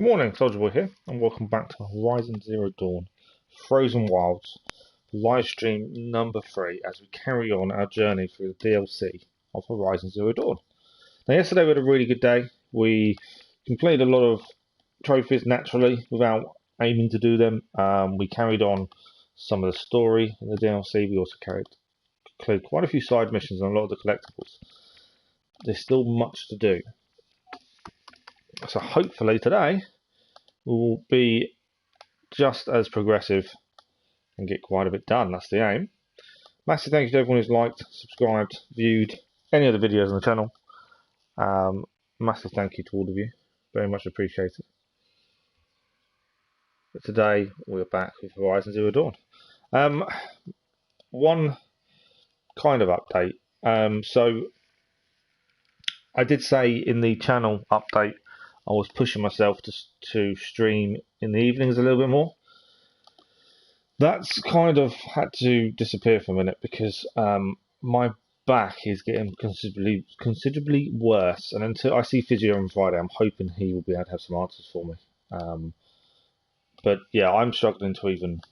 Good morning, Soldier Boy here, and welcome back to Horizon Zero Dawn Frozen Wilds live stream number 3 as we carry on our journey through the DLC of Horizon Zero Dawn. Now, yesterday we had a really good day. We completed a lot of trophies naturally without aiming to do them. We carried on some of the story in the DLC. We also cleared quite a few side missions and a lot of the collectibles. There's still much to do. So hopefully today we will be just as progressive and get quite a bit done. That's the aim. Massive thank you to everyone who's liked, subscribed, viewed any of the videos on the channel. Massive thank you to all of you. Very much appreciated. But today we're back with Horizon Zero Dawn. One kind of update. So I did say in the channel update I was pushing myself to stream in the evenings a little bit more. That's kind of had to disappear for a minute because my back is getting considerably worse, and until I see physio on Friday, I'm hoping he will be able to have some answers for me. But yeah, I'm struggling to even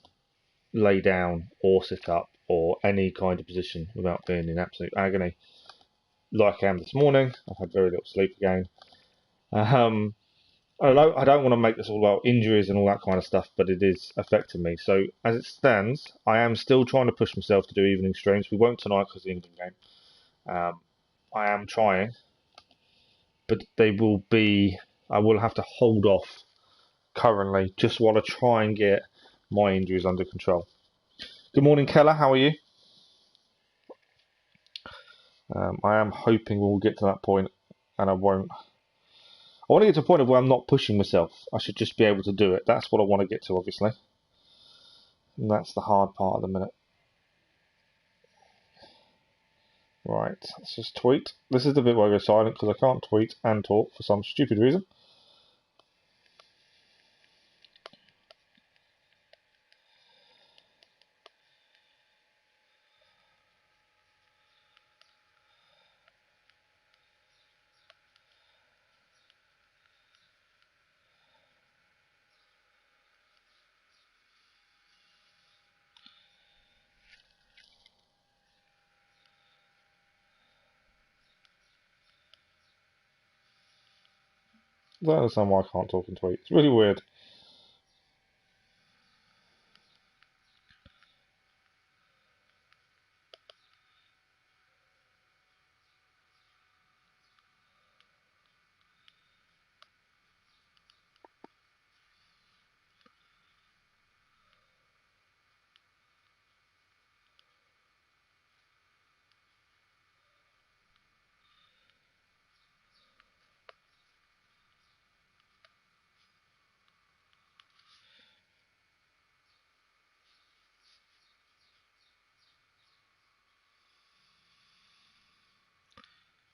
lay down or sit up or any kind of position without being in absolute agony. Like I am this morning, I've had very little sleep again. I don't want to make this all about injuries and all that kind of stuff, but it is affecting me. So as it stands, I am still trying to push myself to do evening streams. We won't tonight because of the England game. I am trying, but they will be. I will have to hold off currently just while I try and get my injuries under control. Good morning, Keller. How are you? I am hoping we'll get to that point, and I won't. I want to get to a point of where I'm not pushing myself. I should just be able to do it. That's what I want to get to, obviously. And that's the hard part at the minute. Right, let's just tweet. This is the bit where I go silent because I can't tweet and talk for some stupid reason. I don't understand why I can't talk and tweet. It's really weird.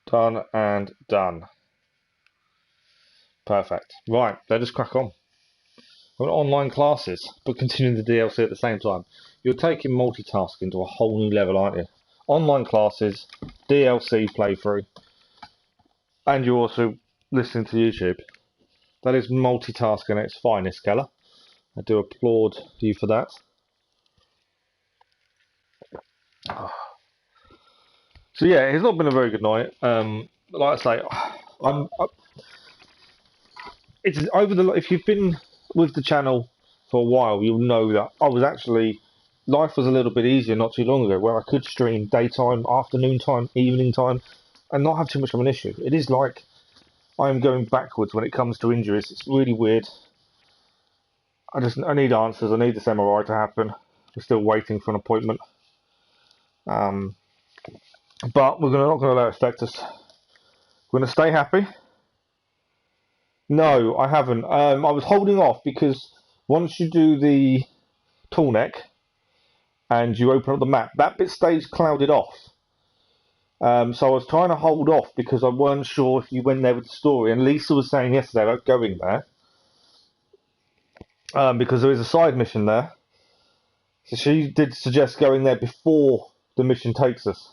Done and done. Perfect. Right, let us crack on. We've got online classes, but continuing the DLC at the same time. You're taking multitasking to a whole new level, aren't you? Online classes, DLC playthrough, and you're also listening to YouTube. That is multitasking at its finest, Keller. I do applaud you for that. So yeah, it's not been a very good night. Like I say, it's over the. If you've been with the channel for a while, you'll know that life was a little bit easier not too long ago, where I could stream daytime, afternoon time, evening time, and not have too much of an issue. It is like I'm going backwards when it comes to injuries. It's really weird. I need answers. I need this MRI to happen. We're still waiting for an appointment. But we're not going to let it affect us. We're going to stay happy. No, I haven't. I was holding off because once you do the tall neck and you open up the map, that bit stays clouded off. So I was trying to hold off because I weren't sure if you went there with the story. And Lisa was saying yesterday about going there because there is a side mission there. So she did suggest going there before the mission takes us.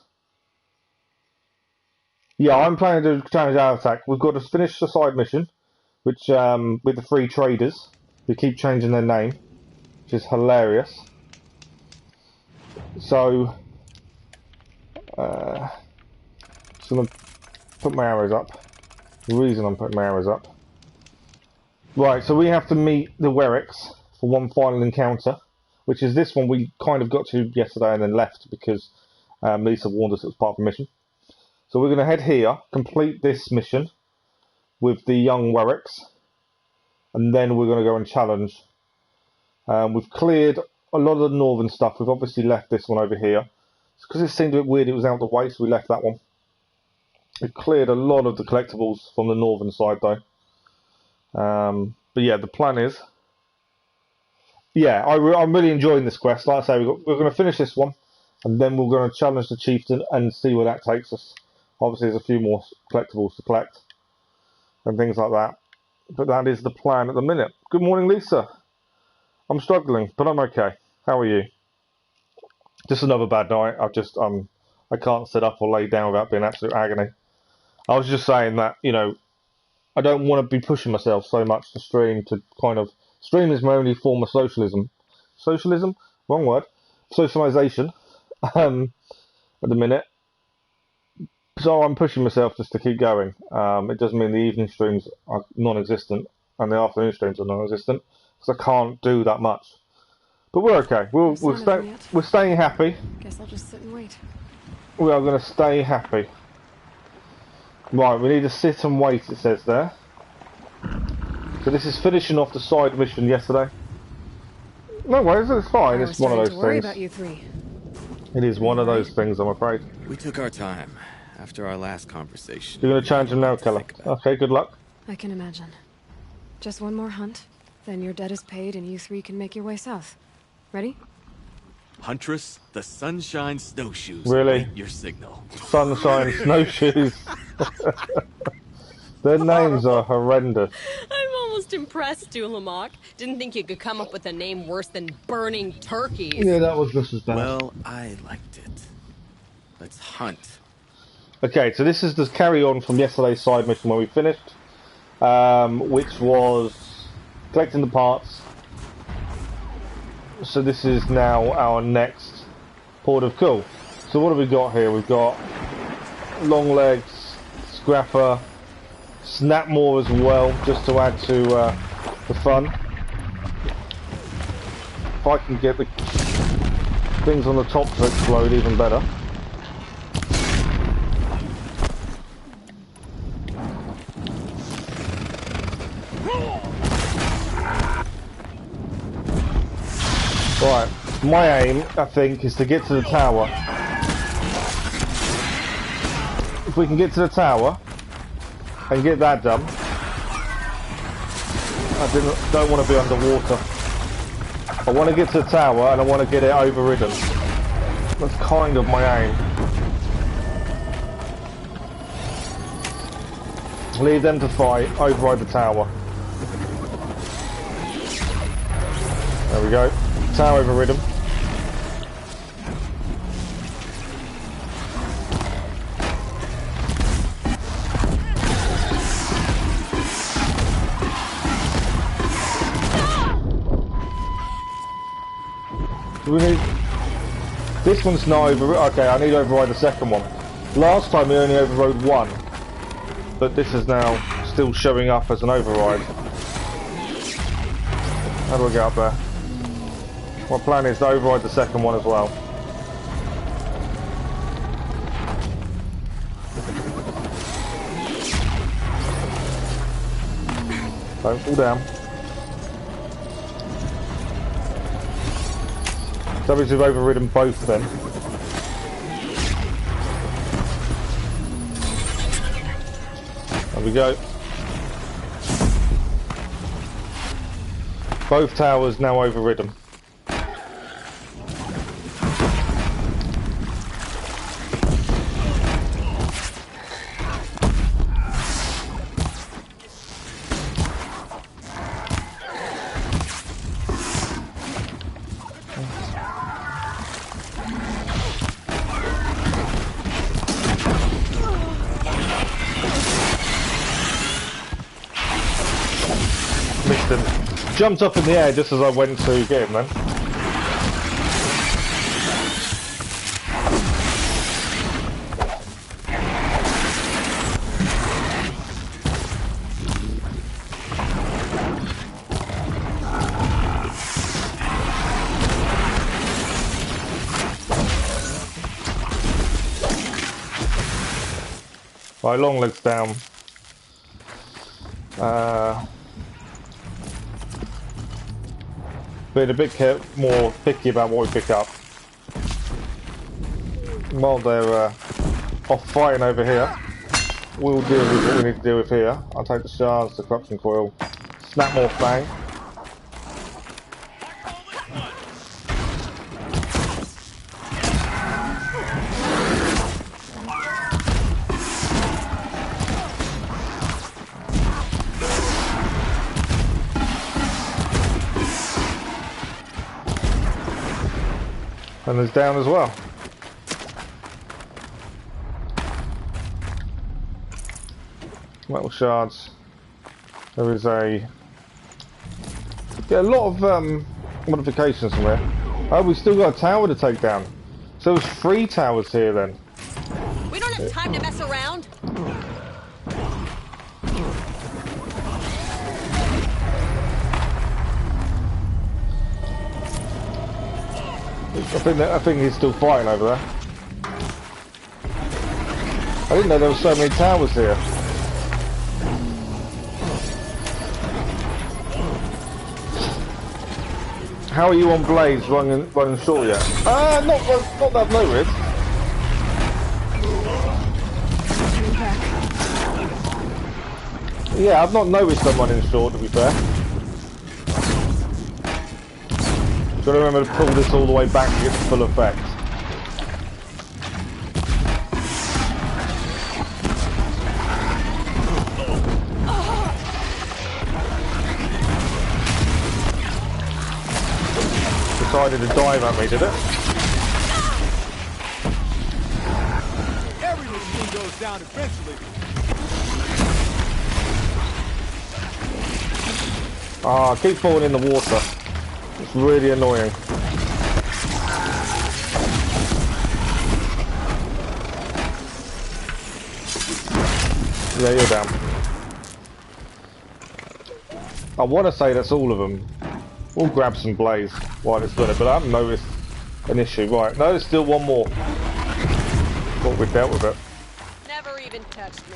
Yeah, I'm planning to challenge Aratak. We've got to finish the side mission, which with the free traders, they keep changing their name, which is hilarious. So, just gonna put my arrows up. The reason I'm putting my arrows up. Right, so we have to meet the Weraks for one final encounter, which is this one we kind of got to yesterday and then left because Lisa warned us it was part of the mission. So we're going to head here, complete this mission with the young Weraks, and then we're going to go and challenge. We've cleared a lot of the northern stuff. We've obviously left this one over here. Because it seemed a bit weird it was out the way, so we left that one. We've cleared a lot of the collectibles from the northern side though. But yeah, the plan is, yeah, I'm really enjoying this quest. Like I say, we're going to finish this one, and then we're going to challenge the chieftain and see where that takes us. Obviously, there's a few more collectibles to collect and things like that. But that is the plan at the minute. Good morning, Lisa. I'm struggling, but I'm okay. How are you? Just another bad night. I can't sit up or lay down without being absolute agony. I was just saying that, you know, I don't want to be pushing myself so much to stream to kind of... Stream is my only form of socialism. Socialism? Wrong word. Socialisation. At the minute. So I'm pushing myself just to keep going. It doesn't mean the evening streams are non-existent and the afternoon streams are non-existent, because I can't do that much. But we're okay. We're staying happy. Guess I'll just sit and wait. We are going to stay happy. Right, we need to sit and wait, it says there. So this is finishing off the side mission yesterday. No worries, it's fine. It's one of those things. About you three. It is one of those things, I'm afraid. We took our time after our last conversation. You're going to change him now, Keller. Okay, good luck. I can imagine. Just one more hunt, then your debt is paid and you three can make your way south. Ready? Huntress, the Sunshine Snowshoes. Really? Your signal. Sunshine Snowshoes. Their names are horrendous. I'm almost impressed, Dulamok. Didn't think you could come up with a name worse than Burning Turkeys. Yeah, that was just as bad. Well, I liked it. Let's hunt. Okay, so this is the carry on from yesterday's side mission where we finished, which was collecting the parts. So this is now our next port of call. So what have we got here? We've got long legs, scrapper, snapmore as well, just to add to the fun. If I can get the things on the top to explode, even better. Right, my aim, I think, is to get to the tower. If we can get to the tower and get that done, I don't want to be underwater. I want to get to the tower and I want to get it overridden. That's kind of my aim. Leave them to fight, override the tower. There we go. Tower overridden. We need... This one's not over... Okay, I need to override the second one. Last time we only overrode one, but this is now still showing up as an override. How do I get up there? My plan is to override the second one as well. Don't fall down. So we've overridden both then. There we go. Both towers now overridden. Missed him. Jumped up in the air just as I went to get him then. Right, long legs down. Being a bit more picky about what we pick up. While they're off fighting over here, we'll deal with what we need to deal with here. I'll take the shards, the corruption coil, snap more fang. And there's down as well. Metal shards. There is a lot of modifications from here. Oh, we've still got a tower to take down. So there's 3 towers here then. We don't have time to mess around. I think he's still fighting over there. I didn't know there were so many towers here. How are you on blades running short yet? Not that I've noticed. Yeah, I've not noticed them running short, to be fair. Gotta remember to pull this all the way back to get the full effect. Decided to dive at me, did it? Everything goes down eventually. Ah, I keep falling in the water. It's really annoying. Yeah, you're down. I want to say that's all of them. We'll grab some blaze while it's done it, but I haven't noticed an issue. Right, no, there's still one more. Thought we dealt with it. Never even touched me.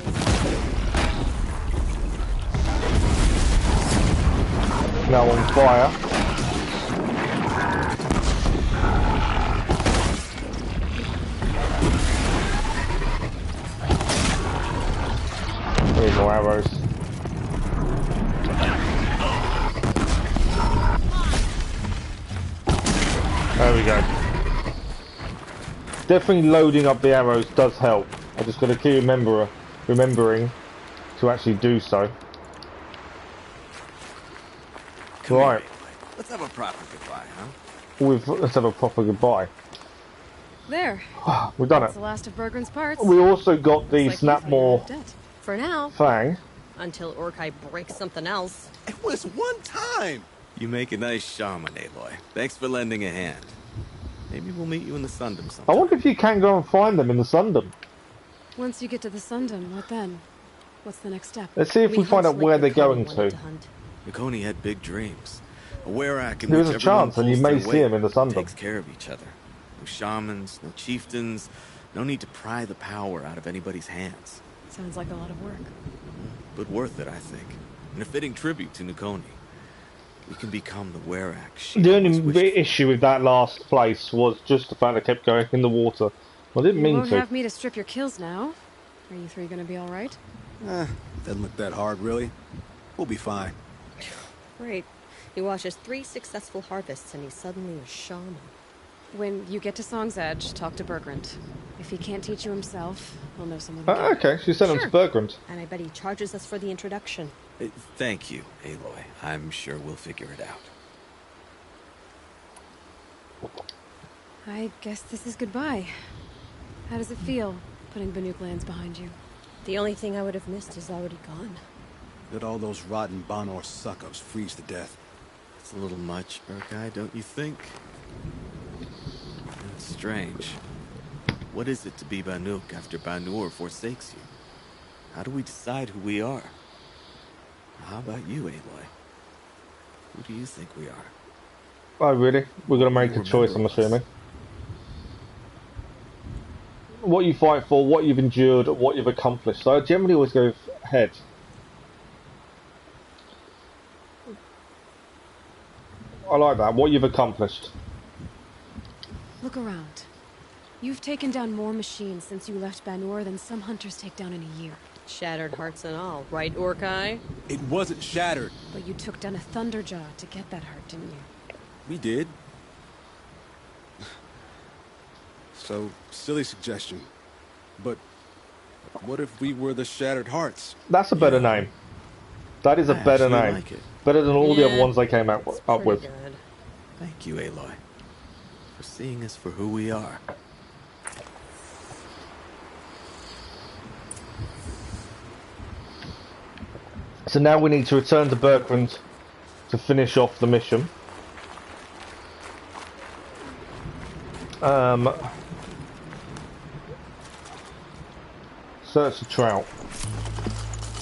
Now on fire. Need more arrows. There we go. Definitely loading up the arrows does help. I just got to keep remembering to actually do so. Right. Let's have a proper goodbye, huh? Let's have a proper goodbye. There. We've done That's it. the last of Bergren's parts. We also got the Looks like you Snapmore finally have debt. For now. Fang. Until Orkai breaks something else. It was one time. You make a nice shaman, Aloy. Thanks for lending a hand. Maybe we'll meet you in the Sundom I sometime. wonder if you can go and find them in the Sundom. Once you get to the Sundom, what then? What's the next step? Let's see if we find out hunt where like they're Nakoni going wanted to. hunt. Nakoni had big dreams. A Werak in There is which a everyone chance, and you pulls may their see weight, him in the Sundom. takes care of each other. No shamans, no chieftains, no need to pry the power out of anybody's hands. Sounds like a lot of work. But worth it, I think. And a fitting tribute to Nakoni. We can become the Werak she The always wished only for. issue with that last place was just the fact I kept going in the water. I didn't You mean won't to. have me to strip your kills now. Are you 3 gonna be alright? Doesn't look that hard, really. We'll be fine. Great. He watches 3 successful harvests and he's suddenly a shaman. When you get to Song's Edge, talk to Bergrand. If he can't teach you himself, he'll know someone who can. Okay, she sent him to Bergrand. And I bet he charges us for the introduction. Thank you, Aloy. I'm sure we'll figure it out. I guess this is goodbye. How does it feel, putting Banuk lands behind you? The only thing I would have missed is already gone. Let all those rotten Banor suck-ups freeze to death. It's a little much, Urkai, don't you think? It's strange. What is it to be Banuk after Banur forsakes you? How do we decide who we are? How about you, Aloy? Who do you think we are? Oh, really? We're going to make You a choice, I'm remember us. assuming. What you fight for, what you've endured, what you've accomplished. So I generally always go head. I like that. What you've accomplished. Look around. You've taken down more machines since you left Banur than some hunters take down in a year. Shattered hearts and all, right, Orkai? It wasn't shattered. But you took down a Thunderjaw to get that heart, didn't you? We did. So, silly suggestion. But what if we were the Shattered Hearts? That's a better name. That is a I better actually name. like it. Better than all the other Yeah, ones they came up It's with. pretty good. Thank you, Aloy, for seeing us for who we are. So now we need to return to Berkrand to finish off the mission. Search the trout.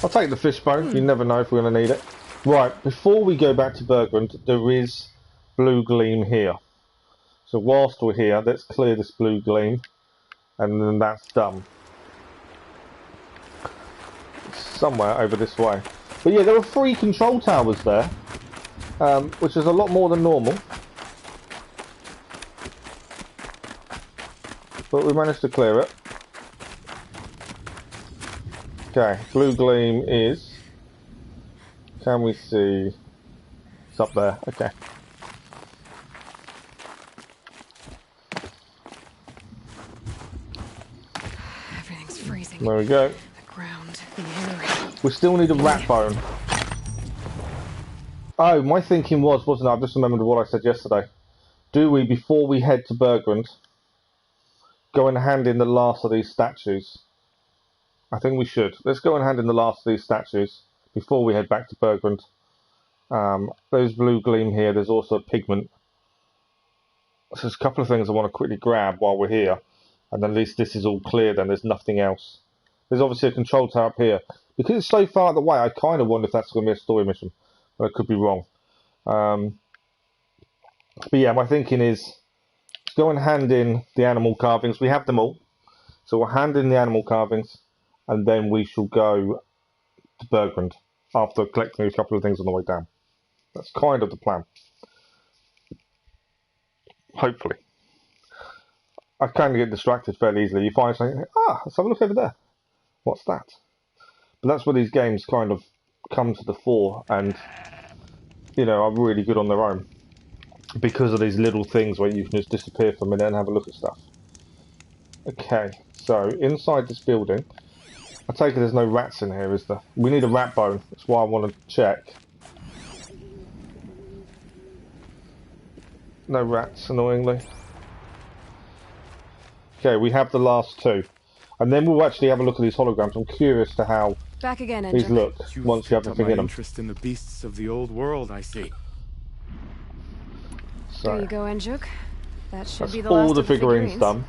I'll take the fish bone. You never know if we're going to need it. Right, before we go back to Berkrand, there is blue gleam here. So whilst we're here, let's clear this blue gleam, and then that's done. It's somewhere over this way. But yeah, there were 3 control towers there, which is a lot more than normal. But we managed to clear it. Okay, blue gleam is... Can we see... It's up there, okay. Everything's freezing. There we go. The ground, the air. We still need a rat bone. Oh, my thinking was, wasn't it? I just remembered what I said yesterday. Do we, before we head to Berkrand, go and hand in the last of these statues? I think we should. Let's go and hand in the last of these statues before we head back to Berkrand. There's blue gleam here. There's also a pigment. So there's a couple of things I want to quickly grab while we're here. And at least this is all clear then. There's nothing else. There's obviously a control tower up here. Because it's so far out of the way, I kind of wonder if that's going to be a story mission. But I could be wrong. But yeah, my thinking is go and hand in the animal carvings. We have them all. So we'll hand in the animal carvings. And then we shall go to Berkrand after collecting a couple of things on the way down. That's kind of the plan. Hopefully. I kind of get distracted fairly easily. You find something, let's have a look over there. What's that? But that's where these games kind of come to the fore and, you know, are really good on their own. Because of these little things where you can just disappear for a minute and have a look at stuff. Okay, so inside this building, I take it there's no rats in here, is there? We need a rat bone. That's why I want to check. No rats, annoyingly. Okay, we have the last 2. And then we'll actually have a look at these holograms. I'm curious to how Back again, these Endrick. look once you have Got everything my in them. interest in the beasts of the old world, I see. So, There you go, Endrick. That should that's be the all last the of the figurines done.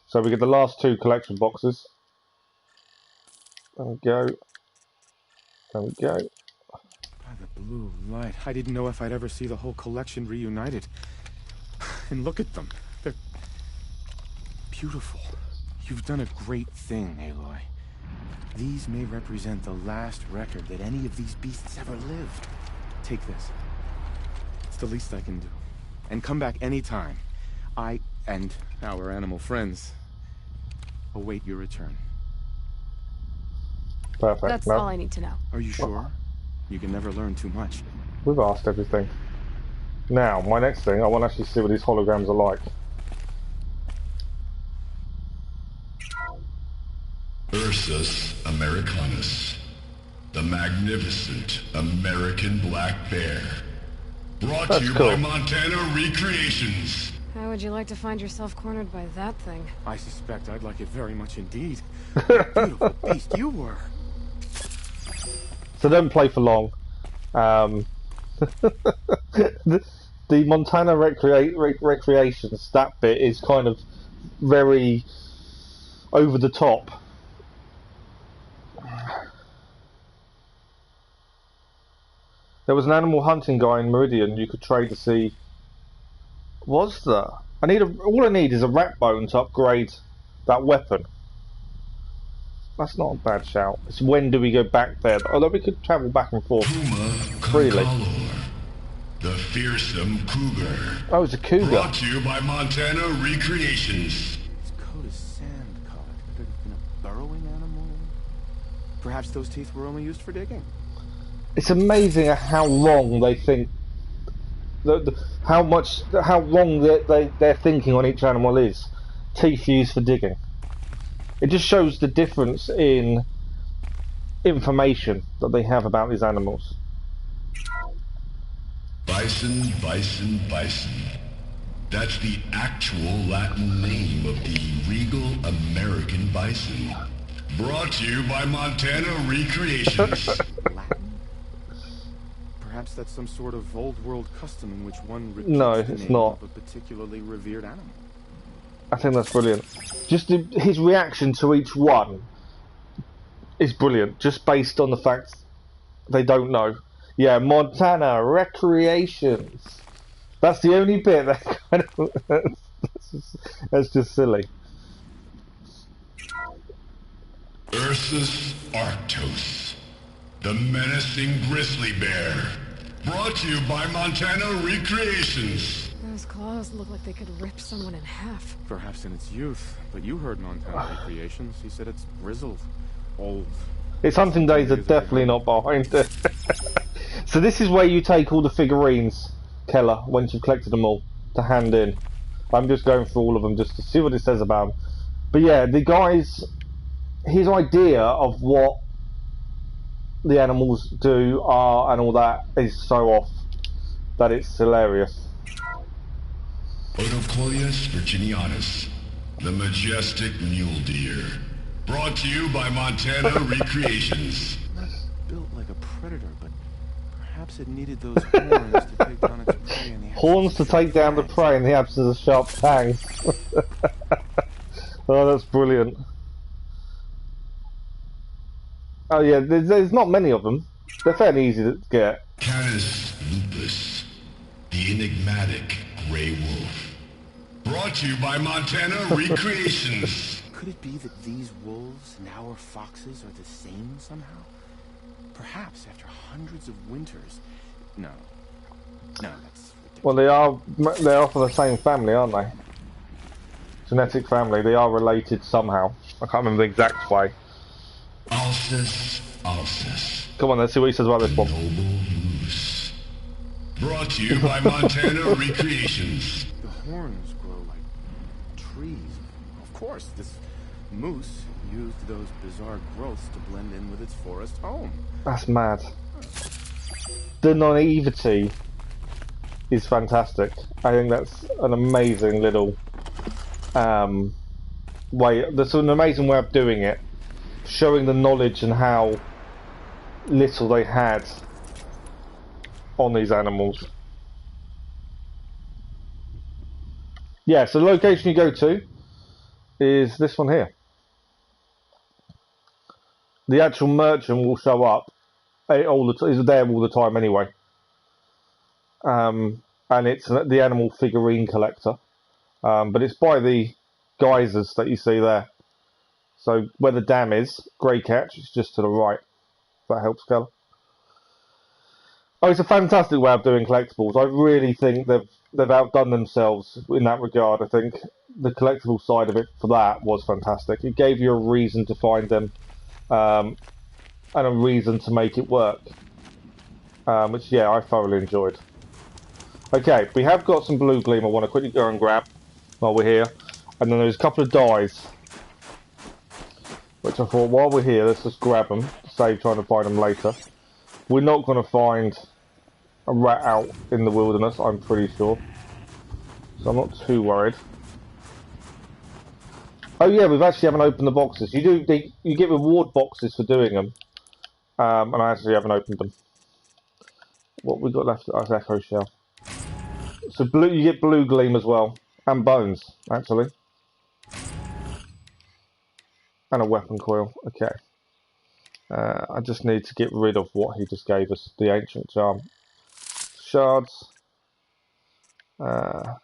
So we get the last 2 collection boxes. There we go. There we go. By the blue light, I didn't know if I'd ever see the whole collection reunited. And look at them. They're beautiful. You've done a great thing, Aloy. These may represent the last record that any of these beasts ever lived. Take this. It's the least I can do. And come back anytime. I and our animal friends await your return. Perfect. That's No, all I need to know. Are you sure? You can never learn too much. we've asked everything. Now, my next thing, I want to actually see what these holograms are like. Ursus americanus, the magnificent American black bear. Brought That's to you cool. by Montana Recreations. How would you like to find yourself cornered by that thing? I suspect I'd like it very much indeed. What a beautiful beast you were. So don't play for long. The Montana recreations, that bit is kind of very over the top. There was an animal hunting guy in Meridian you could trade to see. Was there? All I need is a rat bone to upgrade that weapon. That's not a bad shout. It's when do we go back there? Although we could travel back and forth freely. The fearsome cougar. Oh, it's a cougar. Brought to you by Montana Recreations. Its coat is sand colored. Could it have been a burrowing animal? Perhaps those teeth were only used for digging. It's amazing at how wrong they think. How wrong their thinking on each animal is. Teeth used for digging. It just shows the difference in information that they have about these animals. Bison, bison, bison. That's the actual Latin name of the regal American bison. Brought to you by Montana Recreations. Latin? Perhaps that's some sort of old world custom in which one repeats No, the it's name not. of a particularly revered animal. I think that's brilliant. Just his reaction to each one is brilliant, just based on the fact they don't know. Yeah, Montana Recreations. That's the only bit that kind of that's just silly. Ursus Arctos, the menacing grizzly bear. Brought to you by Montana Recreations. Those claws look like they could rip someone in half. Perhaps in its youth, but you heard Montana Recreations. He said it's grizzled, old. Its hunting days are definitely not behind it. So this is where you take all the figurines, Keller, once you've collected them all, to hand in. I'm just going through all of them just to see what it says about them. But yeah, the guy's, his idea of what the animals do are and all that is so off that it's hilarious. Odocoius virginianus, the majestic mule deer. Brought to you by Montana Recreations. It's built like a predator, but perhaps it needed those horns to take down its prey in the absence Horns to of take down the fangs. prey in the absence of sharp fangs. Oh, that's brilliant. Oh yeah, there's not many of them. They're fairly easy to get. Canis lupus, the enigmatic gray wolf. Brought to you by Montana Recreations. Could it be that these wolves and our foxes are the same somehow? Perhaps after hundreds of winters. No, that's ridiculous. Well, they're from the same family, aren't they? Genetic family. They are related somehow. I can't remember the exact way. Alcis, Alcis. Come on, let's see what he says about this one. Noble moose. Brought to you by Montana Recreations. The horns grow like trees. Of course, this moose used those bizarre growths to blend in with its forest home. That's mad. The naivety is fantastic. I think that's an amazing little way. That's an amazing way of doing it, showing the knowledge and how little they had on these animals. Yeah, so the location you go to is this one here. The actual merchant will show up is there all the time anyway. And it's the animal figurine collector. But it's by the geysers that you see there. So where the dam is, Grey Catch, it's just to the right. If that helps, Keller. Oh, it's a fantastic way of doing collectibles. I really think they've outdone themselves in that regard. I think the collectible side of it for that was fantastic. It gave you a reason to find them, and a reason to make it work. Which, yeah, I thoroughly enjoyed. Okay, we have got some blue gleam I want to quickly go and grab while we're here. And then there's a couple of dyes, which I thought, while we're here, let's just grab them, save trying to find them later. We're not going to find a rat out in the wilderness, I'm pretty sure. so I'm not too worried. Oh yeah, we've actually haven't opened the boxes. You get reward boxes for doing them, and I actually haven't opened them. What we got left? That's Echo Shell. So you get blue gleam as well, and bones actually, and a weapon coil. Okay. I just need to get rid of what he just gave us, the ancient charm shards. But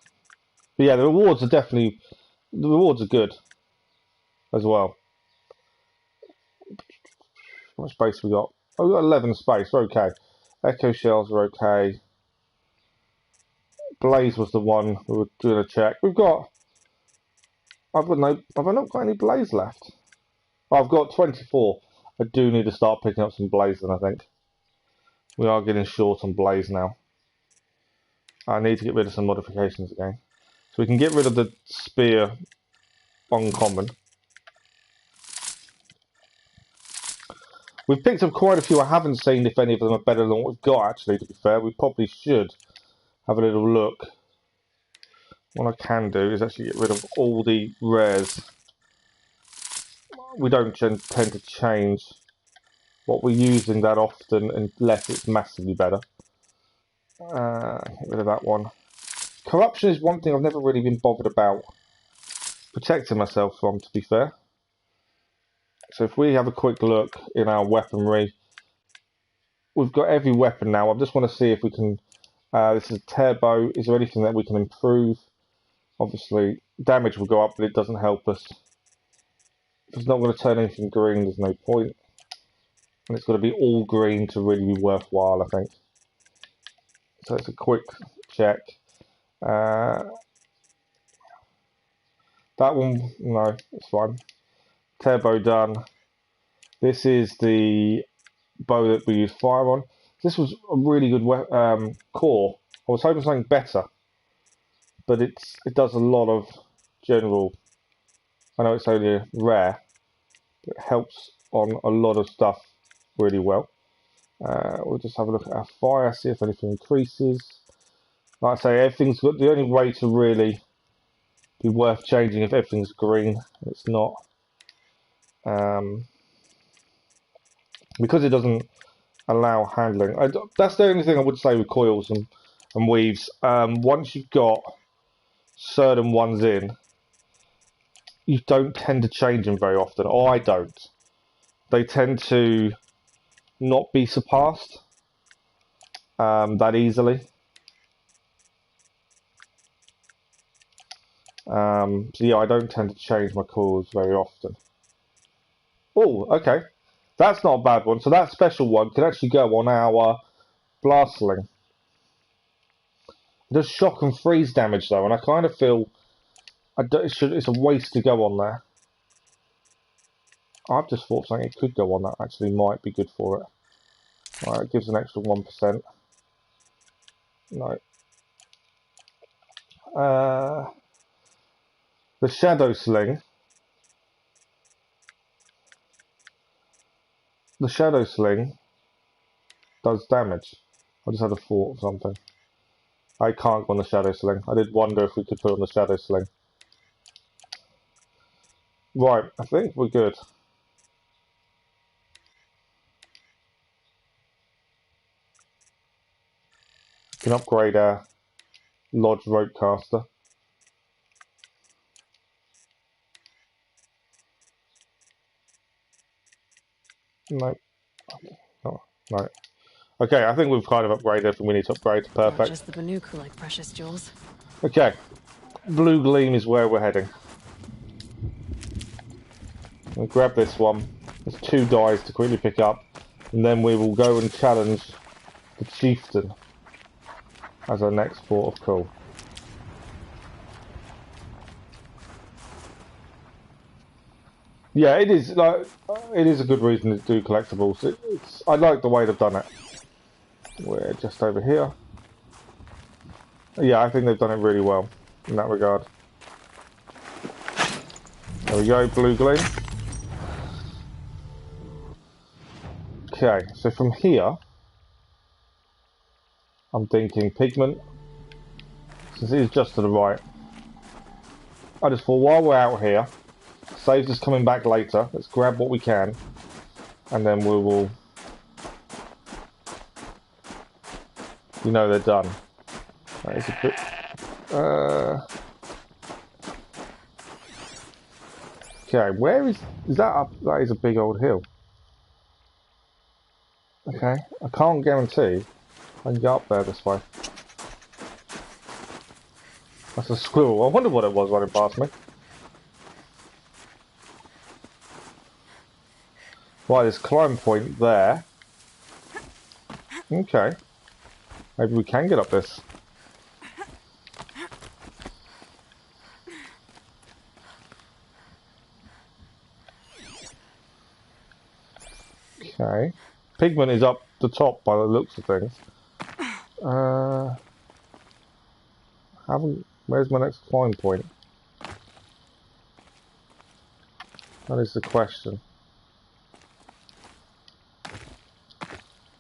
yeah, the rewards are good as well. How much space we got? Oh, we got 11 space. We're okay. Echo shells are okay. Blaze was the one we were doing a check. Have I not got any blaze left? Oh, I've got 24. I do need to start picking up some blaze then, I think. We are getting short on blaze now. I need to get rid of some modifications again. So we can get rid of the spear uncommon. We've picked up quite a few. I haven't seen if any of them are better than what we've got, actually, to be fair. We probably should have a little look. What I can do is actually get rid of all the rares. We don't tend to change what we're using that often unless it's massively better. Get rid of that one. Corruption is one thing I've never really been bothered about protecting myself from, to be fair. So if we have a quick look in our weaponry, we've got every weapon now. I just want to see if we can... this is a tear bow. Is there anything that we can improve? Obviously, damage will go up, but it doesn't help us. If it's not going to turn anything green, there's no point. And it's got to be all green to really be worthwhile, I think. So it's a quick check. That one, no, it's fine. Tear bow done. This is the bow that we use fire on. This was a really good core. I was hoping something better, but it does a lot of general. I know it's only rare, but it helps on a lot of stuff really well. We'll just have a look at our fire, see if anything increases. Like I say, everything's got the only way to really be worth changing if everything's green. It's not. Because it doesn't allow handling. That's the only thing I would say with coils and weaves. Once you've got certain ones in, you don't tend to change them very often. Or I don't. They tend to not be surpassed that easily. So yeah, I don't tend to change my coils very often. Oh, okay. That's not a bad one. So that special one can actually go on our blast sling. It does shock and freeze damage though, and I kind of feel it's a waste to go on there. I've just thought something it could go on that actually might be good for it. Right, it gives an extra 1%. No. The shadow sling. The shadow sling does damage. I just had a thought of something. I can't go on the shadow sling. I did wonder if we could put on the shadow sling. Right, I think we're good. We can upgrade our Lodge Roadcaster. No. Oh, no. Okay, I think we've kind of upgraded everything we need to upgrade. Perfect. Not just the Banuk who like precious jewels. Okay. Blue Gleam is where we're heading. We'll grab this one. There's 2 dies to quickly pick up. And then we will go and challenge the Chieftain as our next port of call. Yeah, it is a good reason to do collectibles. I like the way they've done it. We're just over here. Yeah, I think they've done it really well in that regard. There we go, Blue Gleam. Okay, so from here, I'm thinking Pigment, Since it is just to the right. I just thought while we're out here, saves us coming back later. Let's grab what we can. And then we will... You know they're done. That is a bit... Okay, where is that up? That is a big old hill. Okay, I can't guarantee I can get up there this way. That's a squirrel. I wonder what it was running past me. Right, there's a climb point there. Okay. Maybe we can get up this. Okay. Pigment is up the top by the looks of things. Where's my next climb point? That is the question.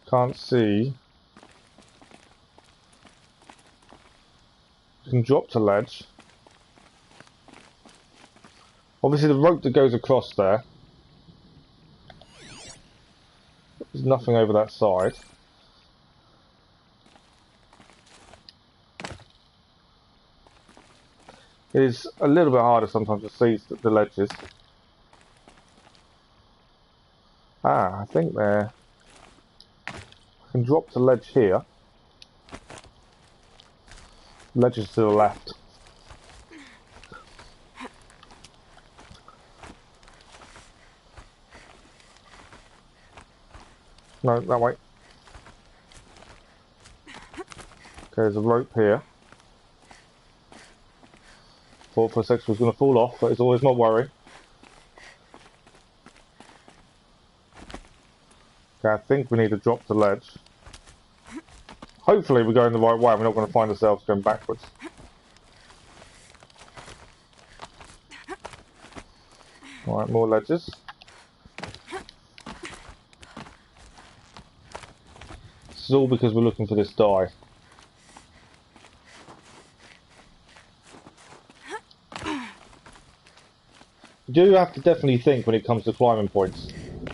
Can't see. You can drop to ledge. Obviously the rope that goes across there. There's nothing over that side. It is a little bit harder sometimes to see the ledges. Ah, I think there. I can drop to ledge here. Ledge is to the left. No, that way. Okay, there's a rope here. Thought for a second it was going to fall off, but it's always my worry. Okay, I think we need to drop the ledge. Hopefully we're going the right way, we're not going to find ourselves going backwards. Alright, more ledges. This is all because we're looking for this die. You do have to definitely think when it comes to climbing points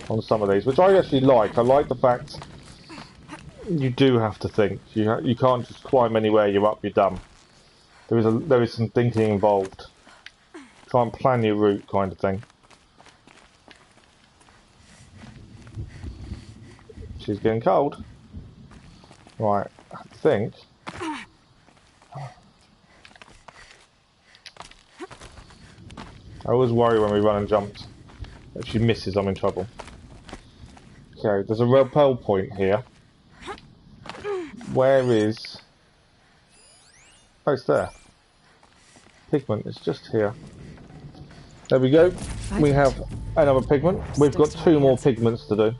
on some of these, which I actually like. I like the fact you do have to think. You can't just climb anywhere, you're up, you're done. There is some thinking involved. Try and plan your route kind of thing. She's getting cold. Right, I think. I always worry when we run and jump. If she misses, I'm in trouble. Okay, there's a rappel point here. Where is... Oh, it's there. Pigment, it's just here. There we go. We have another pigment. We've got 2 more pigments to do.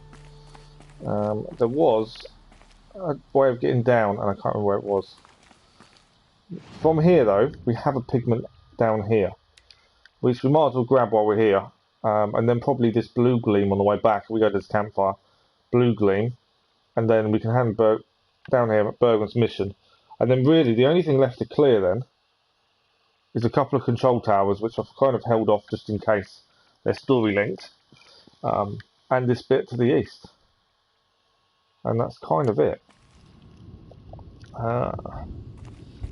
There was a way of getting down, and I can't remember where it was. From here, though, we have a pigment down here, which we might as well grab while we're here. And then probably this blue gleam on the way back. We go to this campfire, blue gleam, and then we can hand down here at Bergen's mission. And then really the only thing left to clear then is a couple of control towers, which I've kind of held off just in case they're story linked, and this bit to the east. And that's kind of it.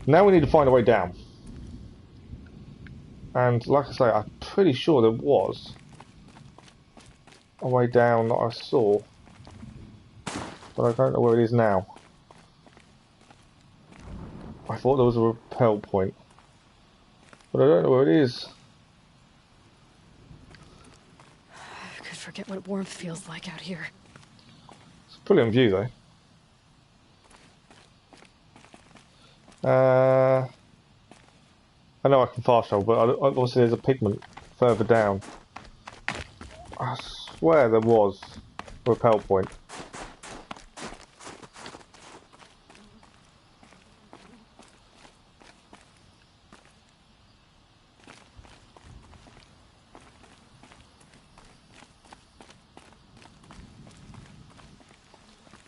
Now we need to find a way down. And like I say, I'm pretty sure there was a way down that I saw, but I don't know where it is now. I thought there was a rappel point, but I don't know where it is. I could forget what warmth feels like out here. It's a brilliant view though. I know I can fast travel, but obviously there's a pigment further down. I swear there was a rappel point.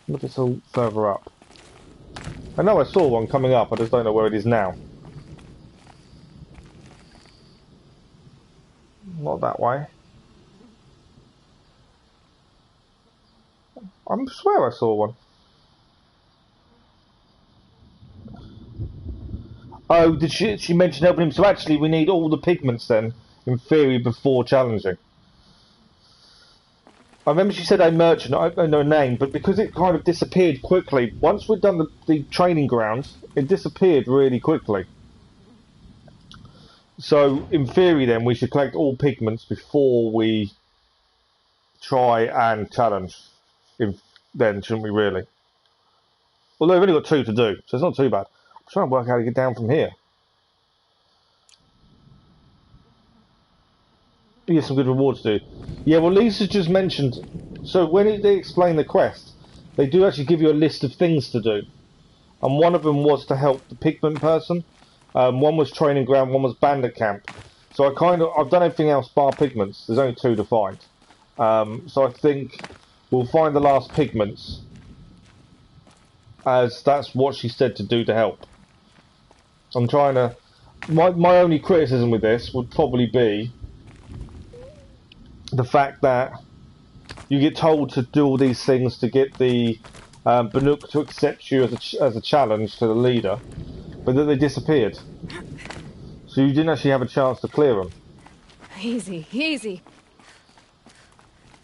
But it's all further up. I know I saw one coming up, I just don't know where it is now. not that way. I swear I saw one. Oh, did she mention helping him? So actually we need all the pigments then, in theory, before challenging. I remember she said a merchant, I don't know her name, but because it kind of disappeared quickly, once we'd done the training grounds, it disappeared really quickly. So, in theory then, we should collect all pigments before we try and challenge. Then, shouldn't we really? Although we've only got 2 to do, so it's not too bad. I'm trying to work out how to get down from here. You get some good rewards to do. Yeah, well, Lisa just mentioned. So when they explain the quest, they do actually give you a list of things to do, and one of them was to help the pigment person. One was training ground, one was bandit camp. So I've done everything else bar pigments. There's only 2 to find. So I think we'll find the last pigments, as that's what she said to do to help. I'm trying to. My only criticism with this would probably be the fact that you get told to do all these things to get the Banuk to accept you as a challenge to the leader, but then they disappeared. So you didn't actually have a chance to clear them. Easy, easy.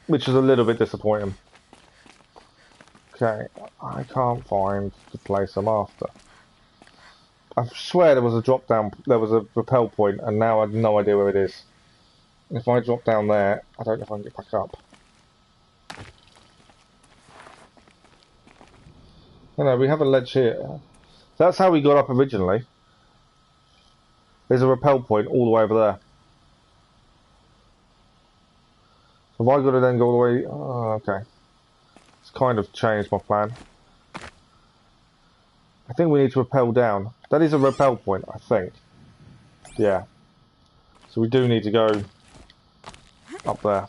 Which is a little bit disappointing. Okay, I can't find the place I'm after. I swear there was a drop down, there was a rappel point, and now I have no idea where it is. If I drop down there, I don't know if I can get back up. No, we have a ledge here. That's how we got up originally. There's a rappel point all the way over there. Have I got to then go all the way? Oh, okay. It's kind of changed my plan. I think we need to rappel down. That is a rappel point, I think. Yeah. So we do need to go up there.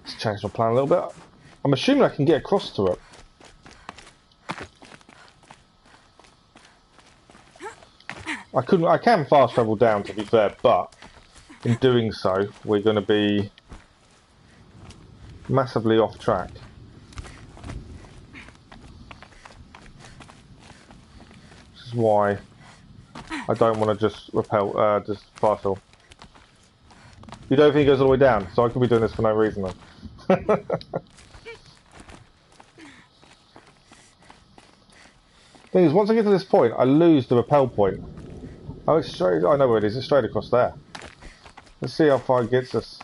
Let's change my plan a little bit. I'm assuming I can get across to it. I can fast travel down, to be fair, but in doing so, we're going to be massively off track. This is why I don't want to just rappel, just fast travel. You don't think it goes all the way down, so I could be doing this for no reason then. Thing is, once I get to this point, I lose the rappel point. Oh, it's straight. I know where it is. It's straight across there. Let's see how far it gets us.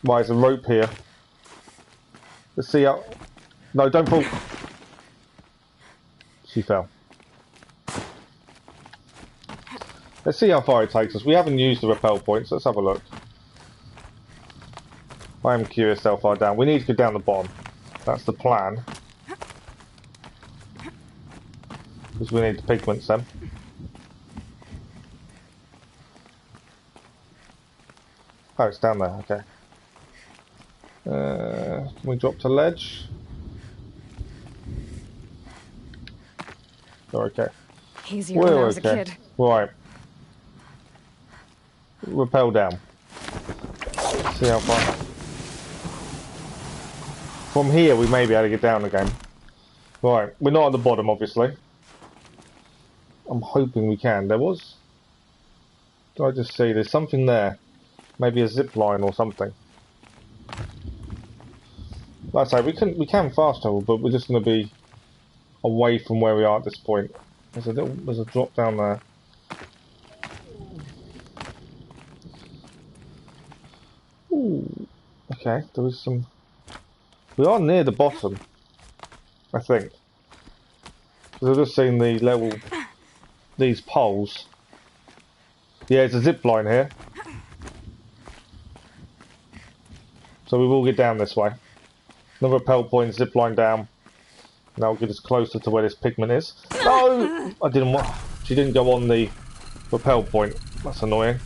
Right, there's a rope here. Let's see how. No, don't fall. She fell. Let's see how far it takes us. We haven't used the rappel points. Let's have a look. I am curious how far down. We need to go down the bottom. That's the plan. Because we need the pigments then. Oh, it's down there, okay. Can we drop to ledge? Oh, okay. Easier when I was a kid. Right. Rappel down. See how far. From here we may be able to get down again. Right, we're not at the bottom obviously. I'm hoping we can. There was... Did I just see? There's something there. Maybe a zip line or something. Like I say, we can fast travel, but we're just going to be away from where we are at this point. There's a drop down there. Ooh, okay, there is some. We are near the bottom, I think. Because I've just seen the level, these poles. Yeah, it's a zip line here. So we will get down this way. Another rappel point, zip line down. That will get us closer to where this pigment is. No! I didn't want... She didn't go on the rappel point. That's annoying.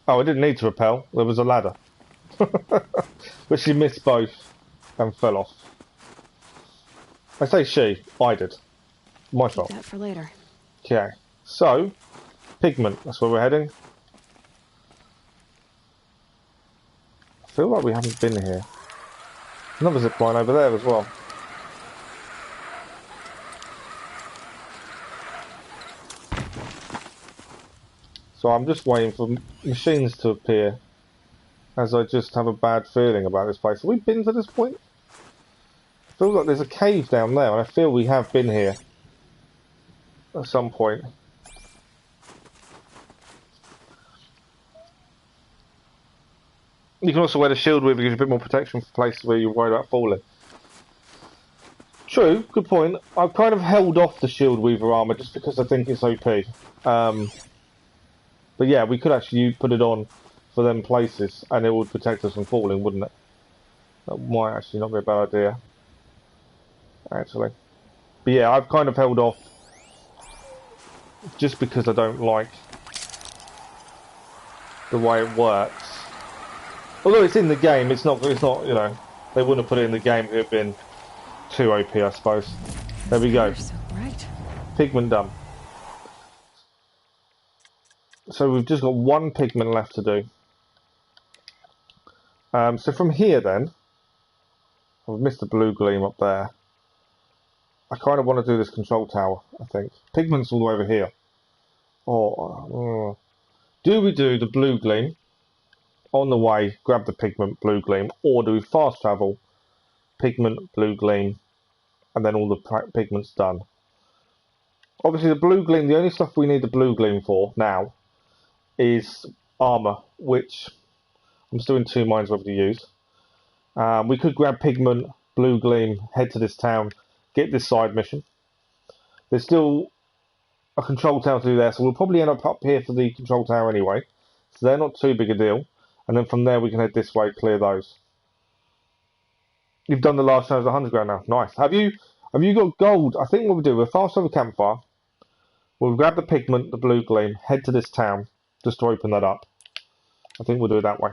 Oh, I didn't need to rappel. There was a ladder. But she missed both and fell off. I say she. I did. My Keep fault. that for later. Okay, so Pigment. That's where we're heading. I feel like we haven't been here. Another zip line over there as well. So I'm just waiting for machines to appear, as I just have a bad feeling about this place. Have we been to this point? I feel like there's a cave down there, and I feel we have been here at some point. You can also wear the shield with, it gives you a bit more protection for places where you're worried about falling. True, good point. I've kind of held off the shield weaver armor just because I think it's OP. But yeah, we could actually put it on for them places, and it would protect us from falling, wouldn't it? That might actually not be a bad idea, actually. But yeah, I've kind of held off just because I don't like the way it works. Although it's in the game, it's not. You know, they wouldn't have put it in the game if it had been too OP, I suppose. There we go. You're so bright. Pigment done. So we've just got one pigment left to do. So from here then, I've missed the blue gleam up there. I kind of want to do this control tower, I think. Pigment's all over here. Do we do the blue gleam on the way, grab the pigment, blue gleam, or do we fast travel, pigment, blue gleam, and then all the pigments done? Obviously the blue gleam, the only stuff we need the blue gleam for now is armor, which I'm still in two minds whether to use. We could grab pigment, blue gleam, head to this town, get this side mission. There's still a control tower to do there, so we'll probably end up here for the control tower anyway. So they're not too big a deal. And then from there we can head this way, clear those. You've done the last challenge, 100 grand now. Nice. Have you got gold? I think what we'll do, we'll fast over campfire. We'll grab the pigment, the blue gleam, head to this town, just to open that up. I think we'll do it that way.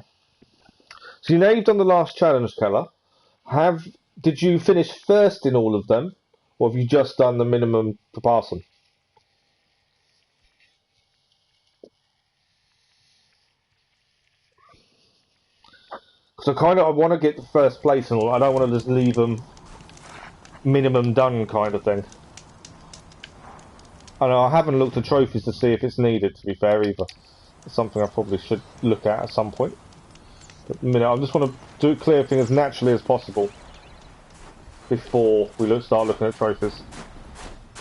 So you know you've done the last challenge, Keller. Did you finish first in all of them, or have you just done the minimum to pass them? Because I want to get the first place and all. I don't want to just leave them minimum done kind of thing. And I haven't looked at trophies to see if it's needed, to be fair, either. It's something I probably should look at some point. But I just want to clear everything as naturally as possible before we start looking at trophies.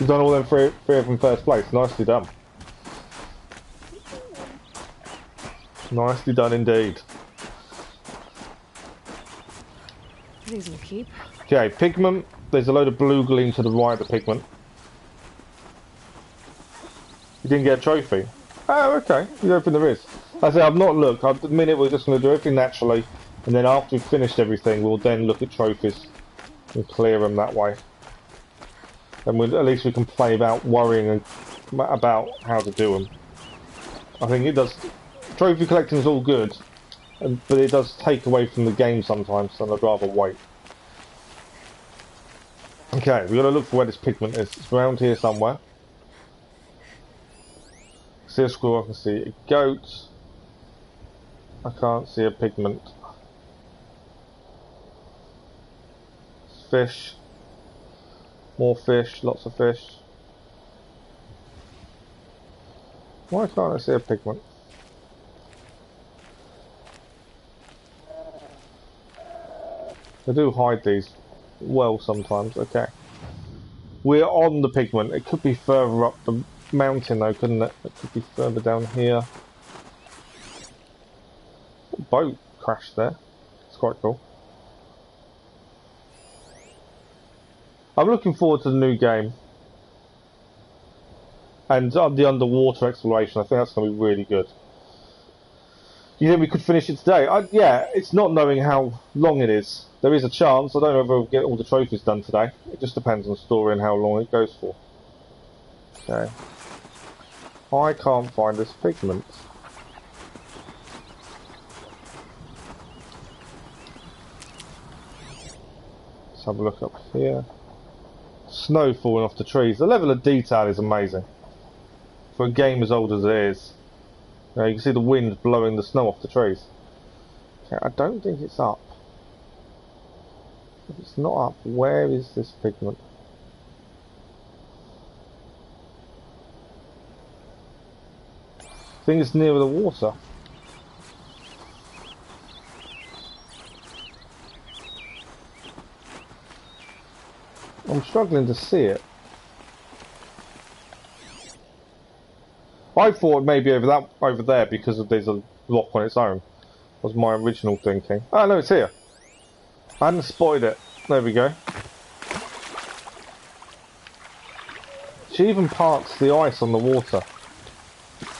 You've done all them three of them first place. Nicely done. Nicely done indeed. These will keep. Okay, pigment. There's a load of blue gleam to the right of the pigment. You didn't get a trophy. Oh, okay. You don't think there is? I say I've not looked. At the minute we're just going to do everything naturally, and then after we've finished everything, we'll then look at trophies and clear them that way. And at least we can play without worrying about how to do them. I think it does. Trophy collecting is all good, but it does take away from the game sometimes, and I'd rather wait. Okay, we've got to look for where this pigment is. It's around here somewhere. See a squirrel, I can see a goat. I can't see a pigment. Fish. More fish, lots of fish. Why can't I see a pigment? They do hide these well sometimes, okay. We're on the pigment. It could be further up the mountain though, couldn't it? It could be further down here. A boat crashed there. It's quite cool. I'm looking forward to the new game. And the underwater exploration, I think that's going to be really good. You think we could finish it today? Yeah, it's not knowing how long it is. There is a chance. I don't know if we'll get all the trophies done today. It just depends on the story and how long it goes for. Okay. I can't find this pigment. Let's have a look up here. snow falling off the trees. The level of detail is amazing. For a game as old as it is. You can see the wind blowing the snow off the trees. Okay, I don't think it's up. If it's not up, where is this pigment? I think it's near the water. I'm struggling to see it. I thought maybe over there because there's a rock on its own. Was my original thinking. Oh no, it's here. I hadn't spotted it. There we go. She even parts the ice on the water.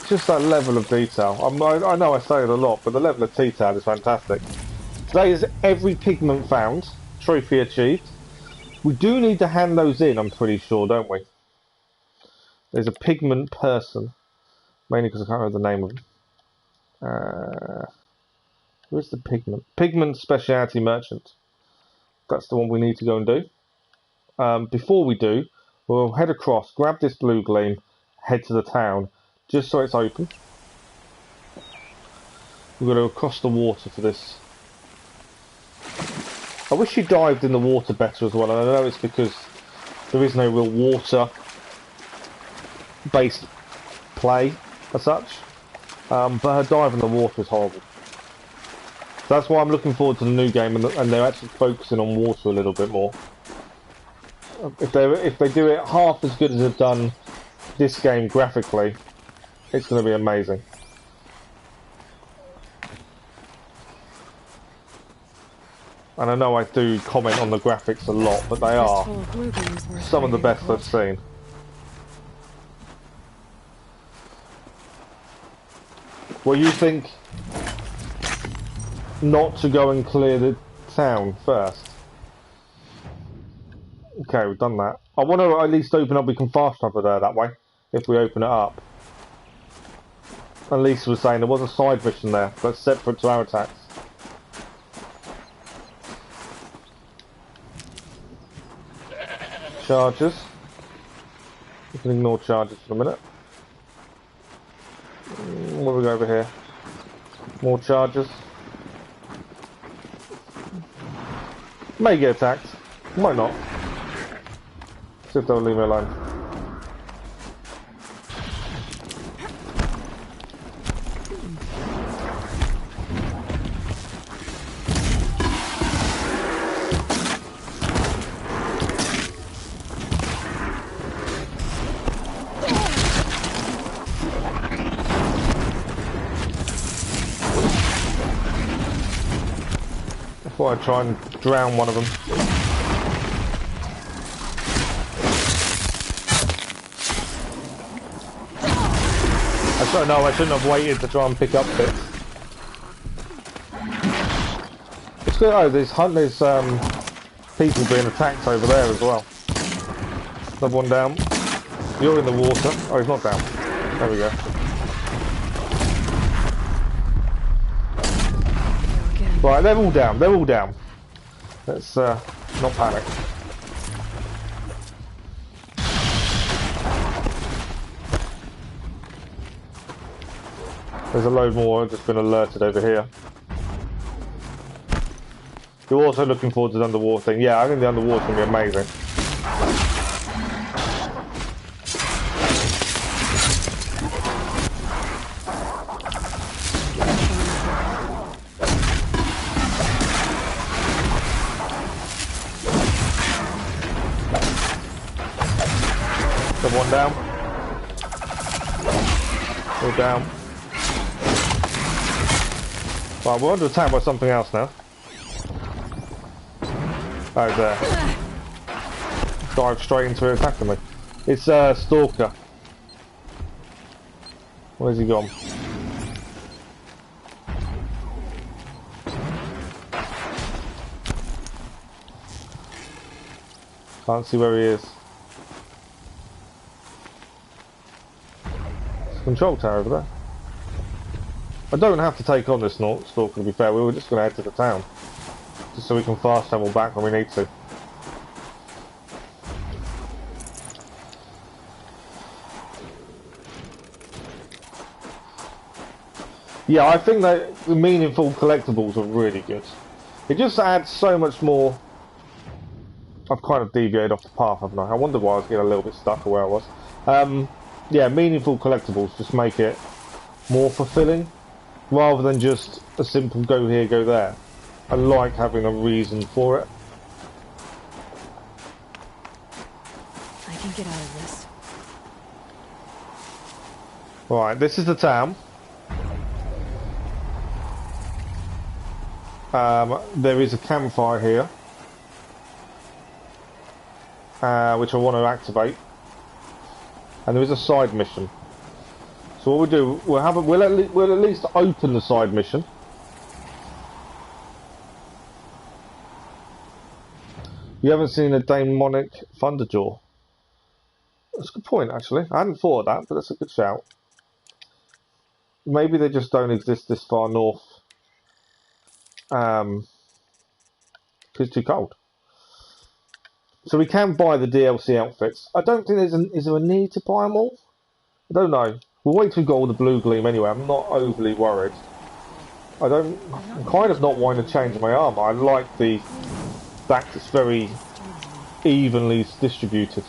Just that level of detail. I know I say it a lot, but the level of detail is fantastic. Today is every pigment found. Trophy achieved. We do need to hand those in, I'm pretty sure, don't we? There's a pigment person. Mainly because I can't remember the name of him. Where's the pigment? Pigment speciality merchant. That's the one we need to go and do. Before we do, we'll head across, grab this blue gleam, head to the town, just so it's open. We've got to cross the water for this. I wish you dived in the water better as well, and I know it's because there is no real water-based play as such, but her dive in the water is horrible. So that's why I'm looking forward to the new game, and they're actually focusing on water a little bit more. If they do it half as good as they've done this game graphically, it's going to be amazing. And I know I do comment on the graphics a lot, but they are some of the best I've seen. Well, you think not to go and clear the town first? Okay, we've done that. I want to at least open up, we can fast travel there that way, if we open it up. And Lisa was saying there was a side mission there, that's separate to Aratak's. Charges. We can ignore charges for a minute. What have we got over here? More charges. May get attacked. Might not. See if they'll leave me alone. I try and drown one of them. I don't know, I shouldn't have waited to try and pick up bits. It's good. Oh, there's people being attacked over there as well. Another one down. You're in the water. Oh, he's not down. There we go. Right, they're all down, they're all down. Let's not panic. There's a load more that's been alerted over here. You're also looking forward to the underwater thing. Yeah, I think the underwater can be amazing. One down. All down. Right, we're under attack by something else now. Oh, there. Dive straight into it, attacking me. It's Stalker. Where's he gone? Can't see where he is. Control tower over there. I don't have to take on this Stalker, to be fair. We were just going to head to the town. Just so we can fast travel back when we need to. Yeah, I think that the meaningful collectibles are really good. It just adds so much more. I've kind of deviated off the path, haven't I? I wonder why I was getting a little bit stuck where I was. Yeah, meaningful collectibles just make it more fulfilling, rather than just a simple go here, go there. I like having a reason for it. I can get out of this. Right, this is the town. There is a campfire here, which I want to activate, and there is a side mission. So what we'll do, we'll at least open the side mission. You haven't seen a demonic thunderjaw. That's a good point, actually. I hadn't thought of that, but that's a good shout. Maybe they just don't exist this far north. Because it's too cold. So we can buy the DLC outfits. I don't think is there a need to buy them all? I don't know. We'll wait till we've got all the blue gleam anyway. I'm not overly worried. I'm kind of not wanting to change my armor. I like the fact it's very evenly distributed.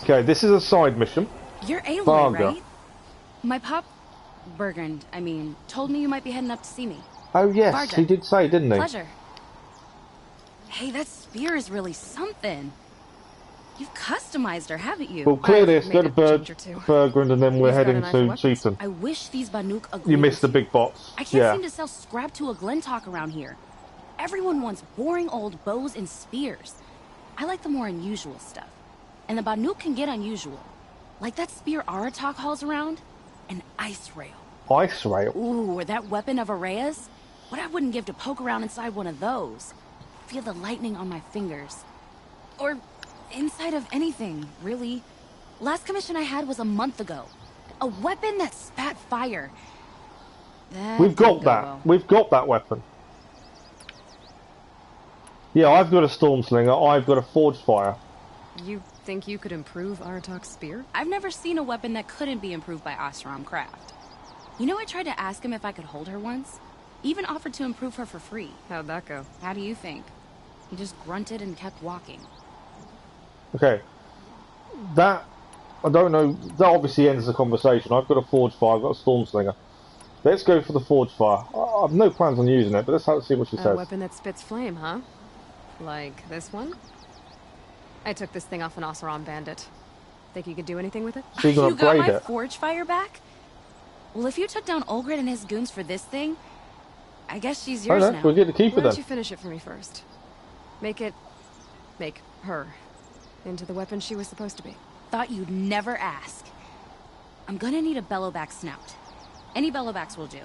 Okay, this is a side mission. You're Aloy, Varga. right? My pop... Bergand, I mean, told me you might be heading up to see me. Oh yes, Varga. he did say, didn't he? Pleasure. Hey, that spear is really something. You've customized her, haven't you? Well, clear this, go made to a change or two. Bergand, and then we're He's got heading an eye for to weapons. Chieftain. I wish these Banuk agreed. You missed the with you. big bots. I can't Yeah. seem to sell scrap to a Glentalk around here. Everyone wants boring old bows and spears. I like the more unusual stuff. And the Banuk can get unusual. Like that spear Aratak hauls around. An ice rail. Ice rail. Ooh, or that weapon of Araya's? What I wouldn't give to poke around inside one of those. Feel the lightning on my fingers. Or inside of anything, really. Last commission I had was a month ago. A weapon that spat fire. That We've got didn't go that. well. We've got that weapon. Yeah, I've got a storm slinger. I've got a forge fire. You think you could improve Aratak's spear? I've never seen a weapon that couldn't be improved by Oseram Craft. You know, I tried to ask him if I could hold her once. Even offered to improve her for free. How'd that go? How do you think? He just grunted and kept walking. Okay. That, I don't know, that obviously ends the conversation. I've got a forge fire, I've got a storm slinger. Let's go for the forge fire. I've no plans on using it, but let's have to see what she A says. weapon that spits flame, huh? Like this one? I took this thing off an Oseram bandit. Think you could do anything with it? So you're You gonna got braid my it? forge fire back? Well, if you took down Olgrid and his goons for this thing, I guess she's I yours don't know, now. we'll get to keep Why it don't then. you finish it for me first? Make her into the weapon she was supposed to be. Thought you'd never ask. I'm gonna need a bellowback snout. Any bellowbacks will do.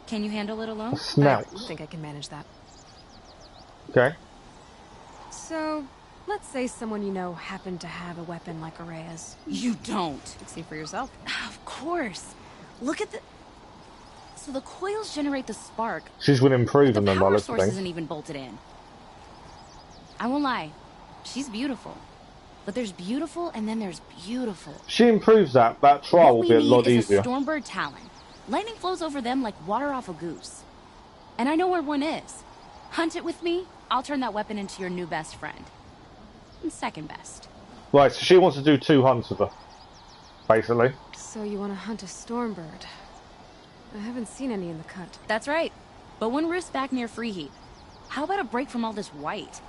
Can you handle it alone? A snout. I think I can manage that. Okay. So, let's say someone you know happened to have a weapon like Araya's. You don't. See for yourself. Of course. Look at the... So the coils generate the spark. She's been The improving them by power looks of source things. isn't even bolted in. I won't lie. She's beautiful. But there's beautiful and then there's beautiful. She improves that trial will What be we a lot need is easier. a Stormbird Talon. Lightning flows over them like water off a goose. And I know where one is. Hunt it with me, I'll turn that weapon into your new best friend. And second best. Right, so she wants to do 2 hunts with her. Basically. So you want to hunt a Stormbird? I haven't seen any in the cut. That's right. But one roost's back near Freeheat. How about a break from all this white?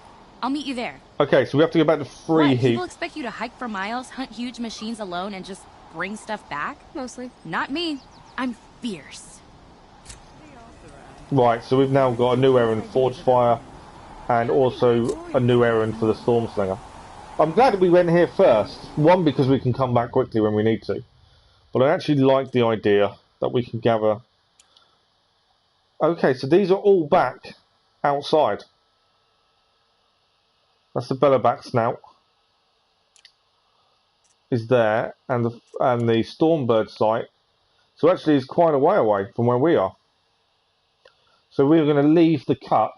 I'll meet you there. Okay, so we have to go back to Free What, Heat. people expect you to hike for miles, hunt huge machines alone, and just bring stuff back? Mostly. Not me. I'm fierce. Right, so we've now got a new errand, Forge Fire, and also a new errand for the Storm Slinger. I'm glad that we went here first. One, because we can come back quickly when we need to. But I actually like the idea that we can gather... Okay, so these are all back outside. That's the Bellowback Snout. Is there, and the Stormbird site. So actually it's quite a way away from where we are. So we're going to leave the cut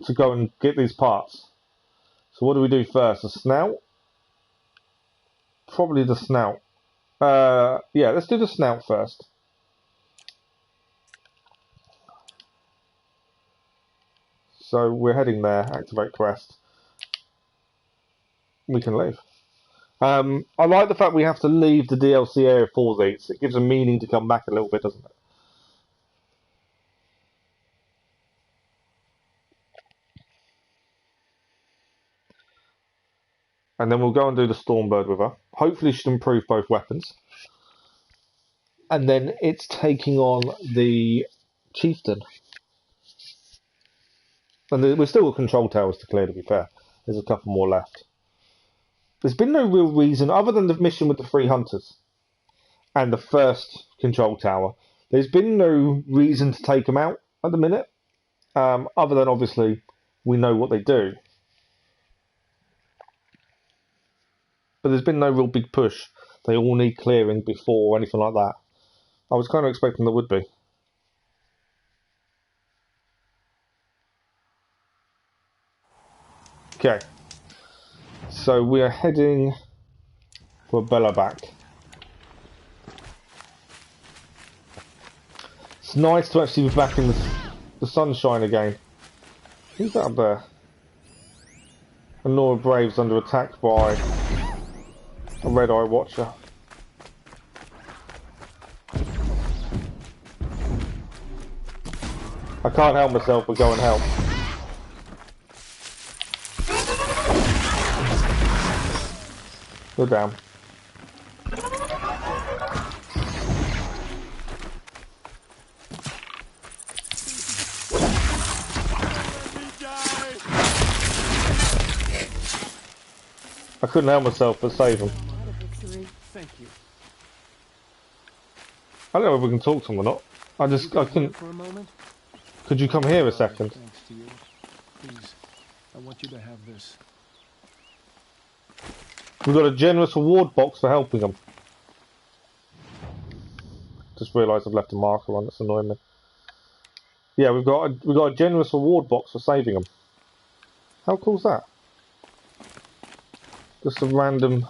to go and get these parts. So what do we do first? The snout? Probably the snout. Yeah, let's do the snout first. So we're heading there. Activate quest. We can leave. I like the fact we have to leave the DLC area for these. It gives a meaning to come back a little bit, doesn't it? And then we'll go and do the Stormbird with her. Hopefully she should improve both weapons. And then it's taking on the Chieftain. And we've still got control towers to clear, to be fair. There's a couple more left. There's been no real reason, other than the mission with the 3 hunters and the first control tower, there's been no reason to take them out at the minute. Other than, obviously, we know what they do. But there's been no real big push. They all need clearing before or anything like that. I was kind of expecting there would be. Okay. So we are heading for Bellaback. It's nice to actually be back in the sunshine again. Who's that up there? Nora Brave's under attack by a Red Eye Watcher. I can't help myself but go and help. Go down. I couldn't help myself but save him. Thank you. I don't know if we can talk to him or not. I couldn't. For a moment? Could you come here a second? Thanks to you. Please, I want you to have this. We've got a generous reward box for helping him. Just realised I've left a marker on. That's annoying me. Yeah, we've got a generous reward box for saving him. How cool's that? Just a random.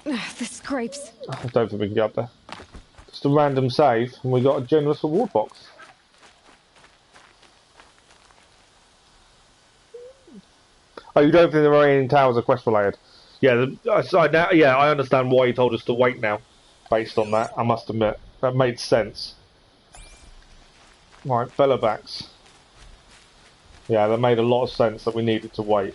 The scrapes. I don't think we can get up there. Just a random save, and we got a generous reward box. Oh, you don't think the remaining towers are quest related? Yeah, I understand why you told us to wait now, based on that. I must admit that made sense. Right, Bellabacks. Yeah, that made a lot of sense that we needed to wait.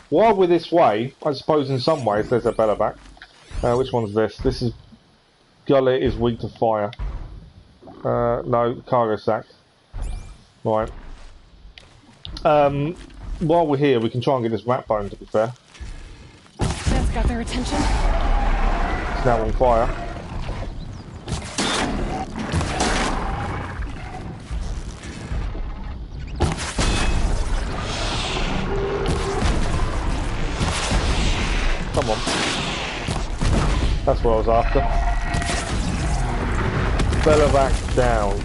While we're this way, I suppose in some ways there's a Bellaback. Which one's this? This is Gullet is weak to fire. No, cargo sack. Right. While we're here, we can try and get this rat bone, to be fair. That's got their attention. It's now on fire. Come on. That's what I was after. Bellaback down.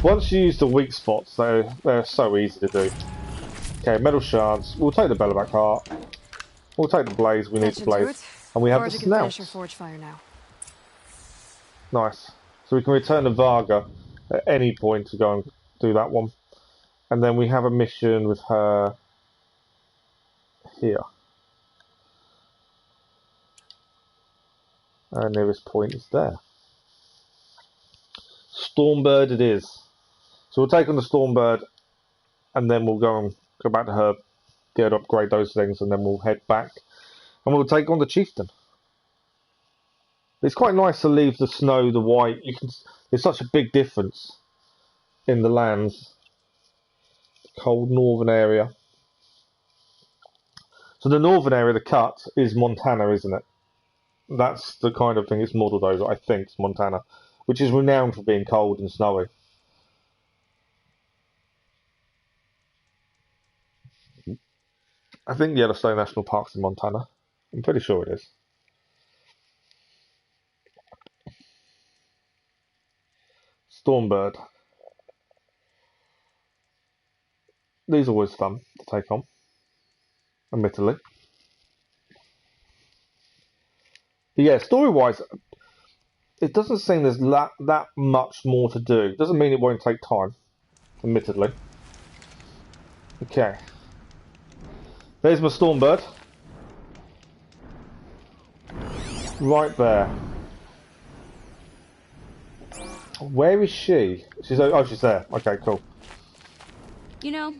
Once you use the weak spots, they're so easy to do. Okay, metal shards. We'll take the Bellaback heart. We'll take the blaze. We need the blaze. And we have the Varga can finish her snout. forge fire now. Nice. So we can return to Varga at any point to go and do that one. And then we have a mission with her here. Our nearest point is there. Stormbird it is. So we'll take on the Stormbird and then we'll go back to her, get her to upgrade those things, and then we'll head back. And we'll take on the Chieftain. It's quite nice to leave the snow, the white. There's such a big difference in the lands. Cold northern area. So the northern area, the cut, is Montana, isn't it? That's the kind of thing it's modelled over, I think, it's Montana. Which is renowned for being cold and snowy. I think Yellowstone National Park's in Montana. I'm pretty sure it is. Stormbird. These are always fun to take on, admittedly. But yeah, story-wise, it doesn't seem there's that much more to do. Doesn't mean it won't take time, admittedly. Okay. There's my Stormbird. Right there. Where is she? She's there. Okay, cool. You know,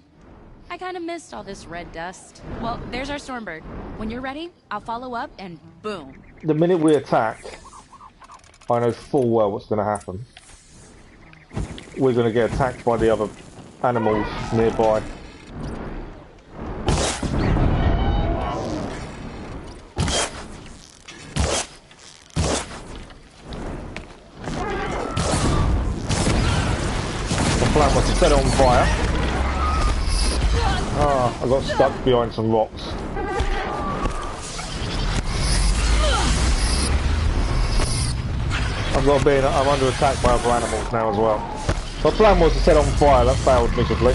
I kind of missed all this red dust. Well, there's our Stormbird. When you're ready, I'll follow up and boom. The minute we attack, I know full well what's going to happen. We're going to get attacked by the other animals nearby. The plan was to set it on fire. Ah, I got stuck behind some rocks. I'm under attack by other animals now as well. My plan was to set on fire, that failed miserably.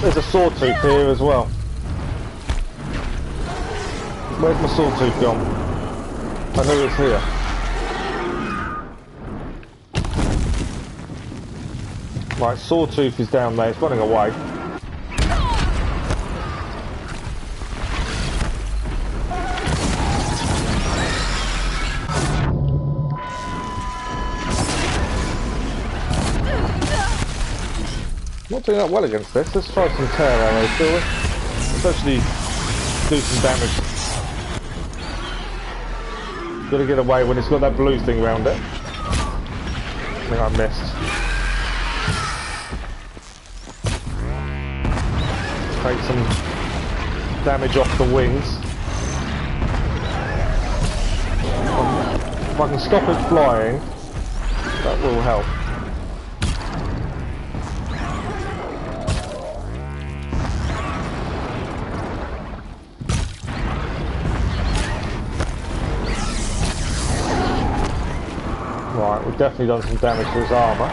There's a sawtooth here as well. Where's my sawtooth gone? I knew it's here. Right, sawtooth is down there, it's running away. Not doing that well against this. Let's try some tear arrows, shall we? Let's actually do some damage. Gotta get away when it's got that blue thing around it. I think I missed. Take some damage off the wings. If I can stop it flying, that will help. Right, we've definitely done some damage to his armour.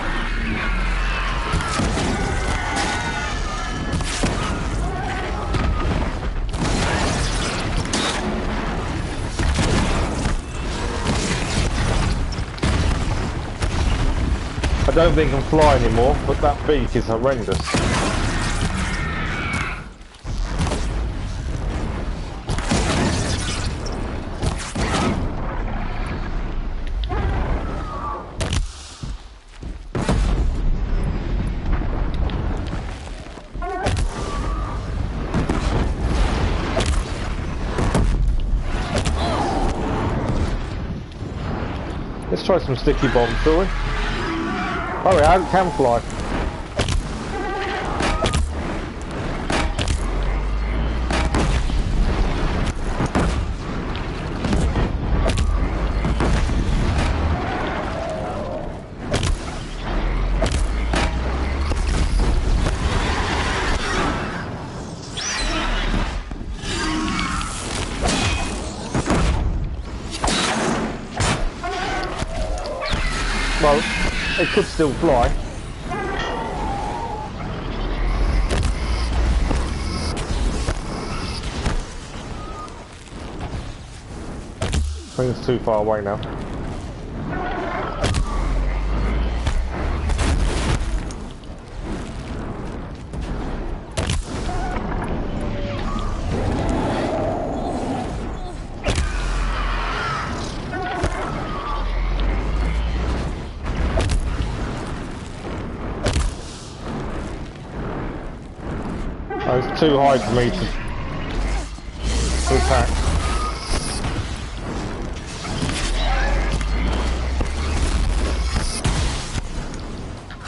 I don't think he can fly anymore, but that beak is horrendous. Let's try some sticky bombs, shall we? Oh yeah, it can fly. Well, it could still fly. I think it's too far away now. Oh, it's too high for me to attack.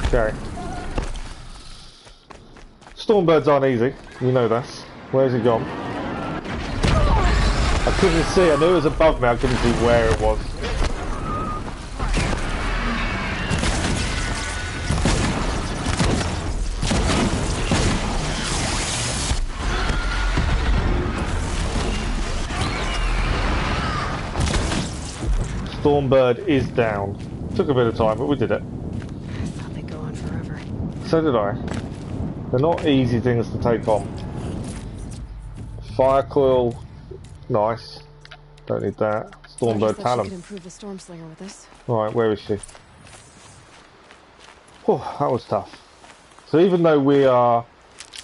Okay. Stormbirds aren't easy, you know that. Where's he gone? I couldn't see, I knew it was above me, I couldn't see where it was. Stormbird is down. Took a bit of time, but we did it. I thought they'd go on forever. So did I. They're not easy things to take on. Fire coil, nice. Don't need that. Varga Stormbird said she Talon. could improve the storm slinger with this. Right, where is she? Oh, that was tough. So even though we are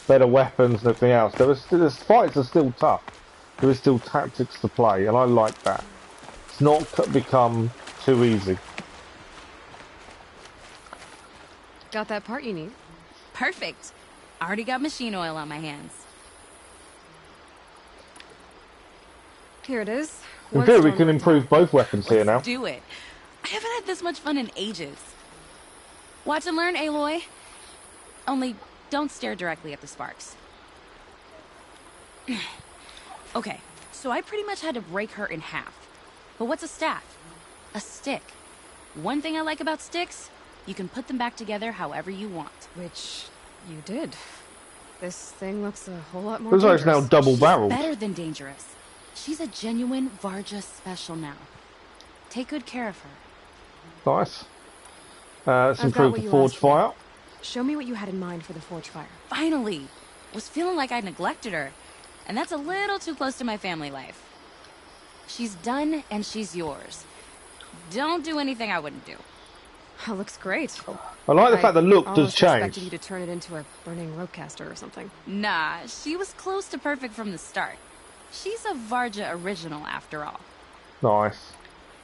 better weapons and everything else, this fights are still tough. There is still tactics to play, and I like that. It's not become too easy. Got that part you need? Perfect. Already got machine oil on my hands. Here it is. In One theory, we storm can at a improve time. both weapons here now. Let's do it. I haven't had this much fun in ages. Watch and learn, Aloy. Only don't stare directly at the sparks. Okay, so I pretty much had to break her in half. But what's a staff? A stick. One thing I like about sticks, you can put them back together however you want. Which you did. This thing looks a whole lot more Looks like it's now dangerous. double-barreled. She's better than dangerous. She's a genuine Varga special now. Take good care of her. Nice. Let's I've got improve what the you forge asked for. fire. Show me what you had in mind for the forge fire. Finally! Was feeling like I neglected her. And that's a little too close to my family life. She's done and she's yours. Don't do anything I wouldn't do. Oh, looks great. I like the fact the look does almost expected change. you to turn it into a burning ropecaster or something. Nah, she was close to perfect from the start. She's a Varga original after all. Nice.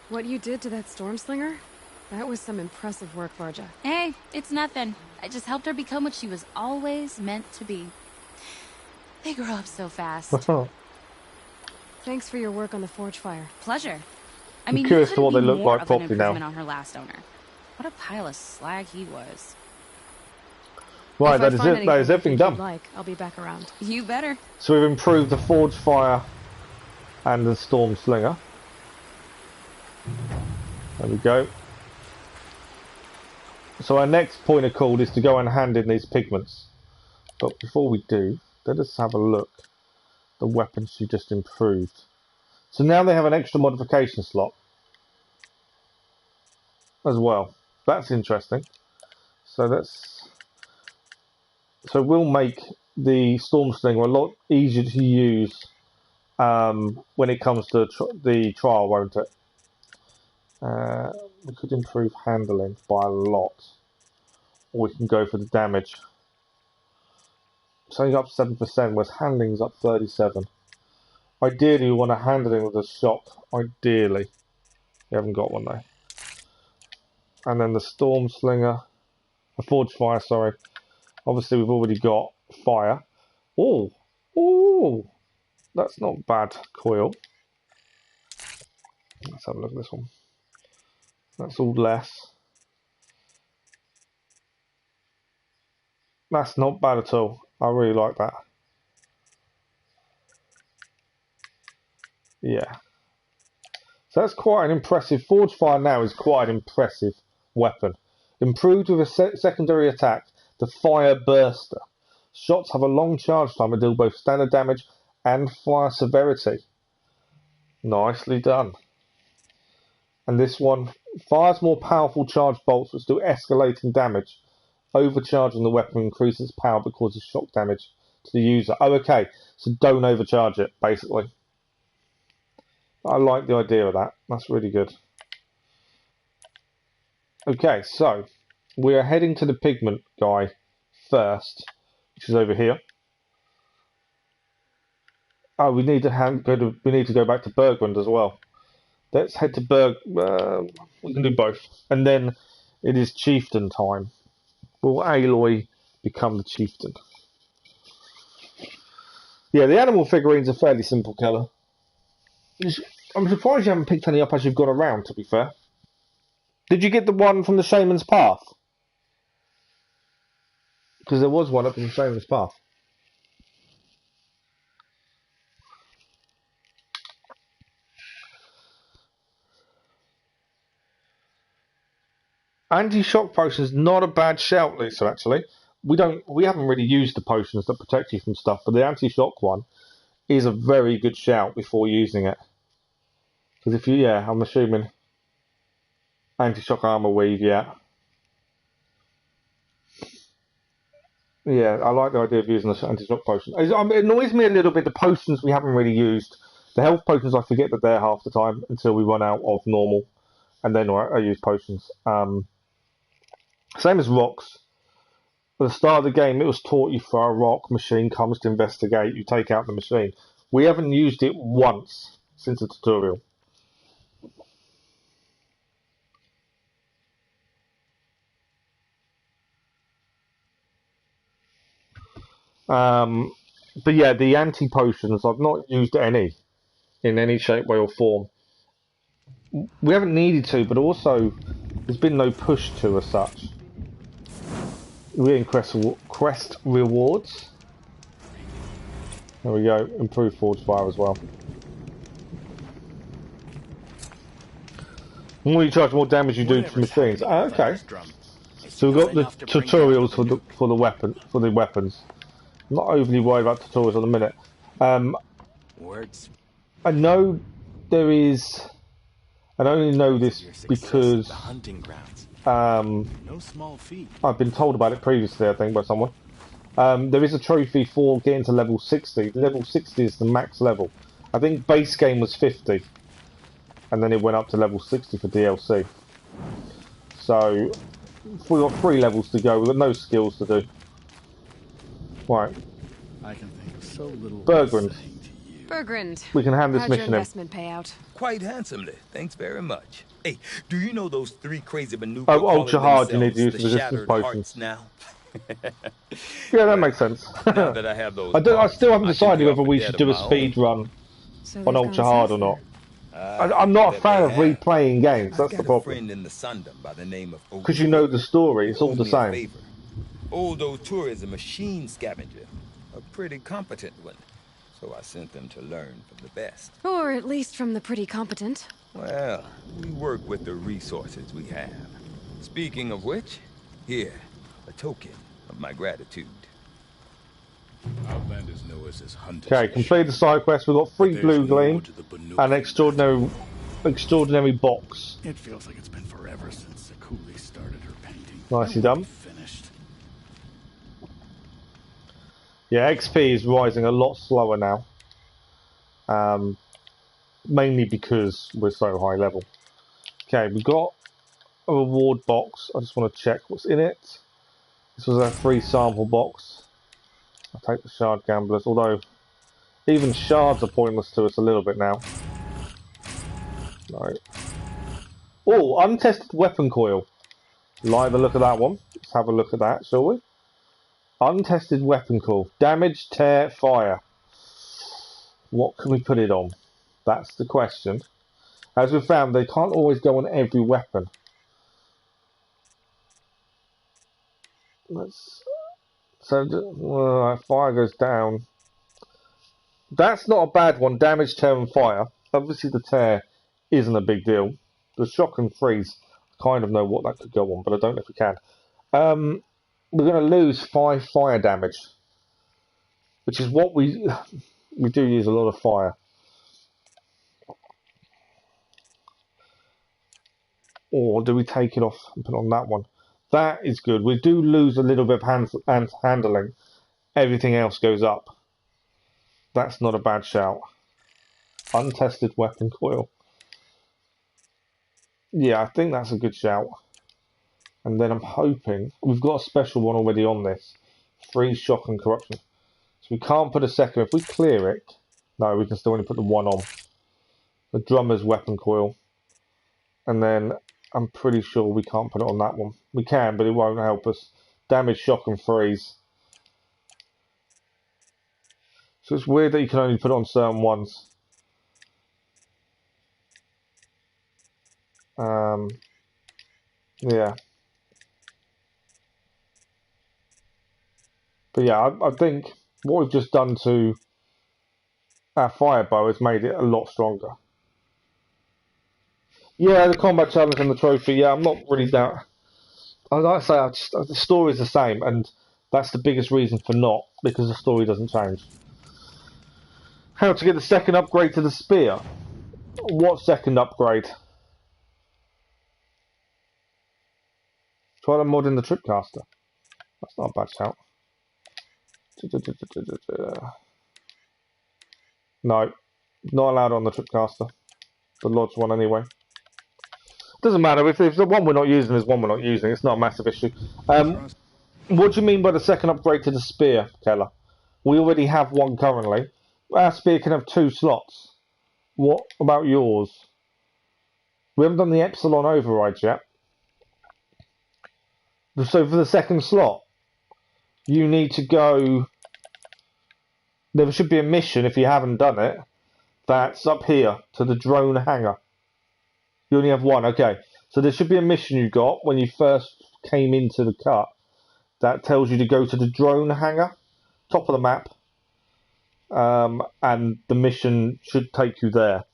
What you did to that storm slinger? That was some impressive work, Varga. Hey, it's nothing. I just helped her become what she was always meant to be. They grow up so fast. Thanks for your work on the forge fire. Pleasure. I I'm mean, curious you to what couldn't they be look more like of an properly now. improvement on her last owner. What a pile of slag he was. Right, If I that is find it. That is anything everything you'd done. like, I'll be back around. You better. So we've improved the forge fire and the storm slinger. There we go. So our next point of call is to go and hand in these pigments. But before we do, let us have a look at the weapons she just improved. So now they have an extra modification slot as well. That's interesting. So we'll make the storm slinger a lot easier to use when it comes to the trial, won't it? We could improve handling by a lot, or we can go for the damage. It's only up 7%, whereas handling's up 37. Ideally, we want a handling with a shock. Ideally, we haven't got one though. And then the storm slinger, the forge fire. Sorry. Obviously, we've already got fire. Oh, that's not bad. Coil. Let's have a look at this one. That's all less. That's not bad at all. I really like that. Yeah. So that's quite an impressive. Forge fire now is quite an impressive weapon. Improved with a secondary attack, the fire burster. Shots have a long charge time and deal both standard damage and fire severity. Nicely done. And this one fires more powerful charged bolts which do escalating damage. Overcharging the weapon increases power but causes shock damage to the user. Oh, okay. So don't overcharge it, basically. I like the idea of that. That's really good. Okay, so we are heading to the pigment guy first, which is over here. Oh, we need to go back to Bergmund as well. Let's head to we can do both, and then it is chieftain time. Will Aloy become the chieftain? Yeah, the animal figurines are fairly simple colour. I'm surprised you haven't picked any up as you've gone around, to be fair. Did you get the one from the Shaman's Path? Because there was one up in the Shaman's Path. Anti-shock potions, not a bad shout, Lisa, actually. We haven't really used the potions that protect you from stuff, but the anti-shock one is a very good shout before using it. Because I'm assuming anti-shock armor weave, yeah. Yeah, I like the idea of using the anti-shock potion. It annoys me a little bit, the potions we haven't really used. The health potions, I forget that they're half the time until we run out of normal, and then I use potions. Same as rocks. At the start of the game, it was taught you for a rock, machine comes to investigate, you take out the machine. We haven't used it once since the tutorial. But yeah, the anti-potions, I've not used any in any shape, way or form. We haven't needed to, but also there's been no push to as such. We're in quest rewards. There we go, improved forge fire as well. The more you charge, more damage you do to machines. Okay. So we've got the tutorials for the weapons. I'm not overly worried about tutorials at the minute. Words. I know there is. I only know this because The hunting grounds. No small feat. I've been told about it previously, I think, by someone. There is a trophy for getting to level 60. Level 60 is the max level. I think base game was 50. And then it went up to level 60 for DLC. So, we've got 3 levels to go. We've got no skills to do. Right. I can think of so little. Bergrand. Bergrand. We can hand this How'd your mission in. investment payout? Quite handsomely. Thanks very much. Hey, do you know those 3 crazy manuka Oh, calling ultra hard, you need to use themselves the the resistance Shattered potions. Hearts now? Yeah, that makes sense. Now that I have those I still haven't I can decided drop whether a we debt should of do a my speed own. run So on they've ultra gone hard south or not. there. I'm not a bet fan they of have. replaying games, I've that's the got a problem. friend in the Sundom by the name of Because you know the story, it's all the Owed me a same. favor. Old O'Toole is a machine scavenger, a pretty competent one. So I sent them to learn from the best. Or at least from the pretty competent. Well, we work with the resources we have. Speaking of which, here, a token of my gratitude. Outlanders know us as hunters. Okay, complete the side quest. We've got 3 But blue there's more gleam to the Banuk and than extraordinary box. that. It feels like it's been forever since Sakuli started her painting. Nicely I want done. it finished. Yeah, XP is rising a lot slower now. Mainly because we're so high level. Okay, we've got a reward box. I just want to check what's in it. This was a free sample box. I'll take the shard gamblers, although even shards are pointless to us a little bit now. Right. Oh, untested weapon coil. Like the look of that one. Let's have a look at that, shall we? Untested weapon coil. Damage, tear, fire. What can we put it on? That's the question. As we've found, they can't always go on every weapon. Fire goes down. That's not a bad one. Damage, tear, and fire. Obviously, the tear isn't a big deal. The shock and freeze, I kind of know what that could go on, but I don't know if we can. We're going to lose 5 fire damage, which is what we do use a lot of fire. Or do we take it off and put on that one? That is good. We do lose a little bit of handling. Everything else goes up. That's not a bad shout. Untested weapon coil. Yeah, I think that's a good shout. And then I'm hoping... We've got a special one already on this. Free shock and corruption. So we can't put a second. If we clear it... No, we can still only put the one on. The drummer's weapon coil. And then I'm pretty sure we can't put it on that one. We can, but it won't help us. Damage, shock and freeze. So it's weird that you can only put it on certain ones. Yeah. But yeah, I think what we've just done to our fire bow has made it a lot stronger. Yeah, the combat challenge and the trophy, yeah, I'm not really that... Like I say, the story's the same, and that's the biggest reason for not, because the story doesn't change. How to get the second upgrade to the spear? What second upgrade? Try to mod in the tripcaster. That's not a bad shout. No, not allowed on the Tripcaster. The Lodge one anyway. Doesn't matter, if the one we're not using is one we're not using, it's not a massive issue. What do you mean by the second upgrade to the spear, Keller? We already have one currently. Our spear can have 2 slots. What about yours? We haven't done the Epsilon overrides yet. So for the second slot, you need to go... There should be a mission, if you haven't done it, that's up here, to the drone hangar. You only have one, okay. So there should be a mission you got when you first came into the cut that tells you to go to the drone hangar, top of the map, and the mission should take you there.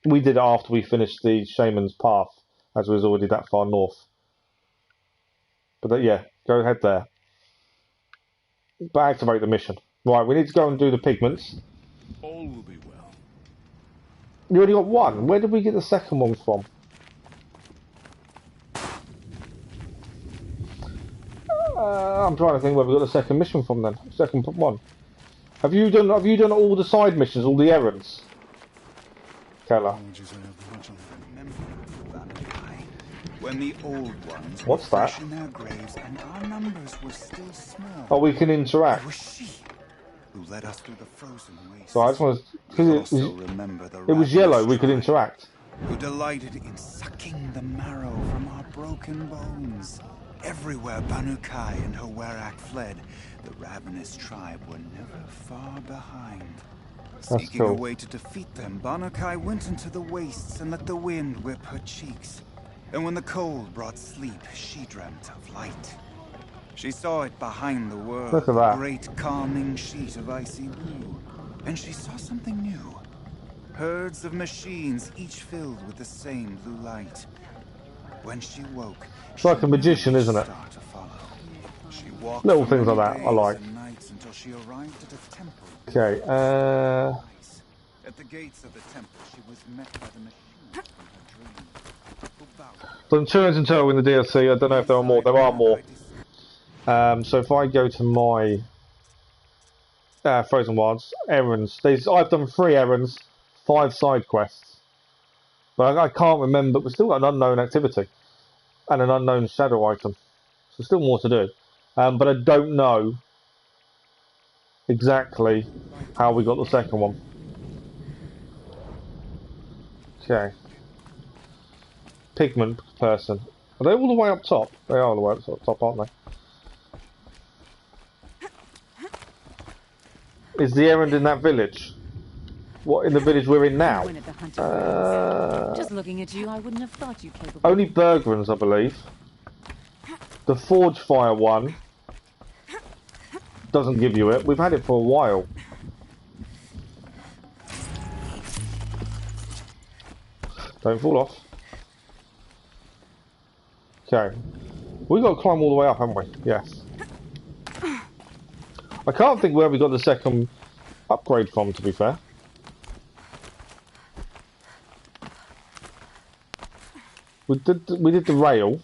We did it after we finished the Shaman's Path, as we was already that far north. But yeah, go ahead there. But activate the mission. Right, we need to go and do the pigments. All will be well. You already got one. Where did we get the second one from? I'm trying to think where we got the second mission from then. Second one. Have you done all the side missions, all the errands? Keller. When the old ones What's that? in their graves and our numbers were still small. Oh, we can interact. It was she who led us through the frozen wastes. So I just want to, because it was yellow, we could interact. Who delighted in sucking the marrow from our broken bones. Everywhere Banu Kai and her Werak fled, the ravenous tribe were never far behind. That's Seeking a cool. way to defeat them, Banu Kai went into the wastes and let the wind whip her cheeks. And when the cold brought sleep, she dreamt of light. She saw it behind the world, Look at that. a great calming sheet of icy blue. And she saw something new. Herds of machines, each filled with the same blue light. When she woke, It's like a magician, isn't it? Little things like that, I like. Okay, At the gates of the temple, she was met by the machines from her dreams. so turns in total in the DLC, I don't know if there are more. There are more. So if I go to my Frozen Wilds, errands. I've done 3 errands, 5 side quests. But I can't remember, we've still got an unknown activity. And an unknown shadow item. So still more to do. But I don't know exactly how we got the second one. Okay. Pigment person. Are they all the way up top? They are all the way up top, aren't they? Is the errand in that village? What, in the village we're in now? Just looking at you, I wouldn't have thought you capable. Only Bergerons, I believe. The Forge Fire one doesn't give you it. We've had it for a while. Don't fall off. Okay. We've got to climb all the way up, haven't we? Yes. I can't think where we got the second upgrade from, to be fair. We did the rail.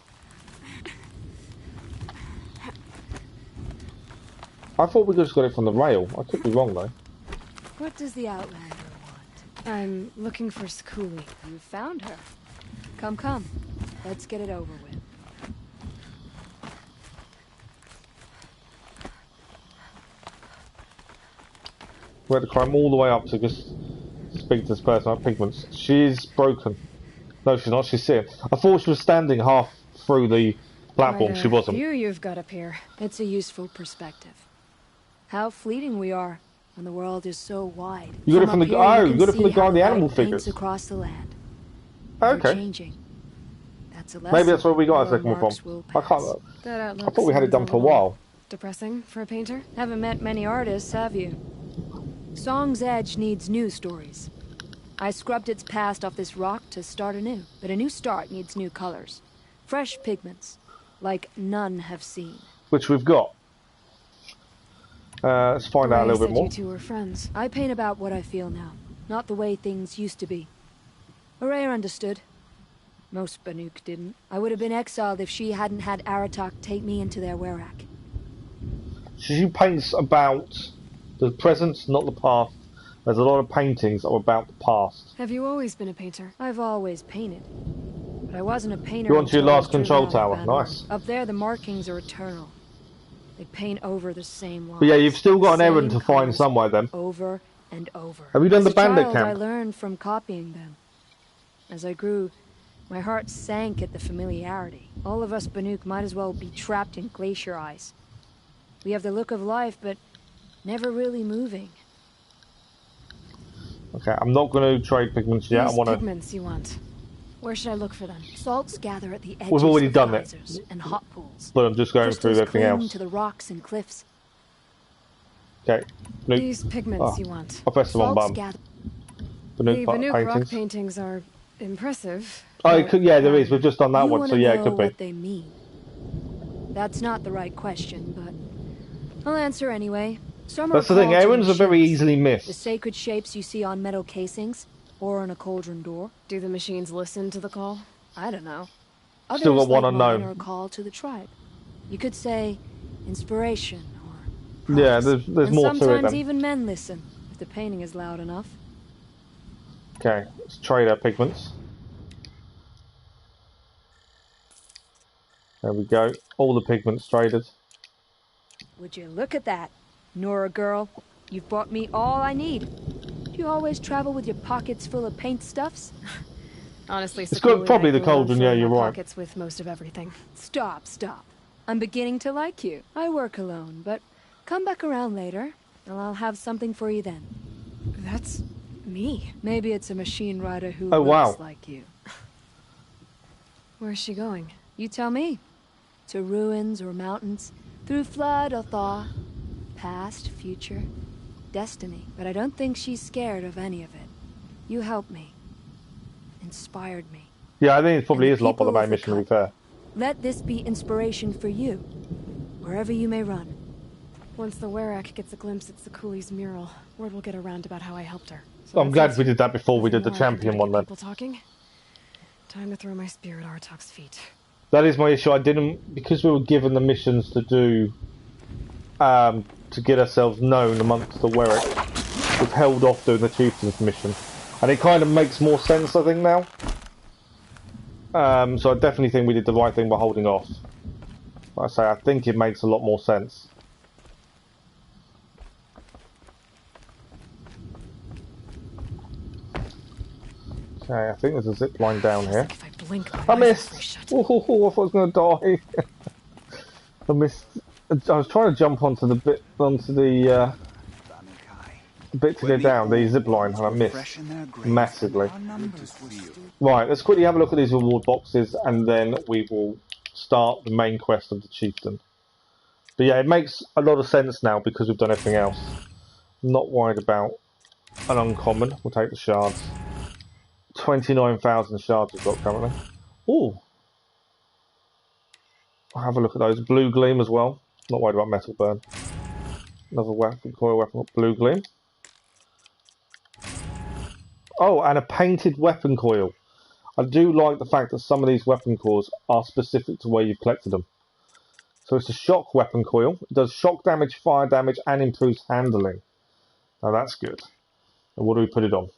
I thought we just got it from the rail. I could be wrong though. What does the Outlander want? I'm looking for Skuli. You found her. Come. Let's get it over with. We had to climb all the way up to just speak to this person about Pigments. She's broken. No, she's not. She's sitting. I thought she was standing half through the platform. She wasn't. View you've got up here. It's a useful perspective. How fleeting we are when the world is so wide. You got it from the you got it from the guy in the animal figures. Across the land. Okay. Changing. That's a Maybe that's where we got our second one from. I can't. I thought we had it done for a while. Depressing for a painter. Haven't met many artists, have you? Song's Edge needs new stories. I scrubbed its past off this rock to start anew, but a new start needs new colors. Fresh pigments, like none have seen. Which we've got. Let's find out a little bit more. You two are friends. I paint about what I feel now, not the way things used to be. Araya understood. Most Banuk didn't. I would have been exiled if she hadn't had Aratak take me into their Werak. She paints about the present, not the past. There's a lot of paintings that are about the past. Have you always been a painter? I've always painted. But I wasn't a painter You're on to your until I was last control driven out of tower. Van Ur. Nice. Up there, the markings are eternal. They paint over the same lines. But yeah, you've still got an same errand to find colors, somewhere then. over and over. Have you done the As a bandit child, camp? I learned from copying them. As I grew, my heart sank at the familiarity. All of us Banuk might as well be trapped in glacier ice. We have the look of life, but never really moving. Okay, I'm not going to trade pigments yet. I These want to. pigments you want. Where should I look for them? Salts gather at the edges We've already of done it. geysers and hot pools. But I'm just going Crystals through everything cling else. to the rocks and cliffs. Okay. Nope. These pigments Oh, you want. I pressed the wrong Salts button. gather. The The new Banuk rock paintings. paintings are impressive. Oh, it but, could, yeah, there is. We've just done that you one, wanna so yeah, it know could be. what they mean. That's not the right question, but I'll answer anyway. Some That's are the thing. called Errands are very machines. easily The missed. sacred shapes you see on metal casings, or on a cauldron door. Do the machines listen to the call? I don't know. Others, Still got one like mine, unknown. are a call to the tribe. You could say inspiration or Yeah, prophecy. there's And more to it sometimes then. even men listen if the painting is loud enough. Okay, let's trade our pigments. There we go. All the pigments traded. Would you look at that, Nora girl? You've bought me all I need. Do you always travel with your pockets full of paint stuffs? Honestly, It's got probably the cauldron, yeah, you're right. Pockets with most of everything. Stop. I'm beginning to like you. I work alone, but come back around later, and I'll have something for you then. That's me. Maybe it's a machine rider who Oh, wow. looks like you. Where's she going? You tell me. To ruins or mountains, through flood or thaw, past, future, destiny. But I don't think she's scared of any of it. You helped me. Inspired me. Yeah, I think it probably And is locked by the people main of the mission, to be cut. fair. Let this be inspiration for you, wherever you may run. Once the Werak gets a glimpse at Sakuli's mural, word will get around about how I helped her. I'm glad we did that before we did the champion one then. People talking. Time to throw my spear at Aratak's feet. That is my issue. I didn't, because we were given the missions to do, to get ourselves known amongst the Werak, we've held off doing the chieftain's mission. And it kind of makes more sense, I think, now. So I definitely think we did the right thing by holding off. Like I say, I think it makes a lot more sense. Okay, I think there's a zip line down here. If I blink, my I eyes missed! will shut. Oh, I thought I was going to die. I missed. I was trying to jump onto the bit, bit to go down, the zip line, and I missed massively. Right, let's quickly have a look at these reward boxes, and then we will start the main quest of the chieftain. But yeah, it makes a lot of sense now because we've done everything else. I'm not worried about an uncommon. We'll take the shards. 29,000 shards we've got currently. Ooh. I'll have a look at those. Blue gleam as well. Not worried about metal burn. Another weapon, coil weapon, blue gleam. Oh, and a painted weapon coil. I do like the fact that some of these weapon coils are specific to where you've collected them. So it's a shock weapon coil. It does shock damage, fire damage, and improves handling. Now that's good. And what do we put it on?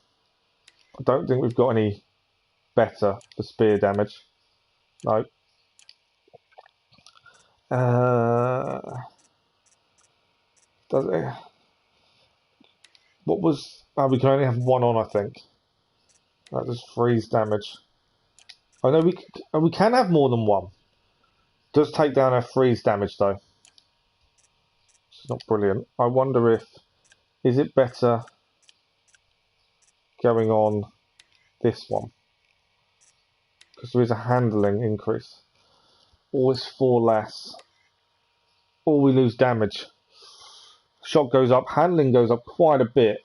I don't think we've got any better for spear damage. No. Does it? What was? We can only have one on, I think. That does freeze damage. I know we can have more than one. Does take down our freeze damage though. It's not brilliant. I wonder if is it better going on this one because there is a handling increase. Or it's 4 less. Or we lose damage. Shock goes up, handling goes up quite a bit.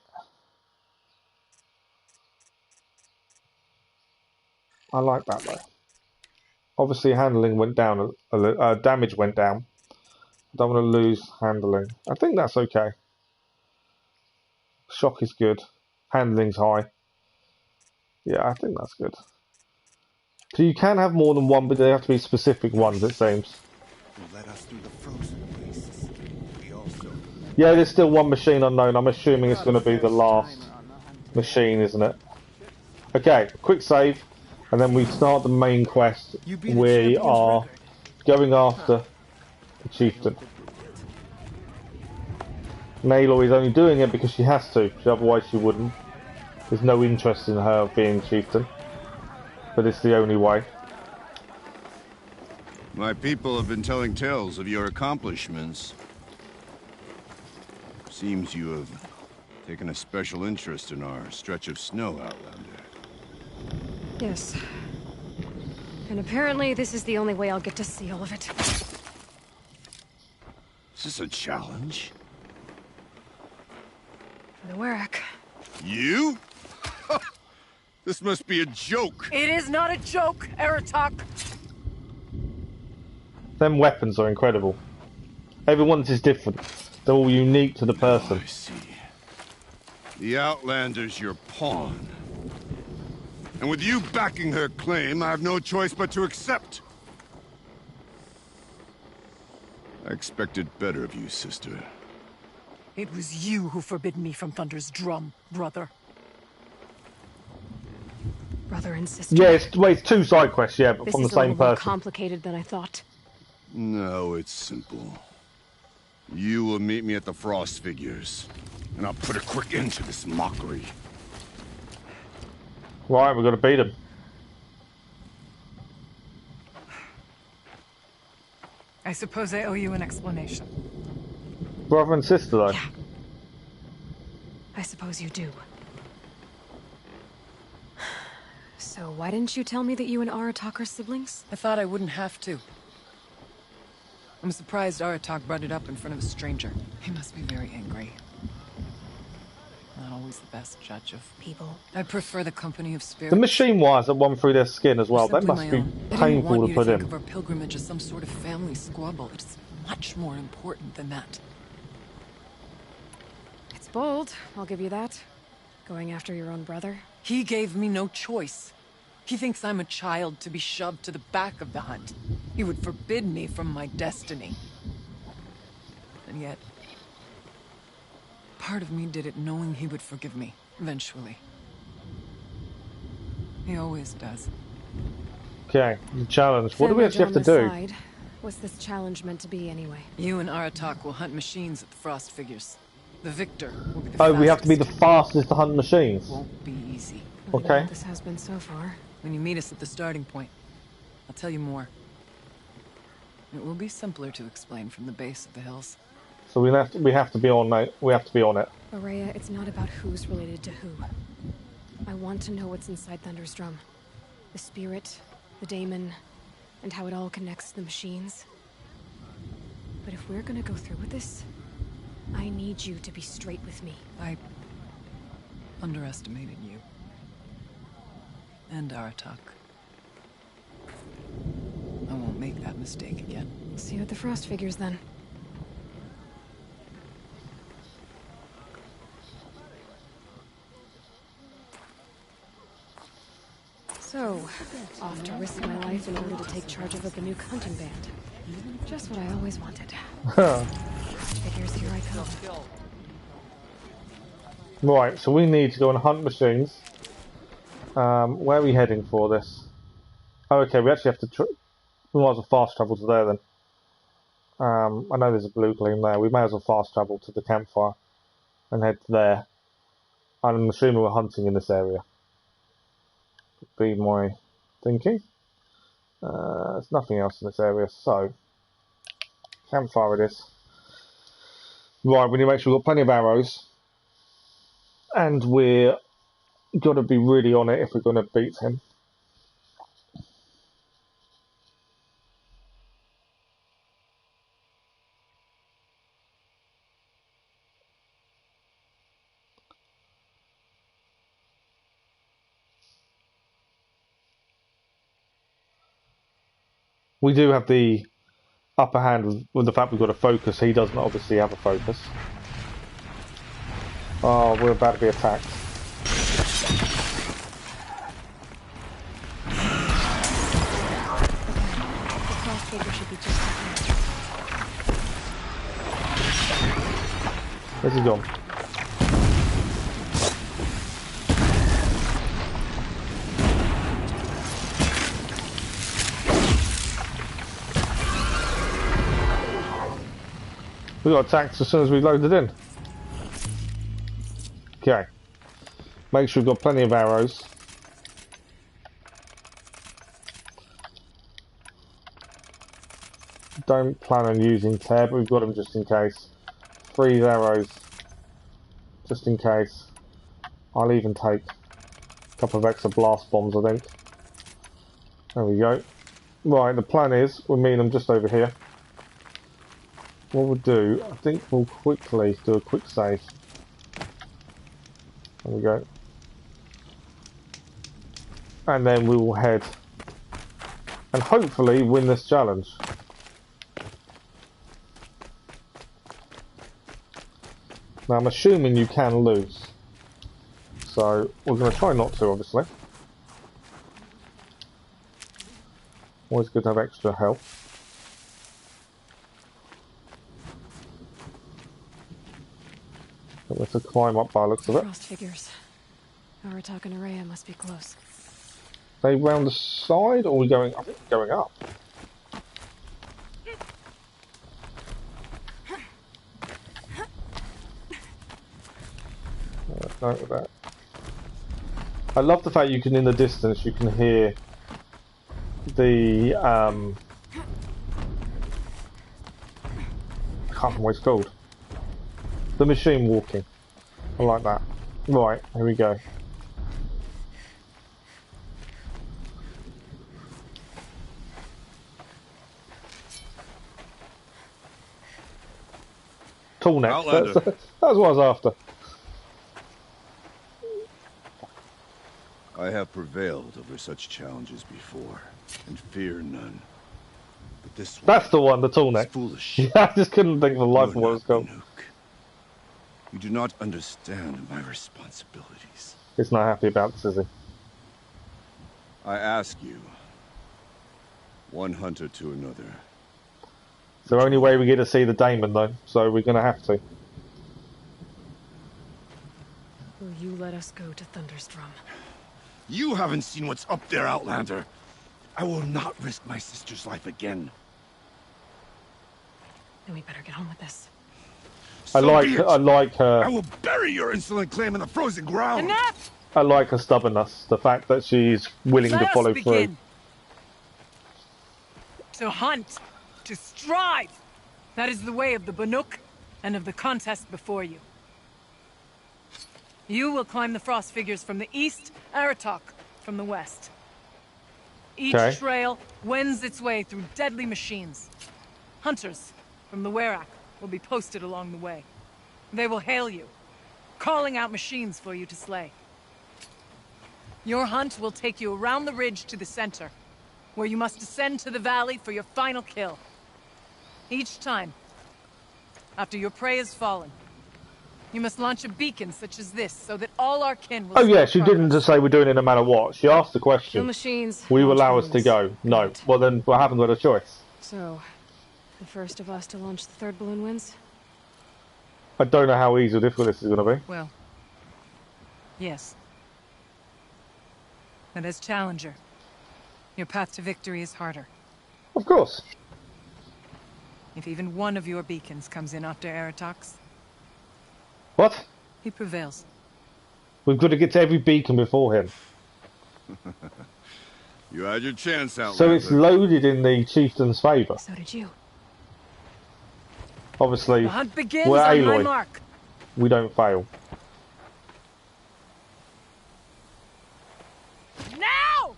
I like that though. Obviously handling went down, damage went down. I don't want to lose handling. I think that's okay. Shock is good. Handling's high. Yeah, I think that's good. So you can have more than one, but they have to be specific ones, it seems. Who led us through the frozen wastes. We also Yeah, there's still one machine unknown. I'm assuming it's going to be the last machine, isn't it? Okay, quick save, and then we start the main quest. We are going after the chieftain. Aloy is only doing it because she has to, otherwise she wouldn't. There's no interest in her being chieftain, but it's the only way. My people have been telling tales of your accomplishments. Seems you have taken a special interest in our stretch of snow, Outlander. Yes. And apparently this is the only way I'll get to see all of it. Is this a challenge? The Werak. You? This must be a joke. It is not a joke, Aratak. Them weapons are incredible. Everyone's is different. They're all unique to the person. Oh, I see. The Outlander's your pawn. And with you backing her claim, I have no choice but to accept. I expected better of you, sister. It was you who forbid me from Thunder's drum, brother. Brother and sister. Yeah, it's two side quests, yeah, but this from the is a same little more person. complicated than I thought. No, it's simple. You will meet me at the Frostfigures, and I'll put a quick end to this mockery. Right, we've got to beat him. I suppose I owe you an explanation. Brother and sister, though. Yeah. I suppose you do. So why didn't you tell me that you and Aratak are siblings? I thought I wouldn't have to. I'm surprised Aratak brought it up in front of a stranger. He must be very angry. Not always the best judge of people. I prefer the company of spirits. The machine wires that run through their skin as well, that must be painful to put in. Think of our pilgrimage as some sort of family squabble. It's much more important than that. It's bold, I'll give you that. Going after your own brother. He gave me no choice. He thinks I'm a child to be shoved to the back of the hunt. He would forbid me from my destiny. And yet, part of me did it knowing he would forgive me, eventually. He always does. Okay, the challenge. What do we actually have to do? Side. What's this challenge meant to be, anyway? You and Aratak will hunt machines at the Frostfigures. The victor will be the fastest. We have to be the fastest to hunt machines. It won't be easy. Okay. This has been so far. When you meet us at the starting point, I'll tell you more. It will be simpler to explain from the base of the hills. So we have to be on it. We have to be on it. Araya, it's not about who's related to who. I want to know what's inside Thunder's drum. The spirit, the daemon, and how it all connects to the machines. But if we're gonna go through with this, I need you to be straight with me. I underestimated you. And Aratak. I won't make that mistake again. See you at the Frostfigures, then. So, off to risk my life in order to take charge of a Banuk hunting band. Just what I always wanted. Figures, here I come. Right, so we need to go and hunt machines. Where are we heading for this? Oh, okay, we actually have to... we might as well fast travel to there then. I know there's a bluegleam there. We may as well fast travel to the campfire and head there. I'm assuming we're hunting in this area. Would be my thinking. There's nothing else in this area, so... campfire it is. Right, we need to make sure we've got plenty of arrows. And we're got to be really on it if we're going to beat him. We do have the upper hand with the fact we've got a focus. He doesn't obviously have a focus. Oh, we're about to be attacked. The Frostfigure should be just ahead. Where's he gone? We got attacked as soon as we loaded in. Okay. Make sure we've got plenty of arrows. Don't plan on using tear, but we've got them just in case. Freeze arrows, just in case. I'll even take a couple of extra blast bombs, I think. There we go. Right, the plan is, we'll meet them just over here. What we'll do, I think we'll quickly do a quick save. There we go. And then we will head and hopefully win this challenge. Now I'm assuming you can lose. So we're going to try not to, obviously. Always good to have extra health. Let's climb up by the looks of it. Frostfigures. Aratak and Araya must be close. They round the side, or are we going? I think we're going up. Note of that. I love the fact you can, in the distance, you can hear the I can't remember what it's called. The machine walking. I like that. Right, here we go. Tall neck. That's what I was after. I have prevailed over such challenges before, and fear none. But this one, that's the one, the tall neck. Foolish. Yeah, I just couldn't think of the life of what it was called. You do not understand my responsibilities. He's not happy about this, is he? I ask you, one hunter to another. It's the only way we get to see the Daemon, though, so we're going to have to. Will you let us go to Thunderstrom? You haven't seen what's up there, Outlander. I will not risk my sister's life again. Then we better get on with this. I like her. I will bury your insolent claim in the frozen ground. Enough! I like her stubbornness. The fact that she's willing to follow through. To hunt, to strive. That is the way of the Banuk and of the contest before you. You will climb the Frostfigures from the east, Aratak from the west. Each trail wends its way through deadly machines. Hunters from the Werak will be posted along the way. They will hail you, calling out machines for you to slay. Your hunt will take you around the ridge to the center, where you must descend to the valley for your final kill. Each time, after your prey has fallen, you must launch a beacon such as this, so that all our kin will... Oh yeah, she didn't just say we're doing it no matter what. She asked the question. Kill machines. Will you allow us to go? No. Well then, what happens with a choice? So, the first of us to launch the third balloon wins? I don't know how easy or difficult this is going to be. Well, yes. But as challenger, your path to victory is harder. Of course. If even one of your beacons comes in after Aratak's... What? He prevails. We've got to get to every beacon before him. You had your chance, Outlander. So it's loaded in the chieftain's favour. So did you. Obviously, the hunt begins we're on my Aloy. mark. We don't fail. Now!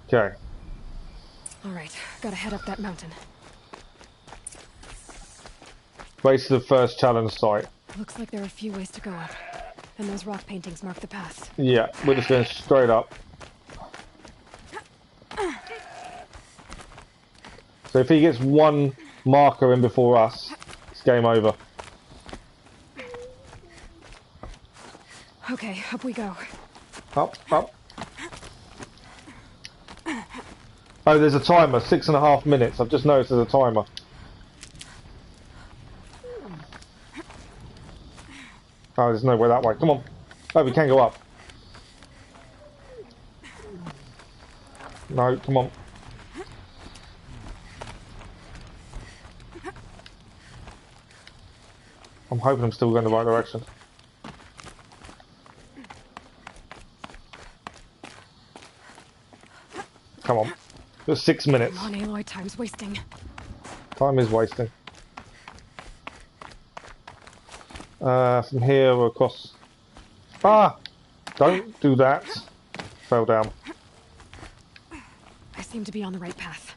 Okay. Alright, gotta head up that mountain. Race to the first challenge site. Looks like there are a few ways to go up. And those rock paintings mark the path. Yeah, we're just going straight up. So if he gets one marker in before us, it's game over. Okay, up we go. Up, up. I Oh, there's a timer. 6.5 minutes. I've just noticed there's a timer. Oh, there's no way that way. Come on. Oh, we can go up. No, come on. I'm hoping I'm still going the right direction. Come on. Just 6 minutes. Come on, Aloy, time's wasting. Time is wasting. From here we're across. Ah! Don't do that. Fell down. I seem to be on the right path.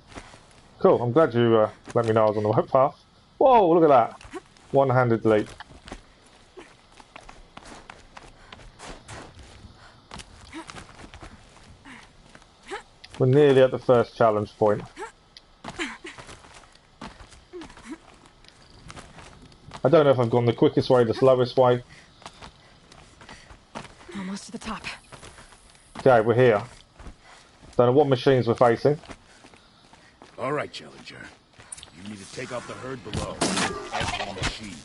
Cool, I'm glad you let me know I was on the right path. Whoa, look at that. One-handed leap. We're nearly at the first challenge point. I don't know if I've gone the quickest way, the slowest way. Almost to the top. Okay, we're here. Don't know what machines we're facing. All right, Challenger. You need to take out the herd below. Every machine.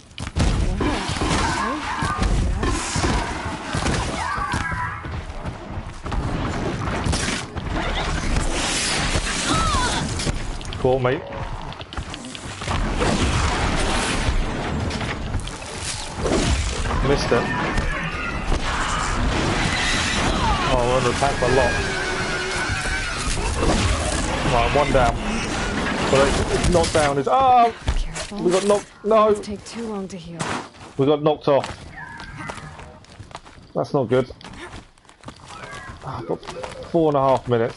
Cool, mate. Missed it. Oh, we're under attack a lot. Right, one down. But it's knocked down. It's Careful. We got knocked. No. These take too long to heal. We got knocked off. That's not good. I've got 4.5 minutes.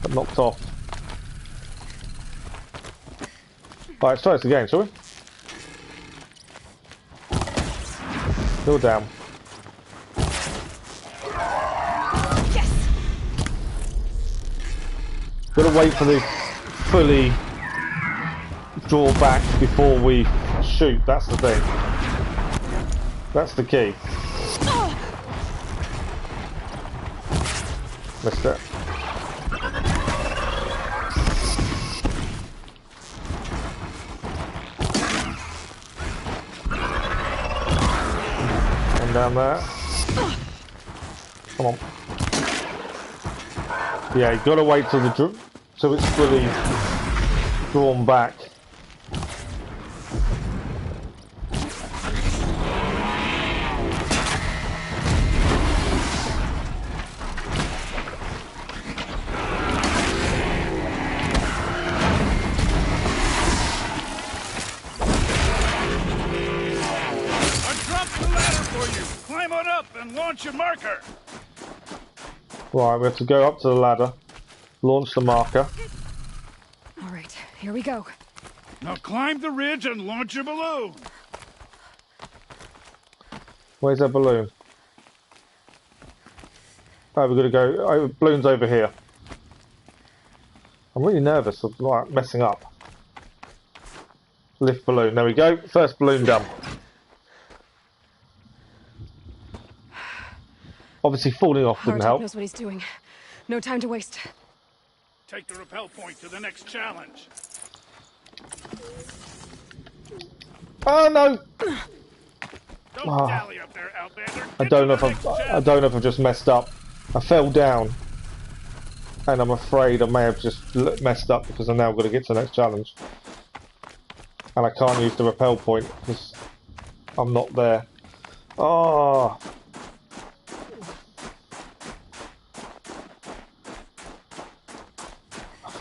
Got knocked off. Right, let's try this again, shall we? Still down. Yes. Gotta wait for the fully draw back before we shoot. That's the thing. That's the key. Missed it. One down there. Come on. Yeah, you gotta wait till till it's fully drawn back. Launch your marker. Right, we have to go up to the ladder, launch the marker. All right, here we go. Now climb the ridge and launch your balloon. Where's that balloon? Oh, we've got to go. Oh, balloon's over here. I'm really nervous of like messing up. Lift balloon. There we go. First balloon done. Obviously, falling off didn't Aratak help. knows what he's doing. No time to waste. Take the rappel point to the next challenge. Oh no! Don't dally up there, Outlander. I don't know if I've just messed up. I fell down, and I'm afraid I may have just messed up because I'm now going to get to the next challenge, and I can't use the rappel point because I'm not there. Oh.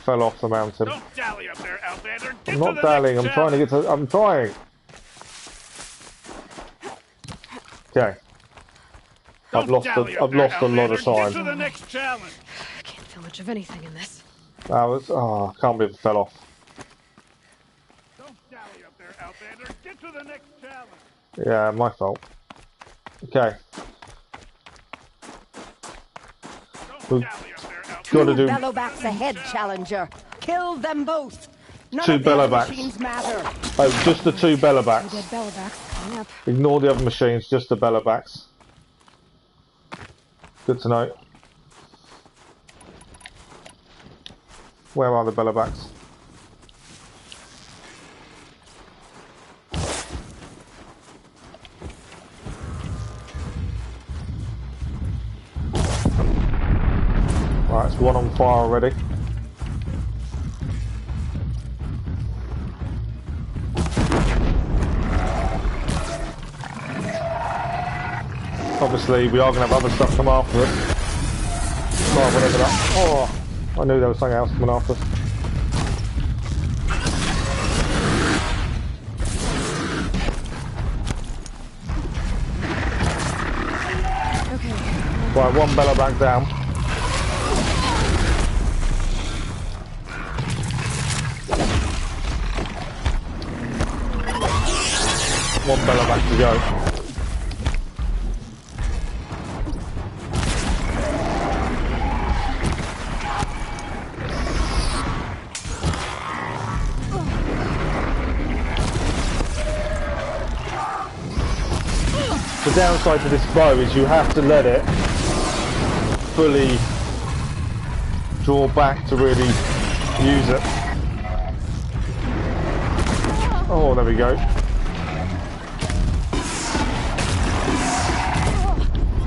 Fell off the mountain. Don't dally up there, Outlander. I'm not dallying, I'm trying to get to... I'm trying! Okay. I've lost a lot of time. Get to the next challenge. I can't feel much of anything in this. That was... Oh, I can't believe it fell off. Don't dally up there, Outlander. Get to the next challenge. Yeah, my fault. Okay. We've got to do... Bellowbacks ahead, Challenger. Kill them both. None 2 of the other bellowbacks. machines matter. Oh, just the 2 bellowbacks. 2 dead bellowbacks coming up. Ignore the other machines, just the bellowbacks. Good to know. Where are the bellowbacks? Right, it's one on fire already. Obviously, we are going to have other stuff come after us. Oh, whatever that. Oh, I knew there was something else coming after us. Okay. Right, one bellowback down. One bellowback to go. The downside to this bow is you have to let it fully draw back to really use it. Oh, there we go.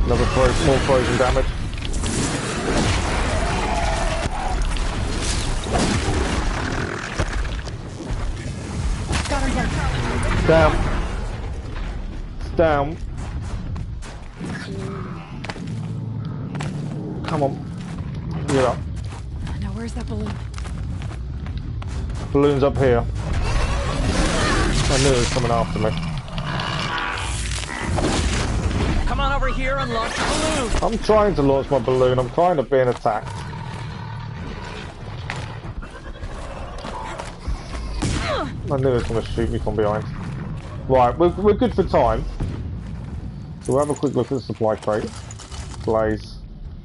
Another more frozen damage. Down. It's down. Come on. Get up. Now where's that balloon? Balloon's up here. I knew it was coming after me. Come on over here and launch your balloon. I'm trying to launch my balloon. I'm kind of being attacked. I knew it was going to shoot me from behind. Right, we're good for time. So we'll have a quick look at the supply crate. Blaze.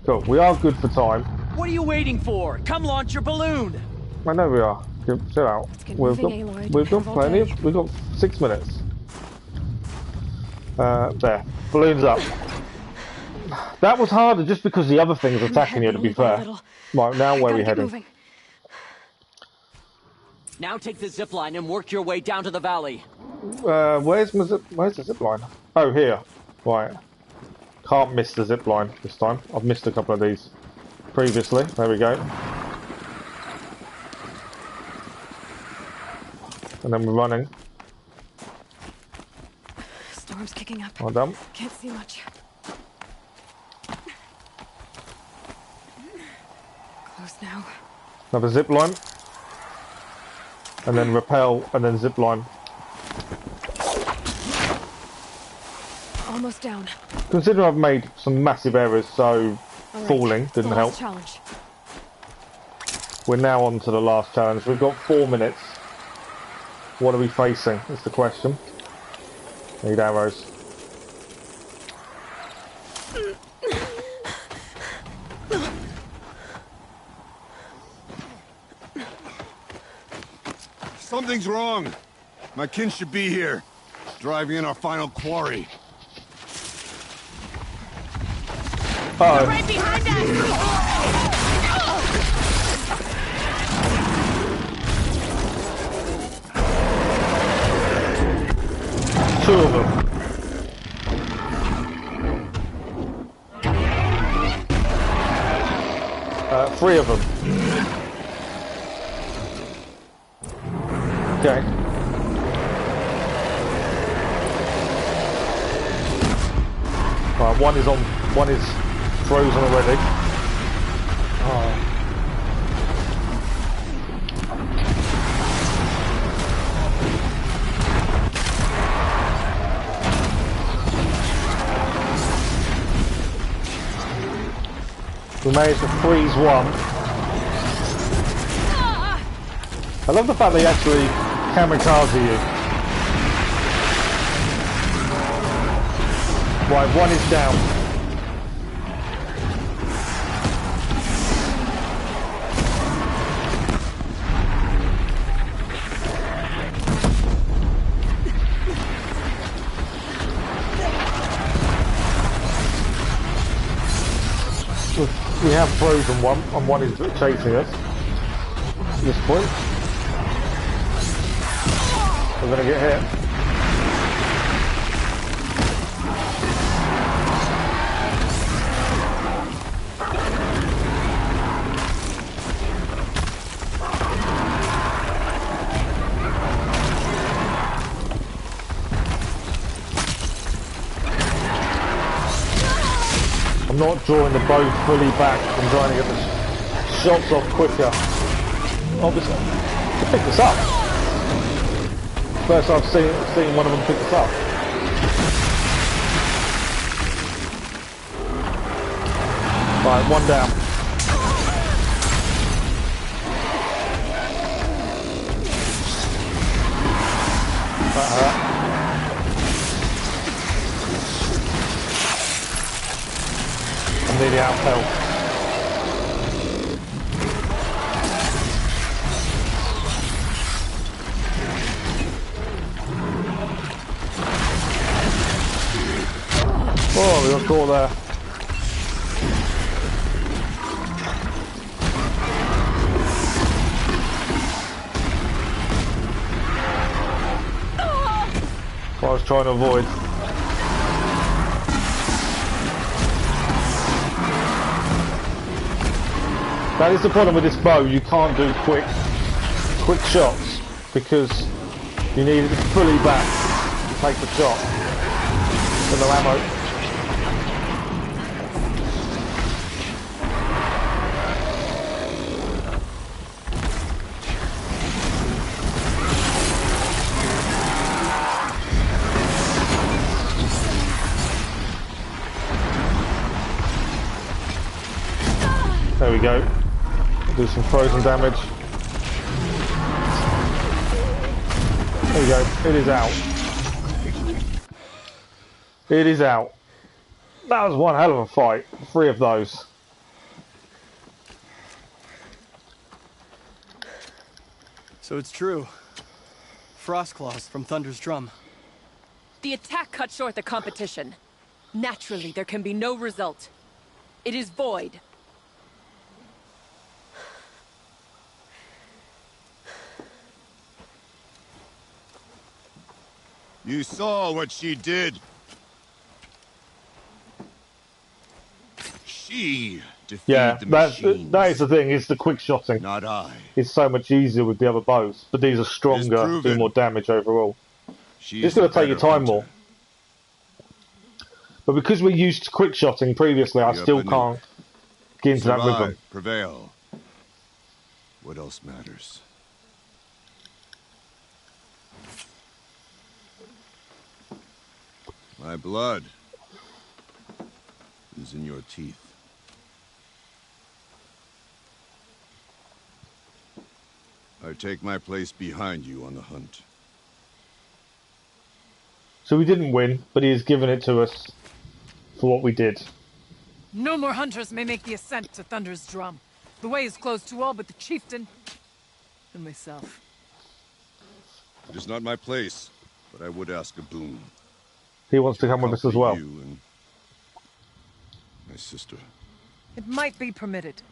Cool, we are good for time. What are you waiting for? Come launch your balloon. I know we are. Chill out. We've got plenty of... We've got 6 minutes. There. Balloon's up. That was harder just because the other thing's attacking you, to be fair. Right, now where are we heading? Moving. Now take the zip line and work your way down to the valley. Where's the zip line? Oh, here. Right. Can't miss the zip line this time. I've missed a couple of these previously. There we go. And then we're running. Storm's kicking up. Well done. Can't see much. Close now. Another zip line. And then rappel, and then zip line. Almost down. Considering I've made some massive errors, so falling didn't help. Challenge. We're now on to the last challenge. We've got 4 minutes. What are we facing? Is the question. Need arrows. Something's wrong. My kin should be here, driving in our final quarry. They're right behind us! Two of them. 3 of them. Okay. Right, one is frozen already. Oh. We managed to freeze one. I love the fact they actually kamikaze you. Right, one is down. We have frozen one, and one is chasing us. at this point. We're gonna get hit. I'm not drawing the bow fully back. I'm trying to get the shots off quicker. Obviously, to pick this up. First I've seen one of them pick this up. Right, one down. That hurt. I'm nearly out of health. Oh, we got caught there. What I was trying to avoid. That is the problem with this bow. You can't do quick shots because you need it fully back to take the shot. With no ammo. There we go. Do some frozen damage. There we go. It is out. It is out. That was one hell of a fight. 3 of those. So it's true. Frost claws from Thunder's drum. The attack cut short the competition. Naturally, there can be no result. It is void. You saw what she did. She defeated the machines. That is the thing, is the quick shotting. Not I. It's so much easier with the other bows, but these are stronger, do more damage overall. It's going to take your time more. But because we're used to quick shotting previously, I still can't get into that rhythm. Prevail. What else matters? My blood is in your teeth. I take my place behind you on the hunt. So we didn't win, but he has given it to us for what we did. No more hunters may make the ascent to Thunder's drum. The way is closed to all but the chieftain and myself. It is not my place, but I would ask a boon. He wants to come with us as well. You and my sister. It might be permitted.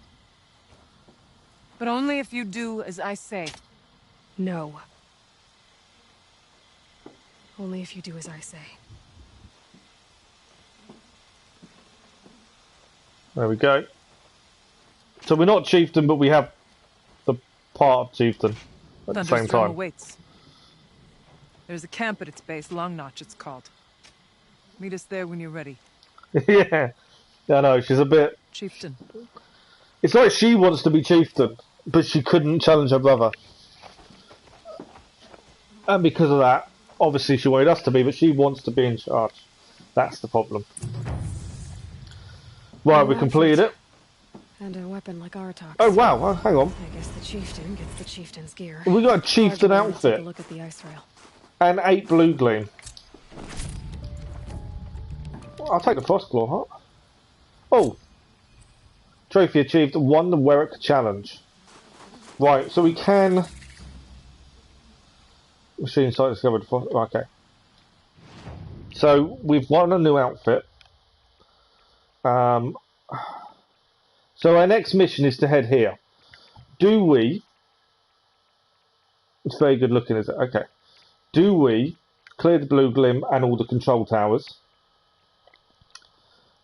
But only if you do as I say. No. Only if you do as I say. There we go. So we're not chieftain, but we have the part of chieftain at the same time. Awaits. There's a camp at its base, Long Notch it's called. Meet us there when you're ready. Yeah. I know, she's a bit... Chieftain. It's like she wants to be chieftain, but she couldn't challenge her brother. And because of that, obviously she wanted us to be, but she wants to be in charge. That's the problem. Right, we completed it. And a weapon like Aratak. Oh wow, well, hang on. I guess the chieftain gets the chieftain's gear. We got a chieftain outfit. Take a look at the ice rail. And 8 bluegleam. I'll take the Frostclaw, huh? Oh! Trophy achieved, won the Werak challenge. Right, so we can... Machine site discovered... Okay. So, we've won a new outfit. So our next mission is to head here. Do we It's very good looking, is it? Okay. Do we clear the blue glim and all the control towers?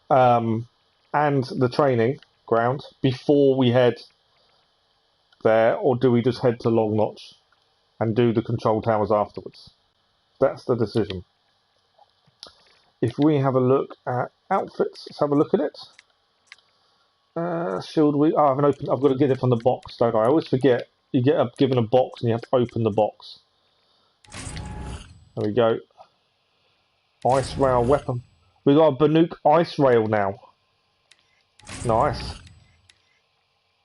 And the training ground before we head there, or do we just head to Long Notch and do the control towers afterwards? That's the decision. If we have a look at outfits, let's have a look at it. Shield we? Oh, I haven't opened. I've got to get it from the box, don't I? I always forget. You get given a box and you have to open the box. There we go. Ice rail weapon. We got a Banuk ice rail now. Nice.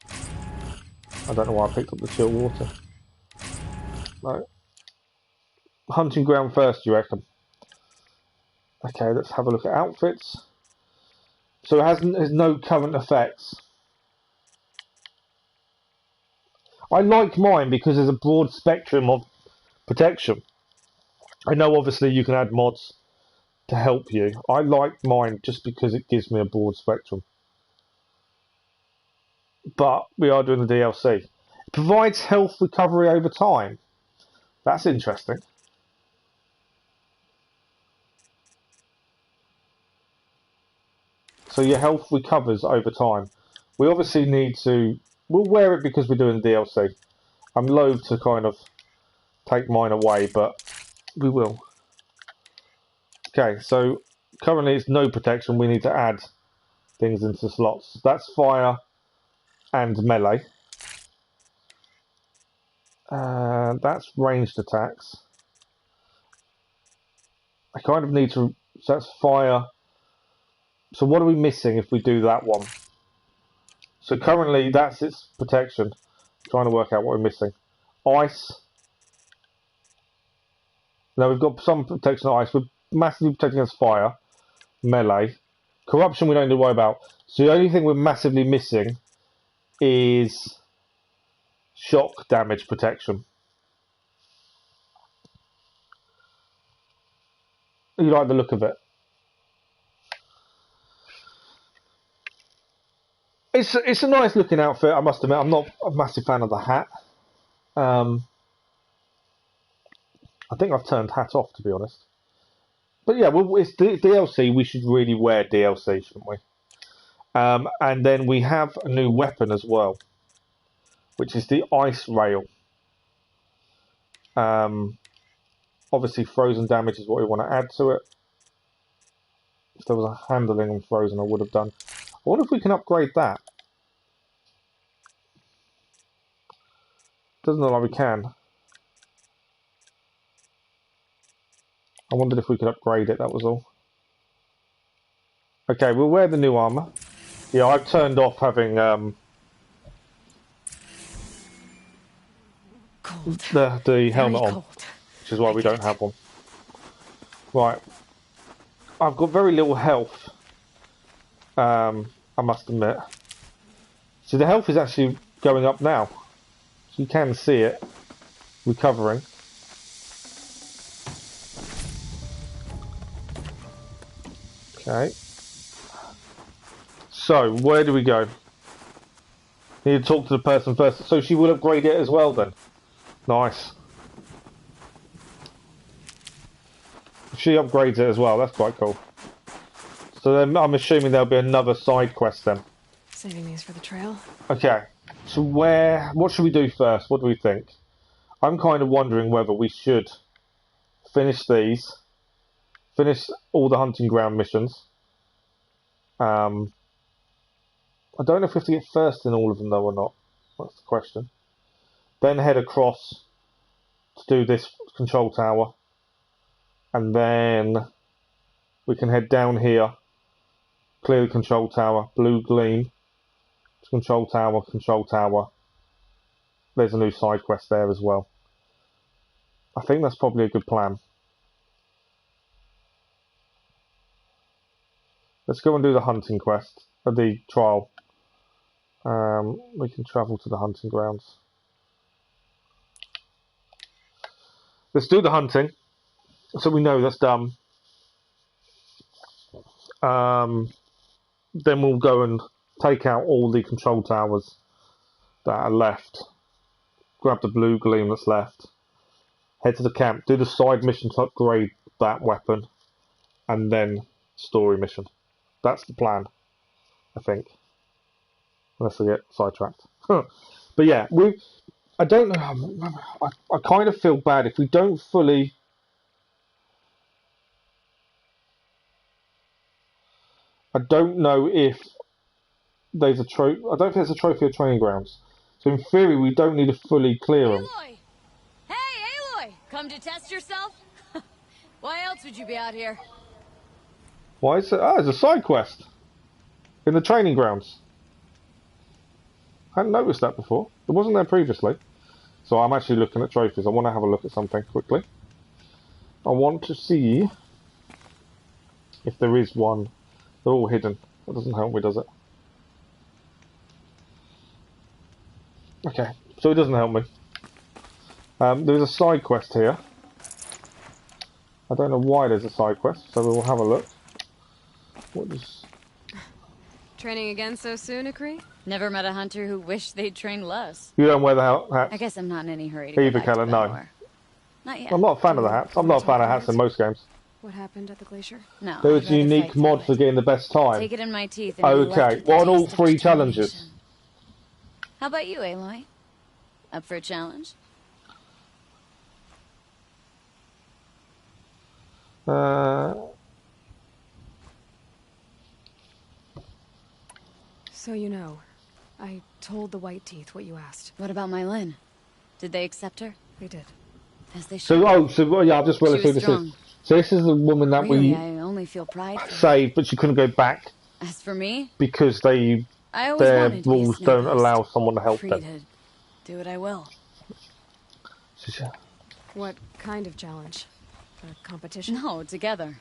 I don't know why I picked up the chill water. No. Hunting ground first, you reckon? Okay, let's have a look at outfits. So it has no current effects. I like mine because there's a broad spectrum of protection. I know obviously you can add mods to help you. I like mine just because it gives me a broad spectrum. But we are doing the DLC. It provides health recovery over time. That's interesting. So your health recovers over time. We obviously need to... We'll wear it because we're doing the DLC. I'm loath to kind of take mine away, but we will. Okay, so currently it's no protection. We need to add things into slots. That's fire and melee. That's ranged attacks. I kind of need to... So that's fire. So what are we missing if we do that one? So currently that's its protection. I'm trying to work out what we're missing. Ice. Now we've got some protection on ice. We're massively protecting against fire. Melee. Corruption we don't need to worry about. So the only thing we're massively missing is shock damage protection. You like the look of it? It's a nice looking outfit, I must admit. I'm not a massive fan of the hat. I think I've turned hat off, to be honest. But yeah, well, it's DLC. We should really wear DLC, shouldn't we? And then we have a new weapon as well, which is the ice rail. Obviously, frozen damage is what we want to add to it. If there was a handling on frozen, I would have done. I wonder if we can upgrade that. Doesn't look like we can. I wondered if we could upgrade it, that was all. Okay, we'll wear the new armour. Yeah, I've turned off having the helmet on, which is why we don't have one. Right. I've got very little health, I must admit. So the health is actually going up now. So you can see it recovering. Okay. So, where do we go? Need to talk to the person first. So she will upgrade it as well then. Nice. She upgrades it as well, that's quite cool. So then I'm assuming there'll be another side quest then. Saving these for the trail. Okay. So what should we do first? What do we think? I'm kind of wondering whether we should finish these. Finish all the hunting ground missions. I don't know if we have to get first in all of them though or not. That's the question. Then head across to do this control tower. And then we can head down here. Clear the control tower. Blue gleam. Control tower, control tower. There's a new side quest there as well. I think that's probably a good plan. Let's go and do the hunting quest, or the trial. We can travel to the hunting grounds. Let's do the hunting, so we know that's done. Then we'll go and take out all the control towers that are left. Grab the blue gleam that's left. Head to the camp. Do the side mission to upgrade that weapon. And then story mission. That's the plan, I think. Unless I get sidetracked. But yeah, I don't know. I kind of feel bad if we don't fully... I don't know if there's a trophy. I don't think there's a trophy of training grounds. So in theory, we don't need to fully clear them. Aloy! Hey, Aloy! Come to test yourself? Why else would you be out here? Why is it? Ah, it's a side quest in the training grounds. I hadn't noticed that before. It wasn't there previously. So I'm actually looking at trophies. I want to have a look at something quickly. I want to see if there is one. They're all hidden. That doesn't help me, does it? Okay, so it doesn't help me. There's a side quest here. I don't know why there's a side quest, so we'll have a look. What is... Training again so soon, Akri? Never met a hunter who wished they'd trained less. You don't wear the hats? I guess I'm not in any hurry to Either, Keller, no. Not yet. I'm not a fan of the hats. I'm not a fan of hats in most games. What happened at the glacier? No. There was a unique mod for getting the best time. Take it in my teeth and okay, well, on all 3 challenges. How about you, Aloy? Up for a challenge? So you know, I told the White Teeth what you asked. What about my Lynn? Did they accept her? They did. As they should. Yeah, I've just realised who this is. So this is the woman that really, I only feel pride for saved, but she couldn't go back. As for me, because their rules don't allow someone to help them. Do what I will. What kind of challenge? A competition? No, together.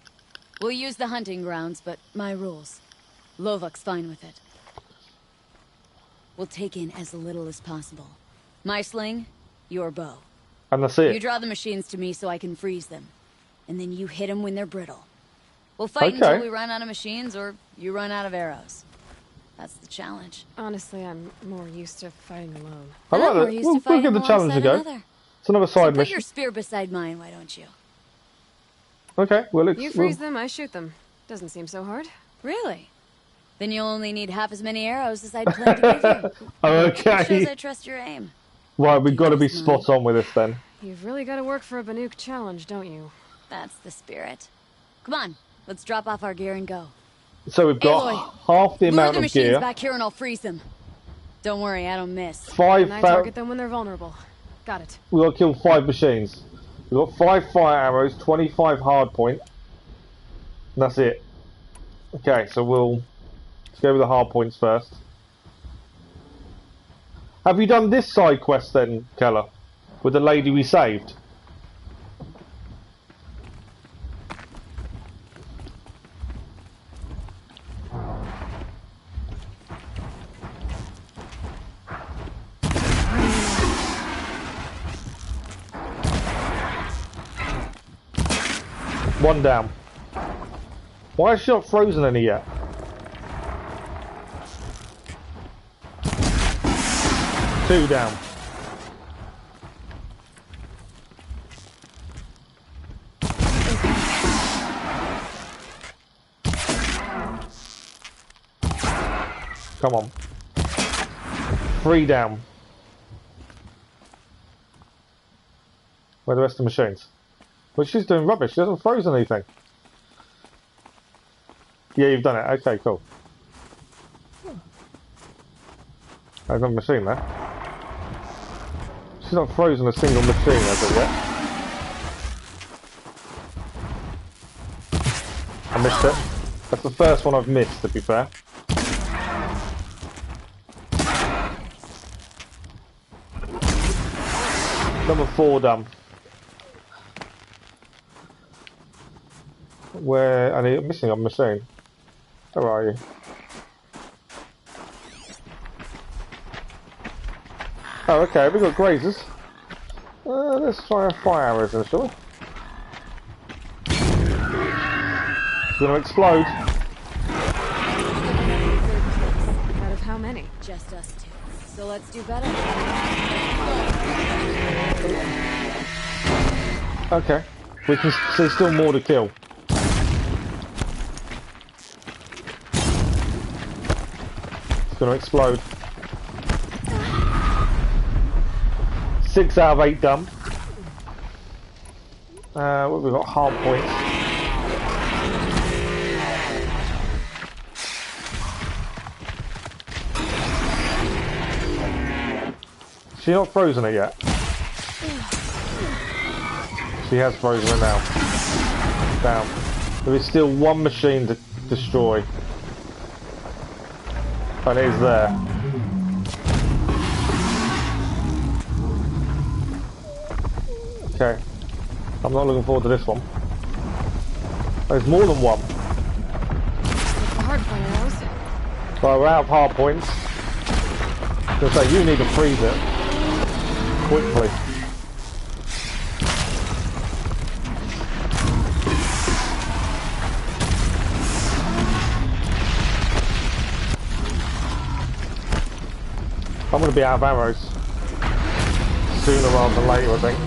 We'll use the hunting grounds, but my rules. Lovok's fine with it. We'll take in as little as possible. My sling, your bow. And that's it. You draw the machines to me so I can freeze them. And then you hit them when they're brittle. We'll fight until we run out of machines or you run out of arrows. That's the challenge. Honestly, I'm more used to fighting alone. I like that. We'll give the challenge a go. It's another side mission. Put your spear beside mine, why don't you? Okay, well, you freeze them, I shoot them. Doesn't seem so hard. Really? Then you'll only need half as many arrows as I'd planned to give you. Okay. Shows I trust your aim. Right, we've got to be spot on with this then. You've really got to work for a Banuk challenge, don't you? That's the spirit. Come on, let's drop off our gear and go. So we've got half the amount of gear. Back here and I'll freeze them. Don't worry, I don't miss. And I target them when they're vulnerable. Got it. We've got to kill 5 machines. We've got 5 fire arrows, 25 hard point. And that's it. Okay, so let's go with the hard points first. Have you done this side quest then, Keller? With the lady we saved? One down. Why is she not frozen any yet? Two down. Come on. 3 down. Where are the rest of the machines? Well, she's doing rubbish. She hasn't frozen anything. Yeah, you've done it. Okay, cool. There's another machine there. She's not frozen a single machine as of yet. I missed it. That's the first one I've missed, to be fair. Number 4 done. Where I'm missing a machine. Where are you? Oh, okay, we've got grazers. Let's try our fire arrows then, shall we? It's gonna explode. Out of how many? Just us 2. So let's do better. Okay. We can see still more to kill. It's going to explode. 6 out of 8 done. What have we got? Hard points. She's not frozen it yet. She has frozen it now. Down. There is still one machine to destroy. And it is there. Okay. I'm not looking forward to this one. There's more than one. It's a hard point, I knows. Right, we're out of hard points. I was gonna say, you need to freeze it. Quickly. I'm going to be out of arrows sooner rather than later, I think.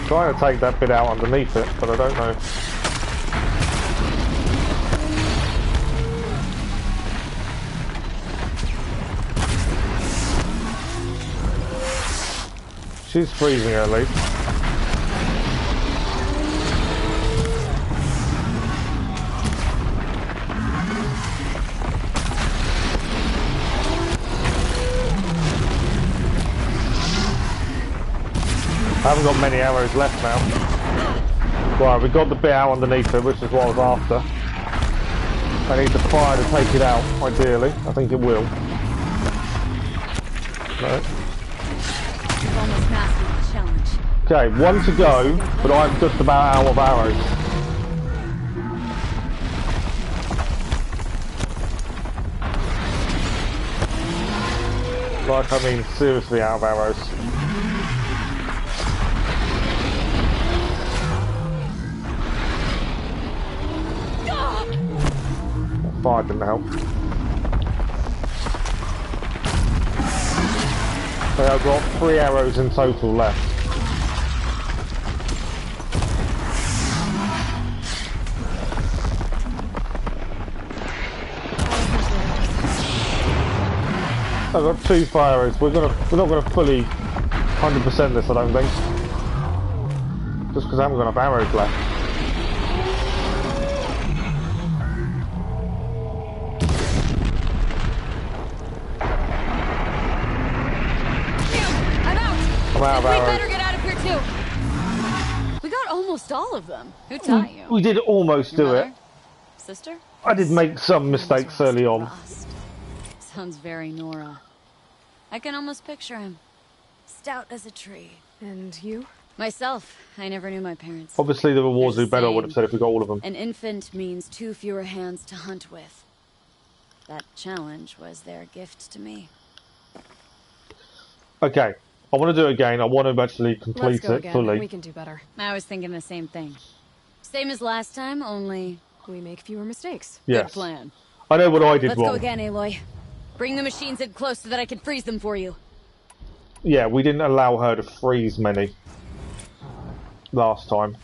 Trying to take that bit out underneath it, but I don't know. She's freezing at least. I haven't got many arrows left now. Right, we got the bit out underneath it, which is what I was after. I need the fire to take it out, ideally. I think it will. No. You've almost mastered the challenge. Okay, 1 to go, but I'm just about out of arrows. Like, I mean, seriously out of arrows. Fire didn't help. So I've got 3 arrows in total left. I've got 2 fire arrows. We're not gonna fully 100% this, I don't think. Just because I haven't got enough arrows left. We better get out of here too. We got almost all of them. Who taught you? We did almost do it. Sister? I did make some mistakes early on. Sounds very Nora. I can almost picture him. Stout as a tree. And you? Myself. I never knew my parents. Obviously the rewards would be better, I would have said, if we got all of them. An infant means 2 fewer hands to hunt with. That challenge was their gift to me. Okay. I want to do it again. I want to actually complete Let's go it again. fully. We can do better. I was thinking the same thing. Same as last time, only... we make fewer mistakes. Yes. Good plan. I know what I did Let's wrong. go again, Aloy. Bring the machines in close so that I can freeze them for you. Yeah, we didn't allow her to freeze many last time.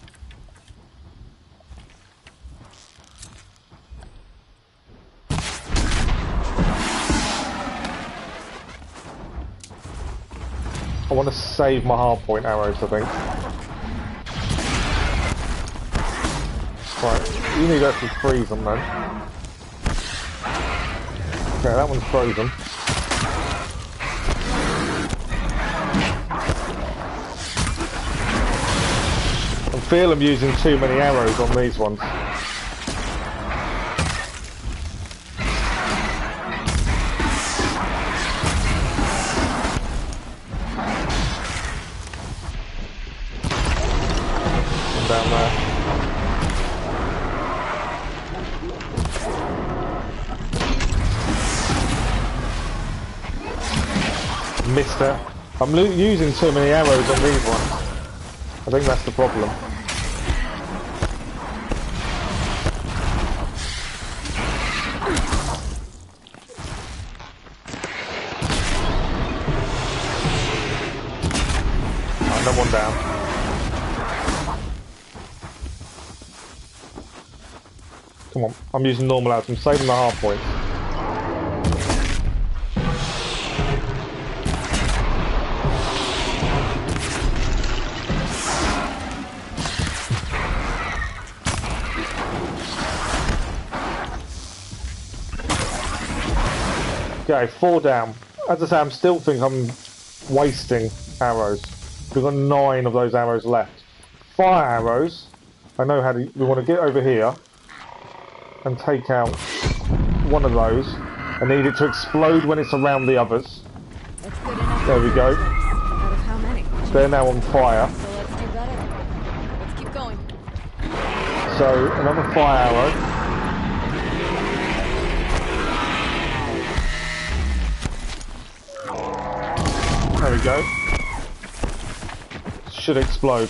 I want to save my hardpoint arrows, I think. Right, you need to actually freeze them then. Okay, that one's frozen. I feel I'm using too many arrows on these ones. missed it. I'm using too many arrows on these ones. I think that's the problem. Another one down. Come on, I'm using normal arrows. I'm saving the hard points. Okay, 4 down. As I say, I'm still think I'm wasting arrows. We've got 9 of those arrows left. Fire arrows. I know how to. We want to get over here and take out one of those. I need it to explode when it's around the others. That's good enough. There we go. Out of how many? They're now on fire. So let's do better. Let's keep going. So another fire arrow. There we go. Should explode.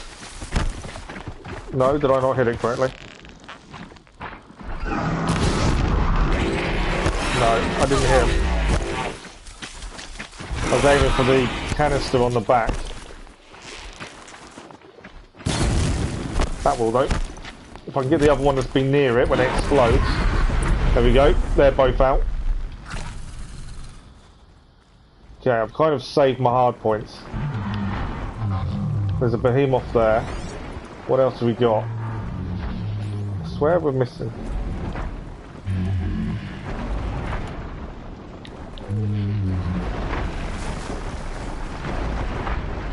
No, did I not hit it correctly? No, I didn't hit him. I was aiming for the canister on the back. That will though. If I can get the other one that's been near it when it explodes. There we go. They're both out. Okay, I've kind of saved my hard points. There's a behemoth there. What else have we got? I swear we're missing.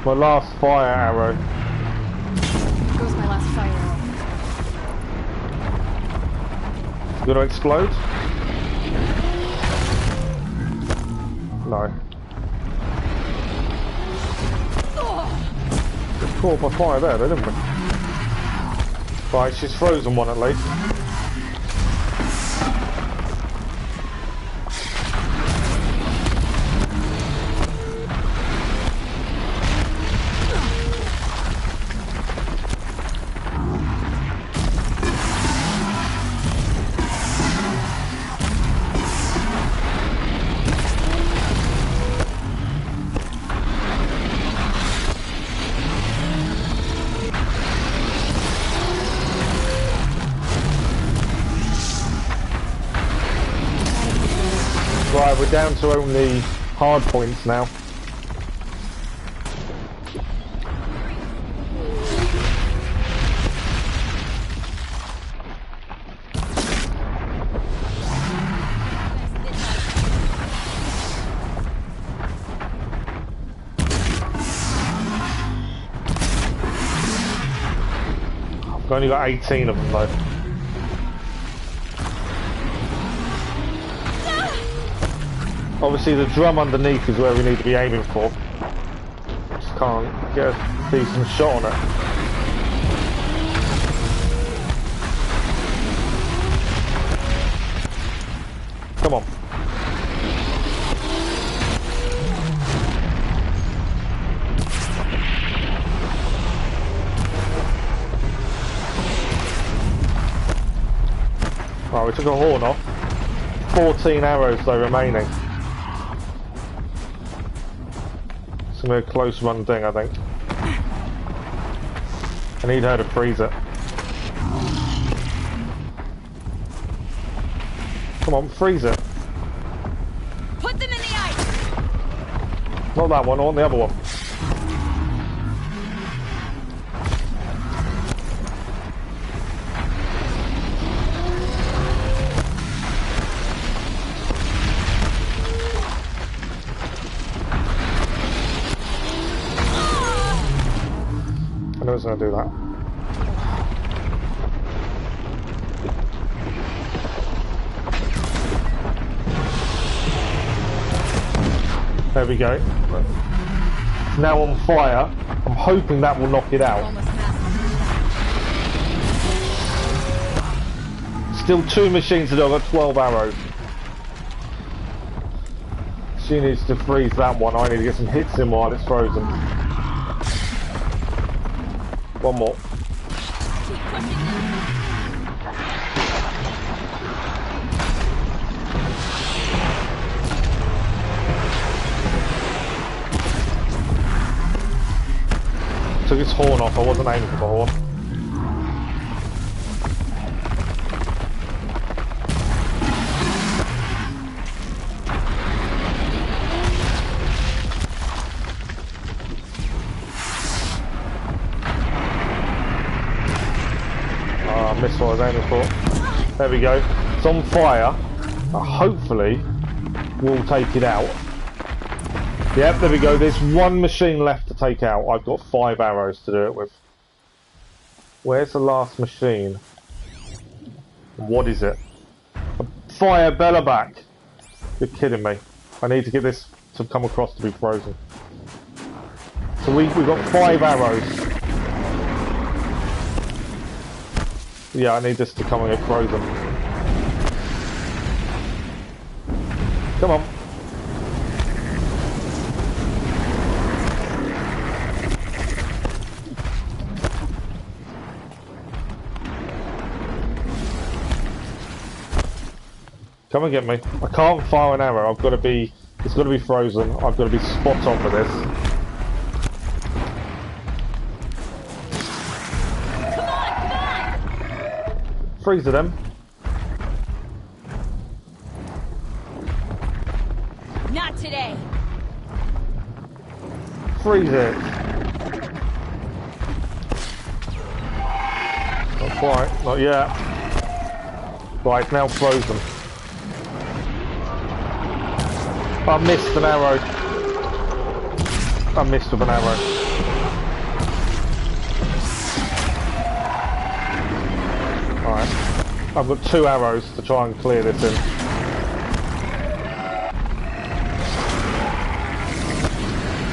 My last fire arrow. Here goes my last fire arrow. Gonna explode? No. Just caught by fire there, didn't we? Right, she's frozen one at least. Right, we're down to only hard points now. I've only got 18 of them though. Obviously the drum underneath is where we need to be aiming for. Just can't get a decent shot on it. Come on. Right, we took a horn off. 14 arrows though remaining. It's gonna be a close run thing, I think. I need her to freeze it. Come on, freeze it. Put them in the ice. Not that one, I want the other one. I know it's going to do that. There we go. It's now on fire. I'm hoping that will knock it out. Still 2 machines to do. I've got 12 arrows. She needs to freeze that one. I need to get some hits in while it's frozen. One more. Took its horn off. I wasn't aiming for the horn. Missed what I was aiming for. There we go. It's on fire. Hopefully, we'll take it out. Yep, there we go. There's one machine left to take out. I've got 5 arrows to do it with. Where's the last machine? What is it? Fire Bella back. You're kidding me. I need to get this to come across to be frozen. So we've got 5 arrows. Yeah, I need this to come and get frozen. Come on. Come and get me. I can't fire an arrow. I've got to be... It's got to be frozen. I've got to be spot on for this. Freeze them. Not today. Freeze it. Not quite. Not yet. Right, it's now frozen. I missed an arrow. I missed with an arrow. Alright. I've got 2 arrows to try and clear this in.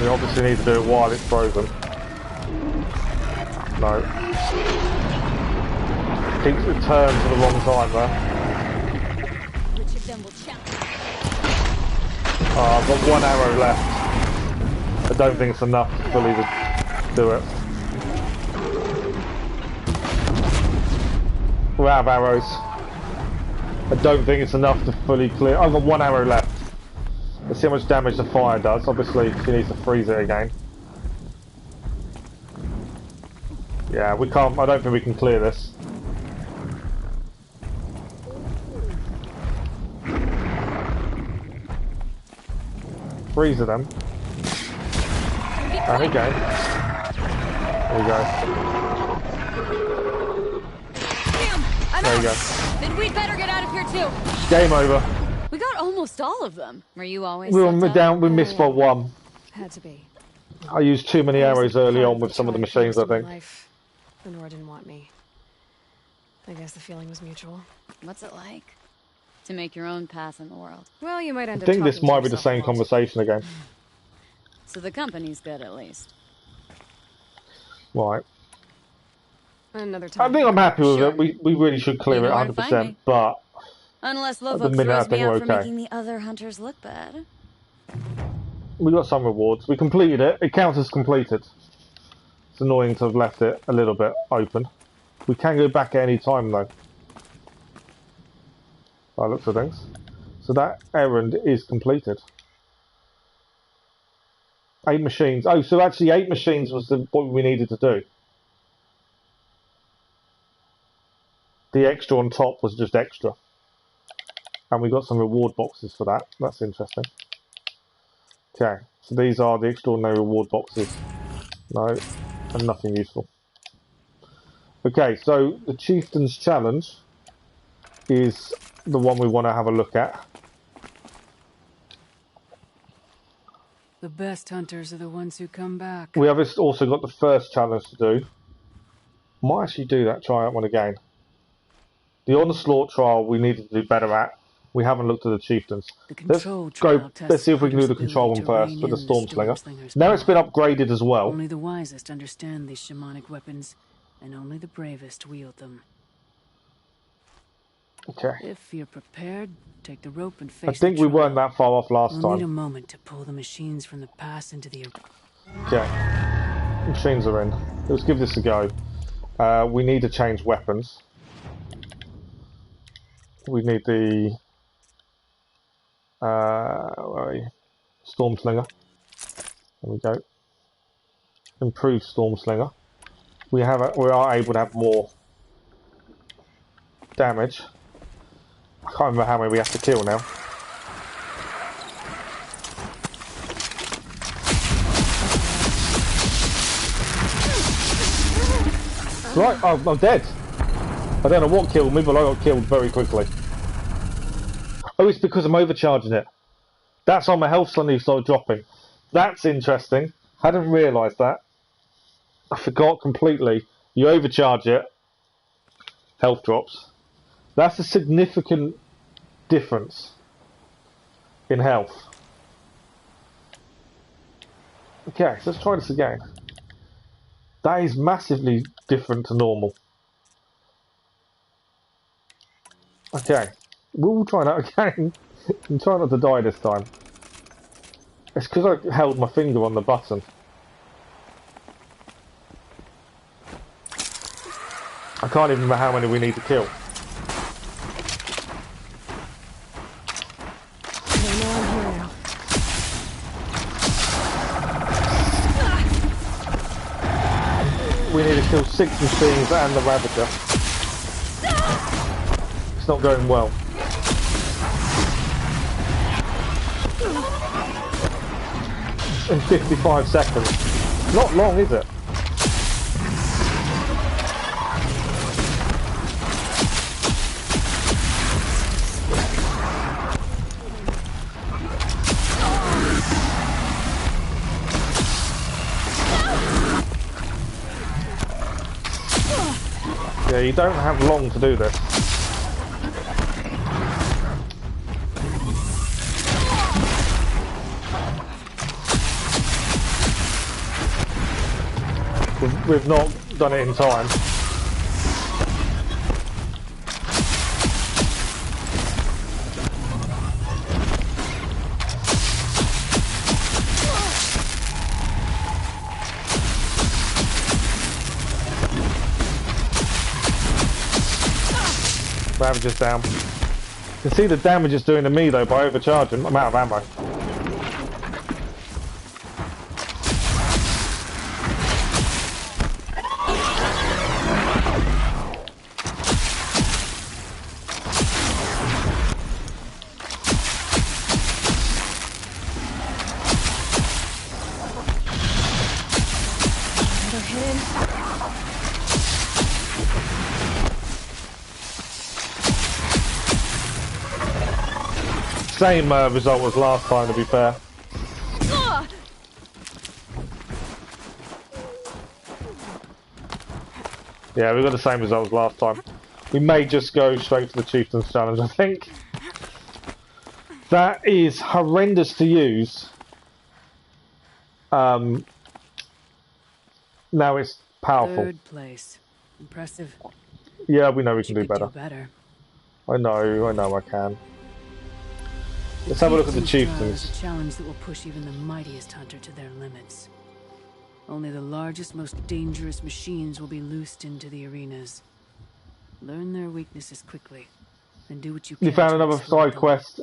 We obviously need to do it while it's frozen. No. It turns at the wrong time there. Which of them will challenge? Oh, I've got 1 arrow left. I don't think it's enough to fully do it. We're out of arrows. I don't think it's enough to fully clear. I've got 1 arrow left. Let's see how much damage the fire does. Obviously, she needs to freeze it again. Yeah, we can't. I don't think we can clear this. Freeze them. There we go. There we go. There you go. Then we'd better get out of here too. Game over. We got almost all of them. Were you always We were down. We missed by 1. Had to be. I used too many arrows early on with some of the machines, I think. Lenore didn't want me. I guess the feeling was mutual. What's it like to make your own path in the world? Well, you might end up I think this talking might to be the yourself same a lot. conversation again. So the company's good at least. Right. Another time. I think I'm happy with it. We really should clear You it know where to find 100%, me. but Unless at the Lovok minute I throws me think we're out for okay. making the other hunters look bad. We got some rewards. We completed it. It counts as completed. It's annoying to have left it a little bit open. We can go back at any time though. By the looks of things. So that errand is completed. 8 machines. Oh, so actually 8 machines was what we needed to do. The extra on top was just extra. And we got some reward boxes for that. That's interesting. Okay, so these are the extraordinary reward boxes. No, and nothing useful. Okay, so the Chieftain's Challenge is the one we want to have a look at. The best hunters are the ones who come back. We have also got the first challenge to do. Might actually do that, try that one again. The Onslaught trial we needed to do better at. We haven't looked at the Chieftains. Let's see if we can do the control one first with the Stormslinger. Now it's been upgraded as well. Only the wisest understand these shamanic weapons, and only the bravest wield them. Okay. If you're prepared, take the rope and face I think we weren't that far off last We'll time. need a moment to pull the machines from the pass into the... Okay. Machines are in. Let's give this a go. We need to change weapons. We need the... where are we? Storm Slinger. There we go. Improved Storm Slinger. We are able to have more damage. I can't remember how many we have to kill now. Right, I'm dead. I don't know what killed me, but I got killed very quickly. Oh, it's because I'm overcharging it. That's why my health suddenly started dropping. That's interesting. Hadn't realised that. I forgot completely. You overcharge it, health drops. That's a significant difference in health. Okay, so let's try this again. That is massively different to normal. Okay, we'll try that again. And try not to die this time. It's because I held my finger on the button. I can't even remember how many we need to kill. We need to kill 6 machines and the Ravager. It's not going well. In 55 seconds. Not long, is it? Yeah, you don't have long to do this. We've not done it in time. Damage is down. You can see the damage it's doing to me though by overcharging. I'm out of ammo. Same result as last time, to be fair. Yeah, we got the same result as last time. We may just go straight for the Chieftain's Challenge, I think. That is horrendous to use. Now it's powerful. Third place. Impressive. Yeah, we know we can do better. I know I can. Let's have a look at the Chieftains. A challenge that will push even the mightiest hunter to their limits. Only the largest, most dangerous machines will be loosed into the arenas. Learn their weaknesses quickly, and do what you can. You found another side quest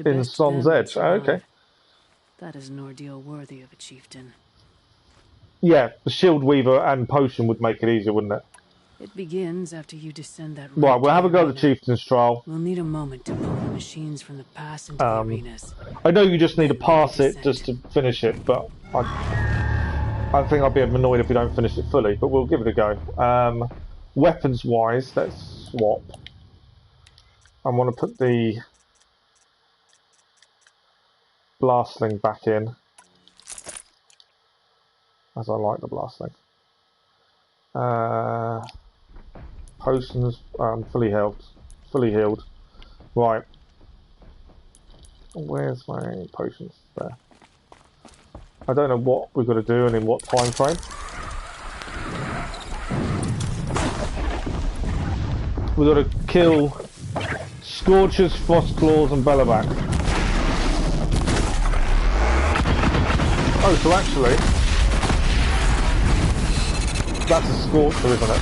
in Son's Edge. Oh, okay. That is an ordeal worthy of a chieftain. Yeah, the Shield Weaver and Potion would make it easier, wouldn't it? It begins after you descend that. Right, we'll have a go at the Chieftain's Trial. We'll need a moment to pull the machines from the pass into the arenas. I know you just need to pass it just to finish it, but I think I'll be annoyed if we don't finish it fully, but we'll give it a go. Weapons-wise, let's swap. I want to put the blast sling back in, as I like the blast sling. Potions, fully healed. Right. Where's my potions? There. I don't know what we've got to do and in what time frame. We've got to kill Scorchers, Frost Claws and Bellerback. Oh, so actually, that's a Scorcher, isn't it?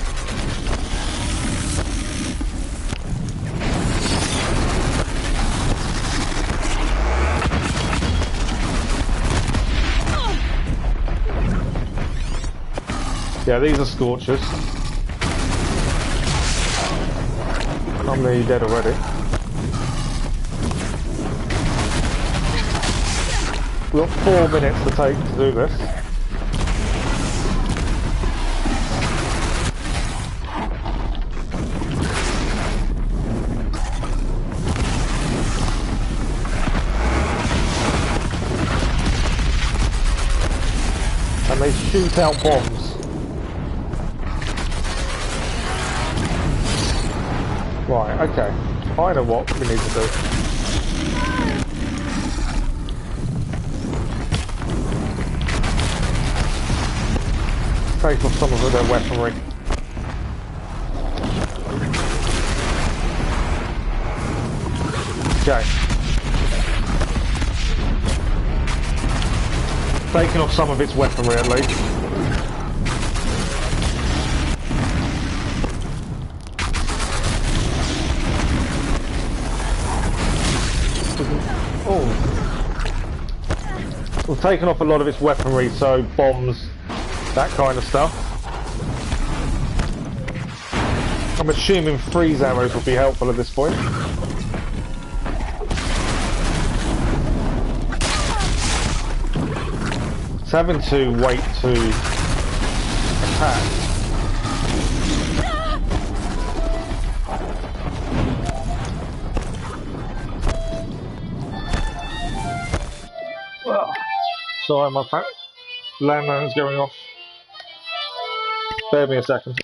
Yeah, these are Scorchers. I'm nearly dead already. We've got 4 minutes to take to do this. And they shoot out bombs. Right, okay. I know what we need to do. Take off some of their weaponry. Okay. Taking off some of its weaponry at least. Oh. We've taken off a lot of its weaponry, so bombs, that kind of stuff. I'm assuming freeze arrows will be helpful at this point. It's having to wait to attack. Sorry, my friend. Landline's going off. Bear me a second.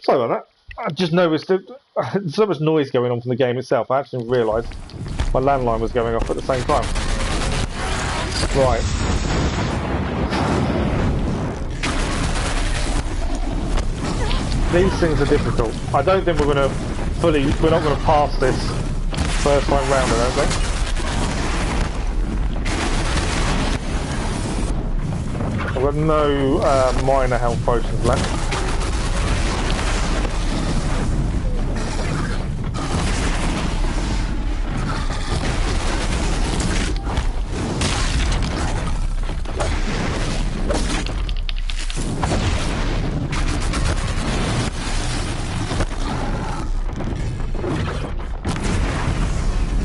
Sorry about that. I just noticed that there's so much noise going on from the game itself. I actually didn't realise my landline was going off at the same time. Right. These things are difficult. I don't think we're not going to pass this first time round, I don't think. I've got no minor health potions left.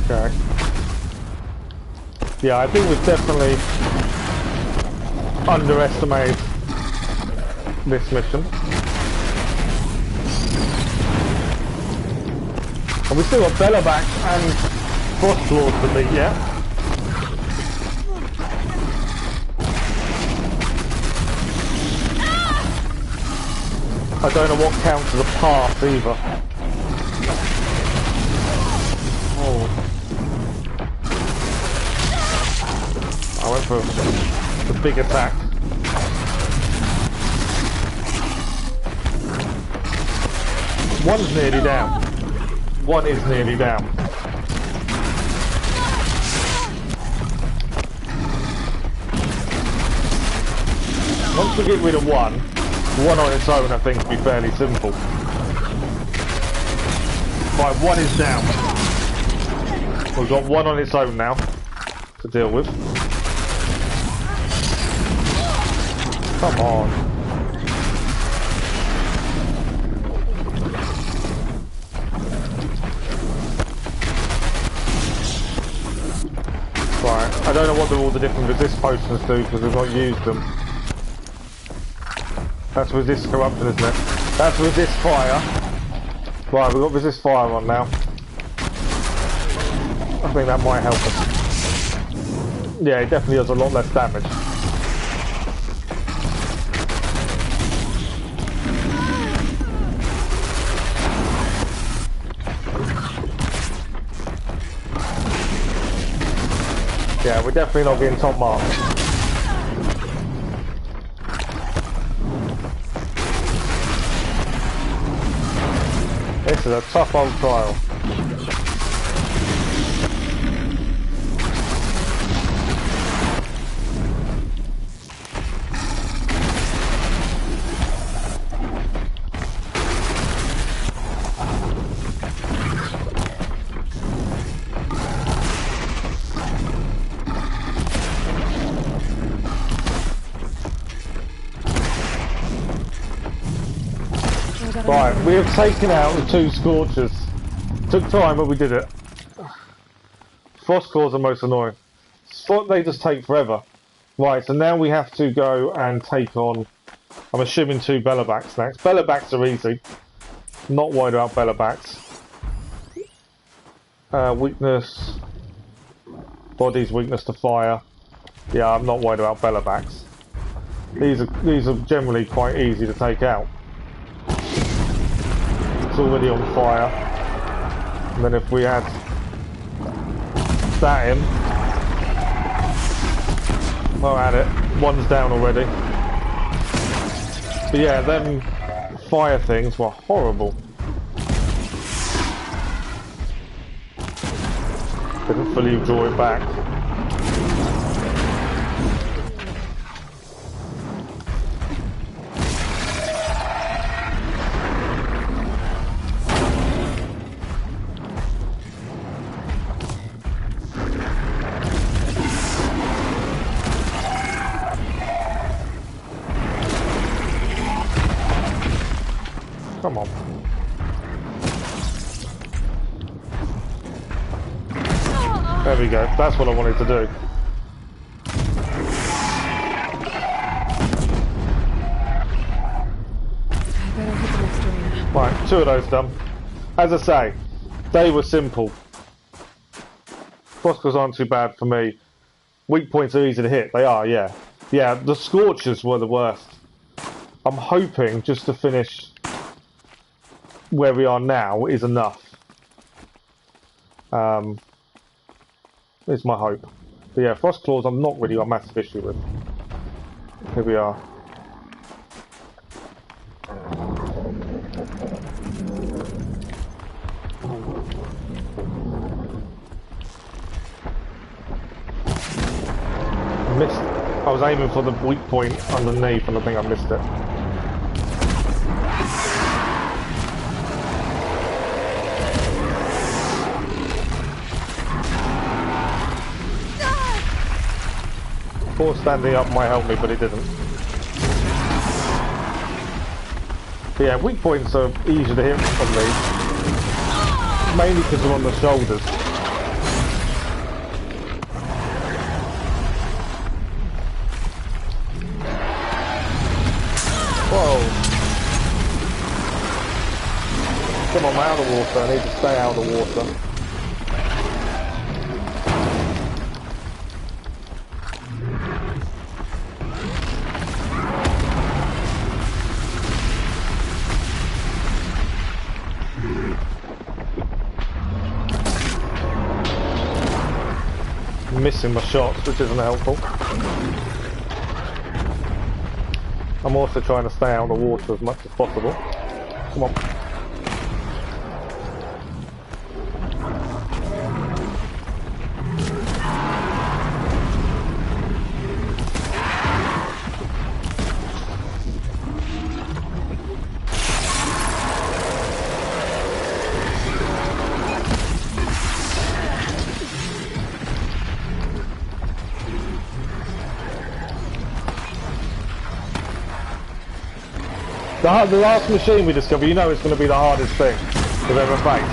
Okay. Yeah, I think we've definitely underestimated this mission. And we've still got Bellerback and Frostfigures to beat, yeah? I don't know what counts as a path either. Oh. I went for the big attack. One's nearly down. One is nearly down. Once we get rid of one on its own I think will be fairly simple. Right, one is down. We've got one on its own now to deal with. Come on. Right, I don't know what all the different resist potions do because we've not used them. That's resist corruption, isn't it? That's resist fire. Right, we've got resist fire on now. I think that might help us. Yeah, it definitely does a lot less damage. Yeah, we're definitely not getting top mark. This is a tough old trial. Right, we have taken out the 2 Scorchers. Took time, but we did it. Frost Claws are most annoying. They just take forever. Right, so now we have to go and take on, I'm assuming, 2 Bellabacks next. Bellabacks are easy. Not worried about Bellabacks. Weakness. Body's weakness to fire. Yeah, I'm not worried about Bellabacks. These are generally quite easy to take out. It's already on fire. And then if we add that in, I'll add it. One's down already. But yeah, them fire things were horrible. Couldn't fully draw it back. Come on. There we go. That's what I wanted to do. Right, 2 of those done. As I say, they were simple. Frostfigures aren't too bad for me. Weak points are easy to hit. They are, yeah. Yeah, the Scorchers were the worst. I'm hoping just to finish where we are now is enough. Is my hope. But yeah, Frost Claws I'm not really got a massive issue with. Here we are. Missed. I was aiming for the weak point underneath and I think I missed it. Thought standing up might help me, but it didn't. But yeah, weak points are easier to hit on these. Mainly because they're on the shoulders. Whoa. Come on, I'm out of the water. I need to stay out of the water. Missing my shots, which isn't helpful. I'm also trying to stay out of the water as much as possible. Come on. The last machine we discover, you know it's going to be the hardest thing we've ever faced.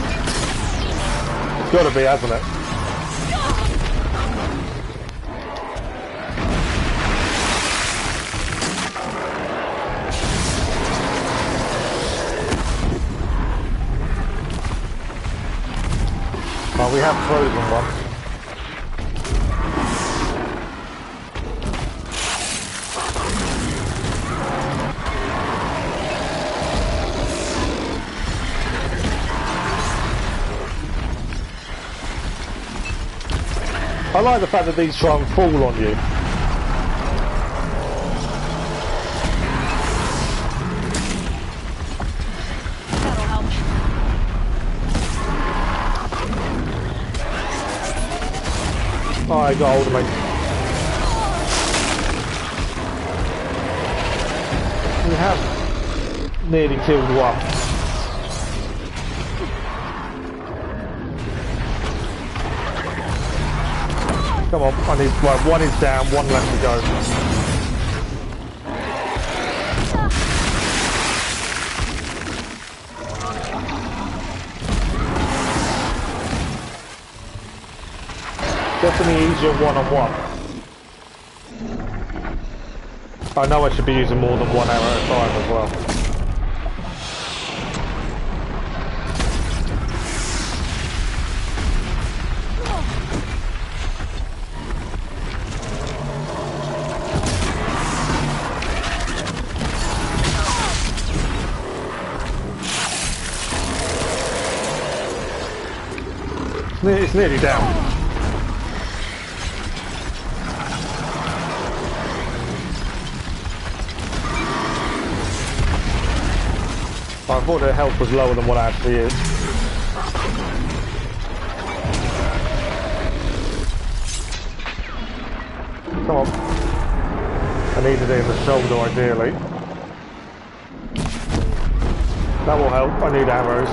It's got to be, hasn't it? We have frozen one. I like the fact that these try and fall on you. That'll help. Oh, I got hold of me. We have nearly killed one. Come on, I need, right, one is down, one left to go. Definitely easier one-on-one. I know I should be using more than one arrow at a time as well. It's nearly down. I thought their health was lower than what it actually is. Come on. I needed it in the shoulder ideally. That will help. I need arrows.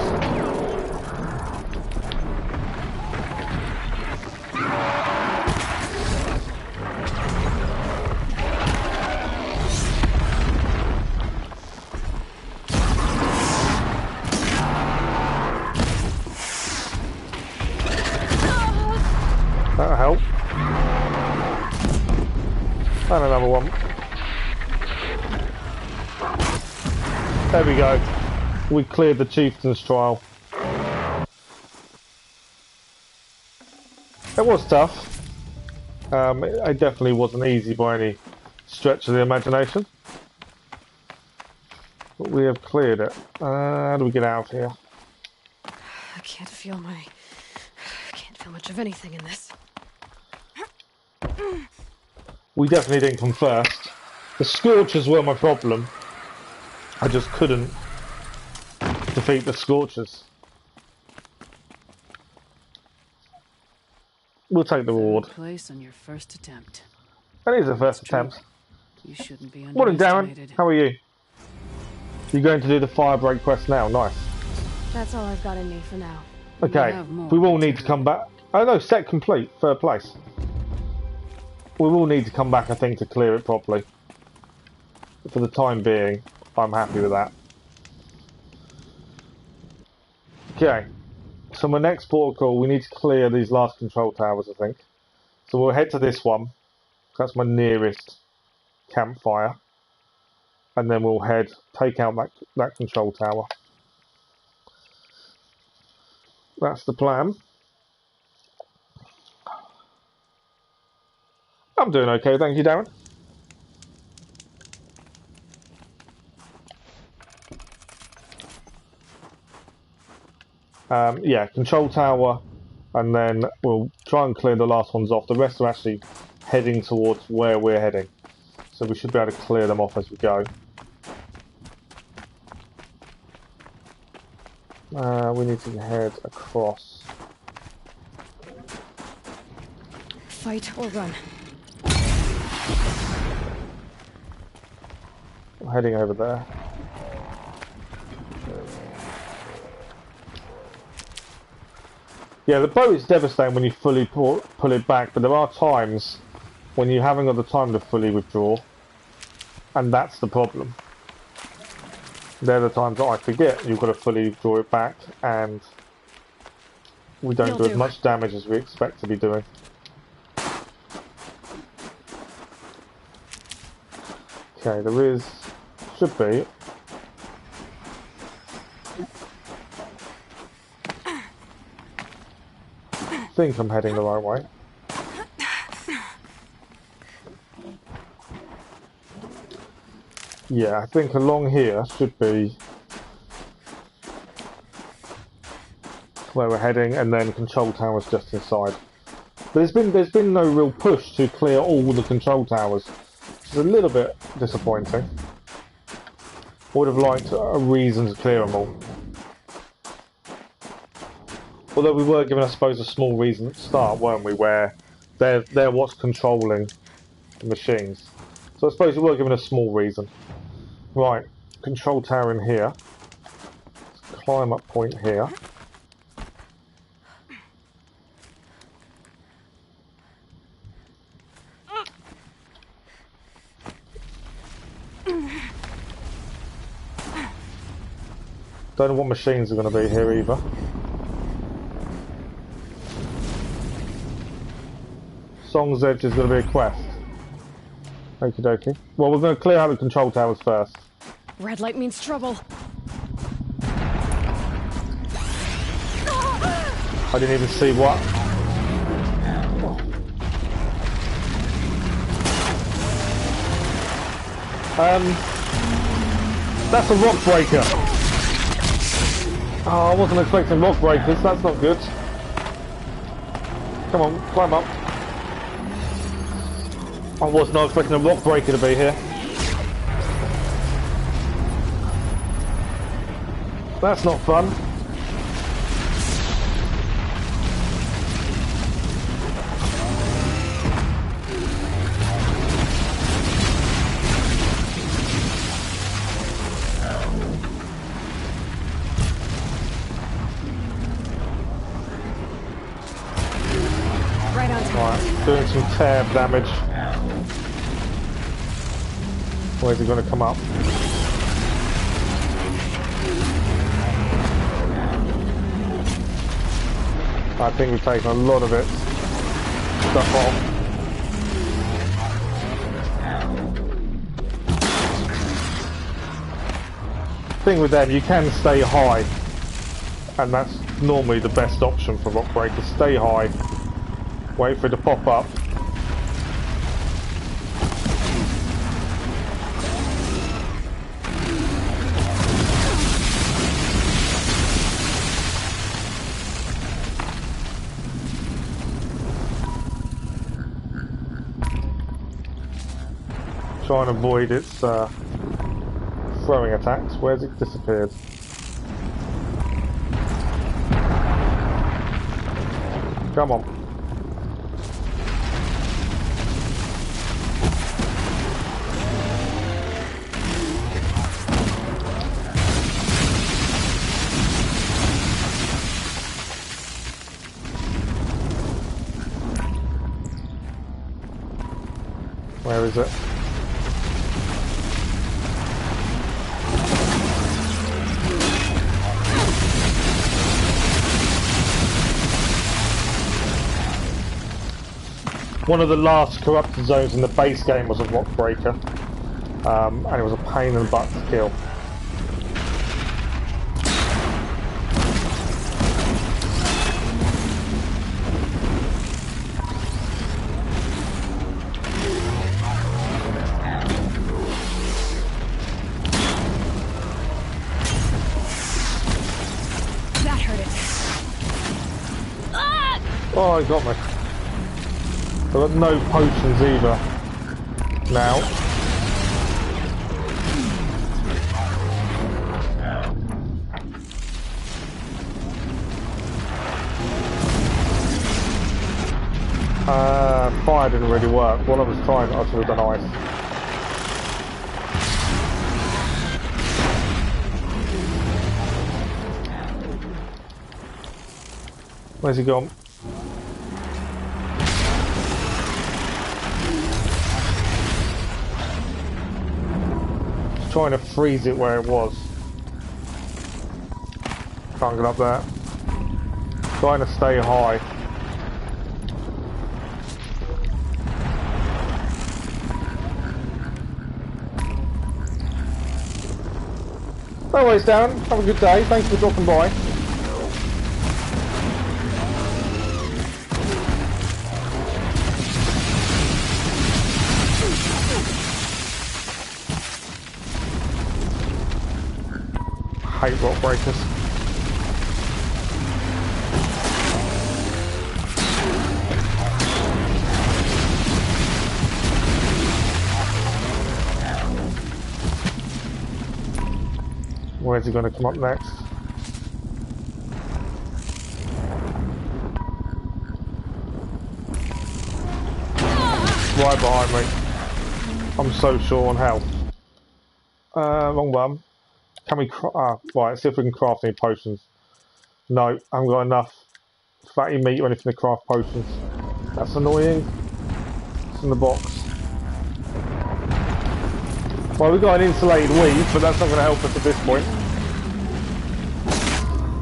That'll help. And another one. There we go. We cleared the chieftain's trial. It was tough. It definitely wasn't easy by any stretch of the imagination. But we have cleared it. How do we get out of here? I can't feel much of anything in this. We definitely didn't come first. The Scorchers were my problem. I just couldn't defeat the Scorchers. We'll take the reward. Place on your first attempt. That is the first attempt. You shouldn't be Morning, Darren. underestimated. How are you? You're going to do the firebreak quest now. Nice. That's all I've got in me for now. Okay. We will need to come back. Oh no, set complete. Third place. We will need to come back, I think, to clear it properly. For the time being, I'm happy with that. Okay. So my next protocol, we need to clear these last control towers, I think. So we'll head to this one. That's my nearest campfire. And then we'll head, take out that control tower. That's the plan. I'm doing okay, thank you, Darren. Yeah, control tower, and then we'll try and clear the last ones off. The rest are actually heading towards where we're heading, so we should be able to clear them off as we go. We need to head across. Fight or run. I'm heading over there. Yeah, the boat is devastating when you fully pull it back, but there are times when you haven't got the time to fully withdraw, and that's the problem. They're the times that I forget you've got to fully draw it back, and we don't do as much damage as we expect to be doing. Okay, there should be. think I'm heading the right way. Yeah, I think along here should be where we're heading, and then control towers just inside. There's been no real push to clear all the control towers, which is a little bit disappointing. Would have liked a reason to clear them all. Although we were given, I suppose, a small reason at the start, weren't we? Where they're what's controlling the machines. So I suppose we were given a small reason. Right, control tower in here. Climb up point here. Don't know what machines are going to be here either. Song's Edge is going to be a quest. Okie dokie. Well, we're going to clear out the control towers first. Red light means trouble. I didn't even see what. That's a rock breaker. Oh, I wasn't expecting rock breakers. That's not good. Come on, climb up. I was not expecting a rock breaker to be here. That's not fun. Right on time. Right, doing some tear damage. Where's he going to come up? I think we've taken a lot of it stuff off. Thing with them, you can stay high, and that's normally the best option for rock breakers. Stay high, wait for it to pop up. Try and avoid its throwing attacks. Where's it disappeared? Come on. Where is it? One of the last corrupted zones in the base game was a rock breaker, and it was a pain in the butt to kill. That hurt it. Oh, he got me. I've got no potions either. Now. Fire didn't really work. What I was trying, I should have done ice. Where's he gone? Trying to freeze it where it was. Can't get up there. Trying to stay high. No worries, Darren. Have a good day. Thanks for dropping by. hate rock breakers. Where's he going to come up next? Right behind me. I'm so short on health. Wrong one. Can we right, see if we can craft any potions. No, I haven't got enough fatty meat or anything to craft potions. That's annoying. It's in the box. Well, we've got an insulated weave, but that's not going to help us at this point.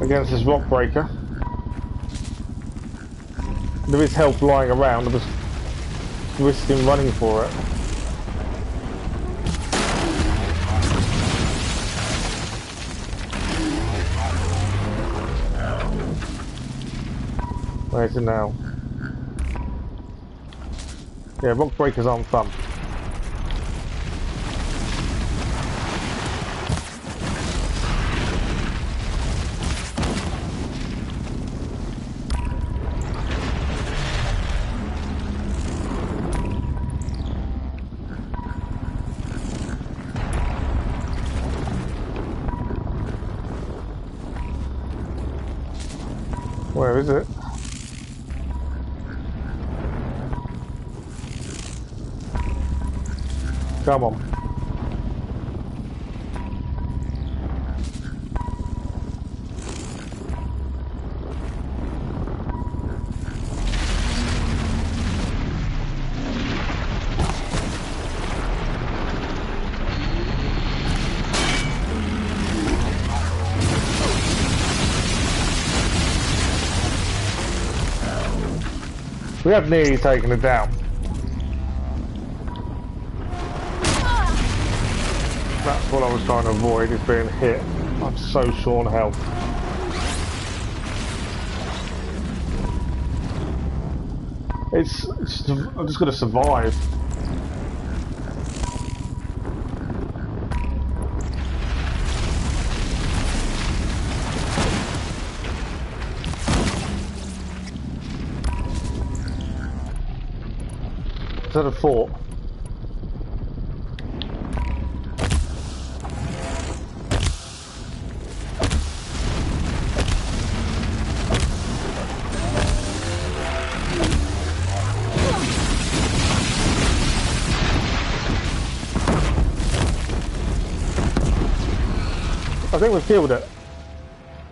Against this rock breaker. There is help lying around. I'm just risking running for it. Where is it now? Yeah, rock breakers aren't fun. Where is it? Come on. We have nearly taken it down. That's what I was trying to avoid, is being hit. I'm so short on health. I'm just going to survive. Is that a fort? I think we've killed it.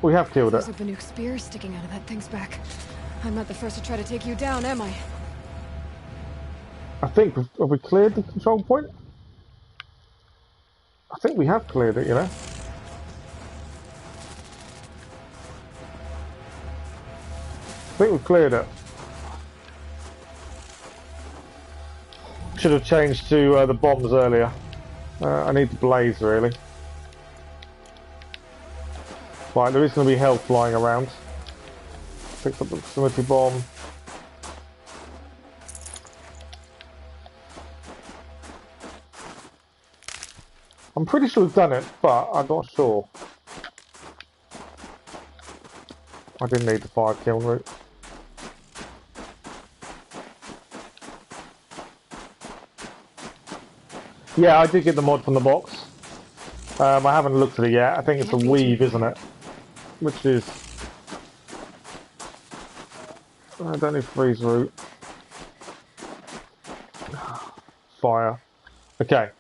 We have killed it. There's a Banuk spear sticking out of that thing's back. I'm not the first to try to take you down, am I? I think, have we cleared the control point? I think we have cleared it, you know. I think we've cleared it. Should have changed to the bombs earlier. I need the blaze, really. Right, there is going to be health flying around. Picked up the proximity bomb. I'm pretty sure we've done it, but I'm not sure. I didn't need the fire kiln route. Yeah, I did get the mod from the box. I haven't looked at it yet. I think it's a weave, isn't it? Which is... I don't need freeze route. Fire. Okay.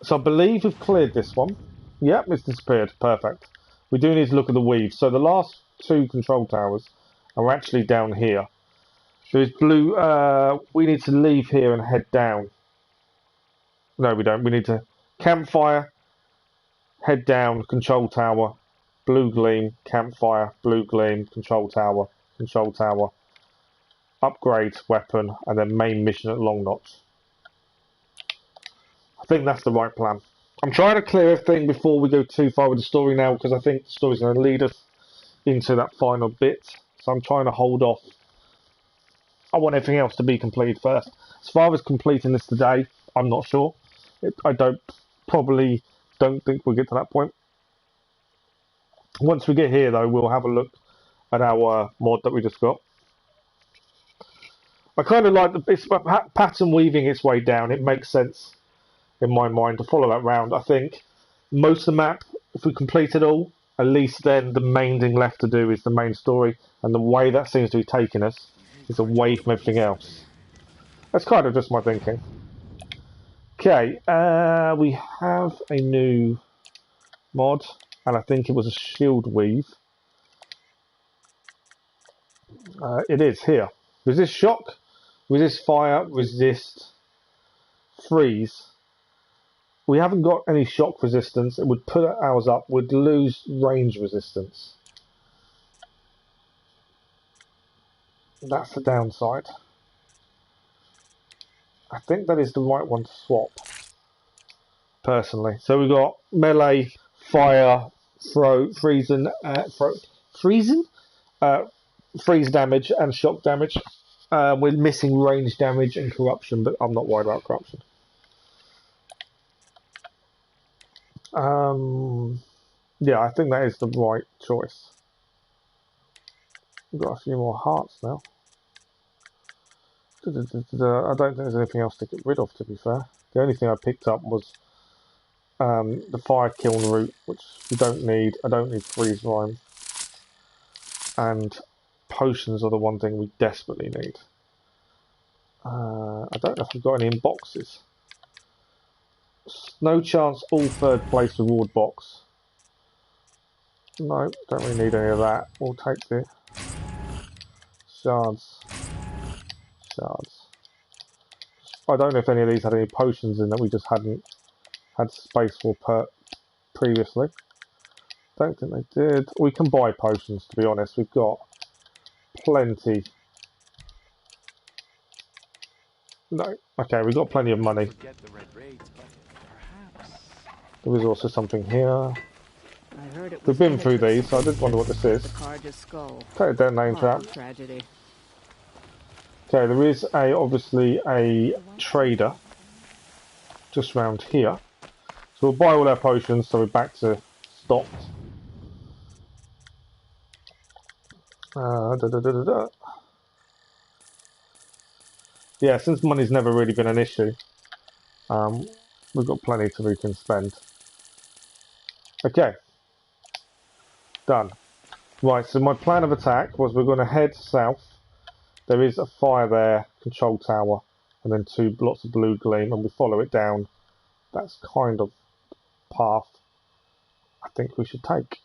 So I believe we've cleared this one. Yep, it's disappeared. Perfect. We do need to look at the weave. So the last two control towers are actually down here. There's blue... we need to leave here and head down. No, we don't. We need to campfire, head down, control tower, blue gleam, campfire, blue gleam, control tower, upgrade weapon, and then main mission at Long Notch. I think that's the right plan. I'm trying to clear everything before we go too far with the story now, because I think the story's going to lead us into that final bit. So I'm trying to hold off. I want everything else to be completed first. As far as completing this today, I'm not sure. I probably don't think we'll get to that point. Once we get here, though, we'll have a look at our mod that we just got. I kind of like it's pattern weaving its way down. It makes sense in my mind to follow that round. I think most of the map, if we complete it all, at least then the main thing left to do is the main story, and the way that seems to be taking us is away from everything else. That's kind of just my thinking. Okay, we have a new mod, and I think it was a shield weave. It is here. Resist shock, resist fire, resist freeze. We haven't got any shock resistance. It would put ours up. We'd lose range resistance. That's the downside. I think that is the right one to swap, personally. So we've got melee, fire, freeze damage and shock damage. We're missing range damage and corruption, but I'm not worried about corruption. Yeah, I think that is the right choice. We've got a few more hearts now. I don't think there's anything else to get rid of, to be fair. The only thing I picked up was the fire kiln route, which we don't need. I don't need freeze rime. And potions are the one thing we desperately need. I don't know if we've got any in boxes. No chance all third place reward box. No, don't really need any of that. We'll take the shards. I don't know if any of these had any potions in that we just hadn't had space for previously. Don't think they did. We can buy potions, to be honest. We've got plenty. No. Okay, we've got plenty of money. There was also something here. We've been through these, so I did wonder what this is. Take a dead name trap. Okay, there is obviously a trader just around here. So we'll buy all our potions so we're back to stocked. Yeah, since money's never really been an issue, we've got plenty we can spend. Okay, done. Right, so my plan of attack was we're going to head south. There is a fire there, control tower, and then lots of blue gleam, and we follow it down. That's kind of path I think we should take.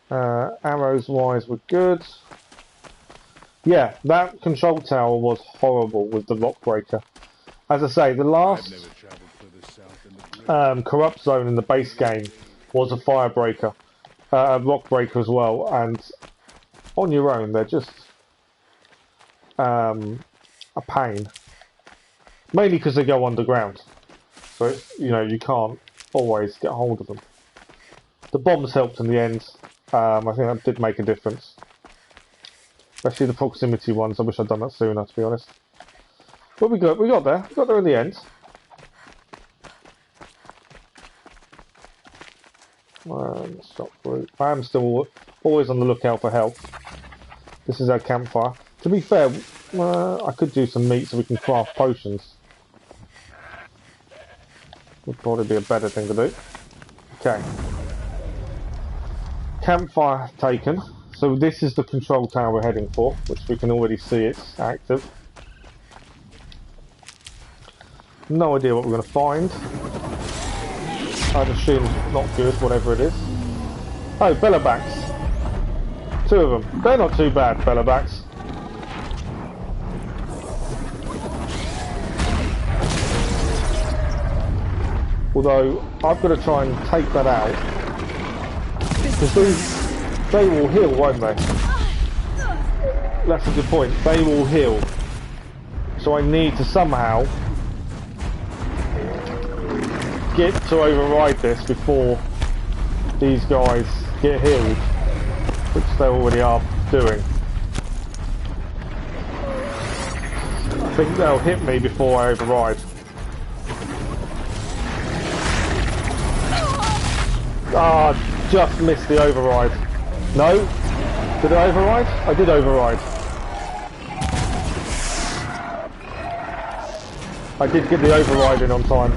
Arrows wise, we're good. Yeah, that control tower was horrible with the rock breaker. As I say, the last corrupt zone in the base game was a fire breaker, a rock breaker as well, and on your own they're just a pain. Mainly because they go underground, so it's, you can't always get hold of them. The bombs helped in the end. I think that did make a difference. Especially the proximity ones. I wish I'd done that sooner, to be honest. But we got there. We got there in the end. Stop route. I am still always on the lookout for help. This is our campfire. To be fair, I could do some meat so we can craft potions. Would probably be a better thing to do. Okay. Campfire taken. So this is the control tower we're heading for, which we can already see it's active. No idea what we're going to find. I'd assume not good, whatever it is. Oh, bellowbacks. 2 of them. They're not too bad, bellowbacks. Although, I've got to try and take that out. Because they will heal, won't they? That's a good point. They will heal. So I need to somehow get to override this before these guys get healed, which they already are doing. I think they'll hit me before I override. Ah, just missed the override. No? Did I override? I did override. I did get the override in on time.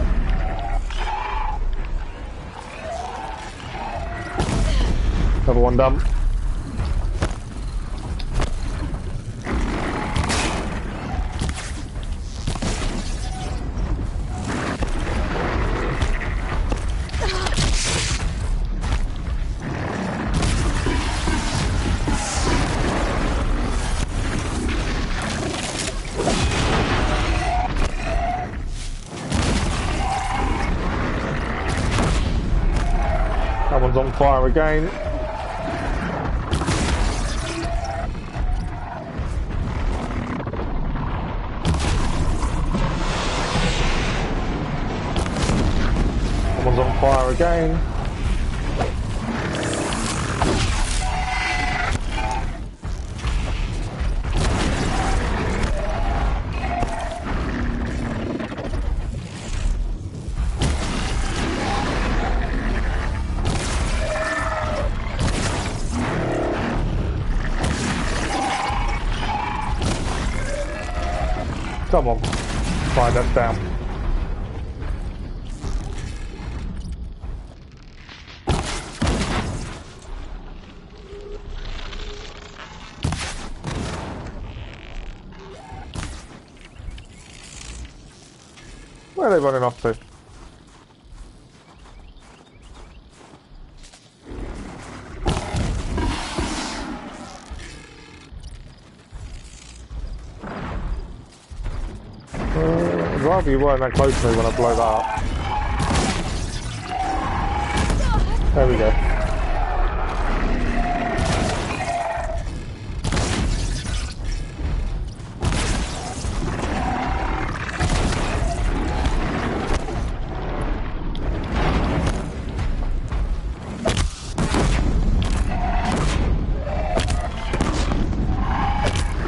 Another one done. That one's on fire again. That one's on fire again. Come on. Fine, that's down. Where are they running off to? I'd rather you weren't that close to me when I blow that up. There we go.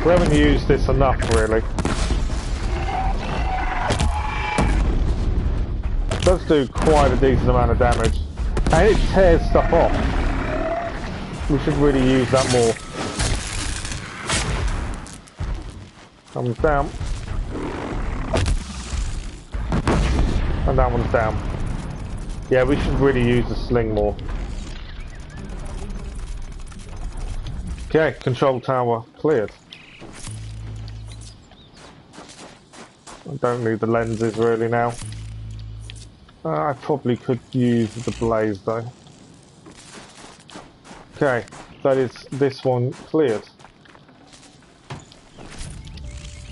We haven't used this enough, really. It does do quite a decent amount of damage. And it tears stuff off. We should really use that more. That one's down. And that one's down. Yeah, we should really use the sling more. Okay, control tower cleared. I don't need the lenses really now. I probably could use the blaze though. Okay, that is this one cleared.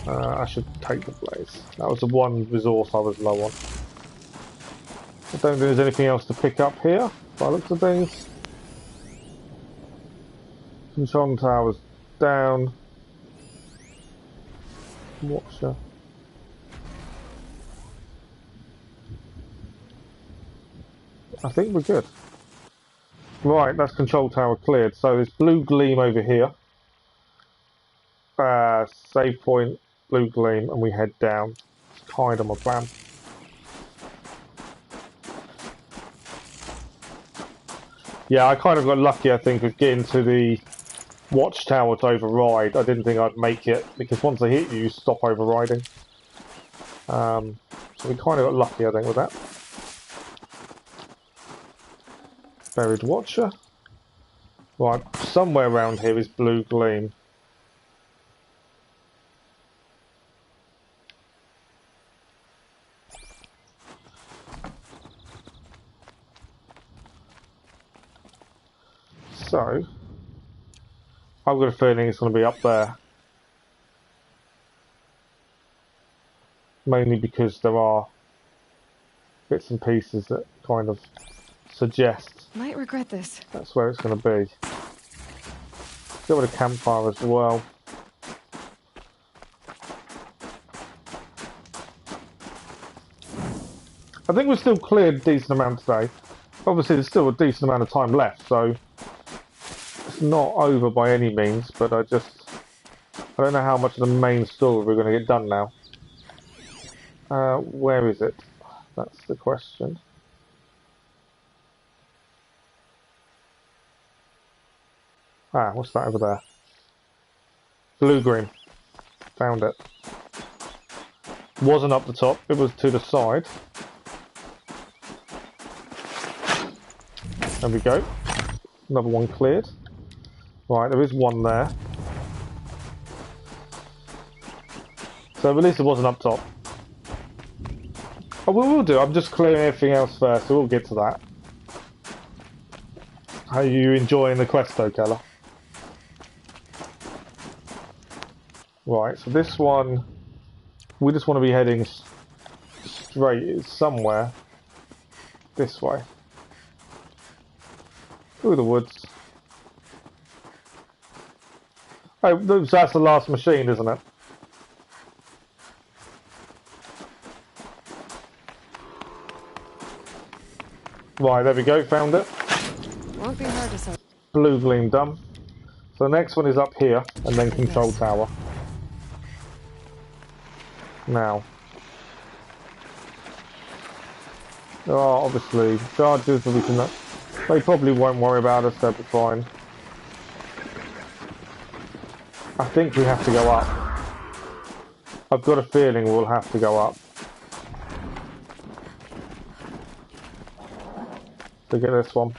I should take the blaze. That was the one resource I was low on. I don't think there's anything else to pick up here, by the looks of things. Control tower's down. Watcher. I think we're good. Right, that's control tower cleared. So there's blue gleam over here. Save point, blue gleam, and we head down. It's kind of my plan. Yeah, I kind of got lucky, I think, with getting to the watchtower to override. I didn't think I'd make it, because once I hit you, you stop overriding. So we kind of got lucky, I think, with that. Buried Watcher. Right, somewhere around here is blue gleam. So, I've got a feeling it's going to be up there. Mainly because there are bits and pieces that kind of suggest Might regret this. that's where it's going to be. Go with a campfire as well. I think we've still cleared a decent amount today. Obviously there's still a decent amount of time left, so it's not over by any means, but I don't know how much of the main story we're going to get done now. Where is it? That's the question. Ah, what's that over there? Blue-green. Found it. Wasn't up the top, it was to the side. There we go. Another one cleared. Right, there is one there. So at least it wasn't up top. Oh, we will do. I'm just clearing everything else first, so we'll get to that. How are you enjoying the quest though, Keller? Right, so this one, we just want to be heading straight somewhere this way. Through the woods. Oh, that's the last machine, isn't it? Right, there we go, found it. Won't be hard to sell. Blue gleam done. So the next one is up here, and then control tower. Now. There are obviously charges, but we can. They probably won't worry about us, they'll be fine. I think we have to go up. I've got a feeling we'll have to go up. To get this one.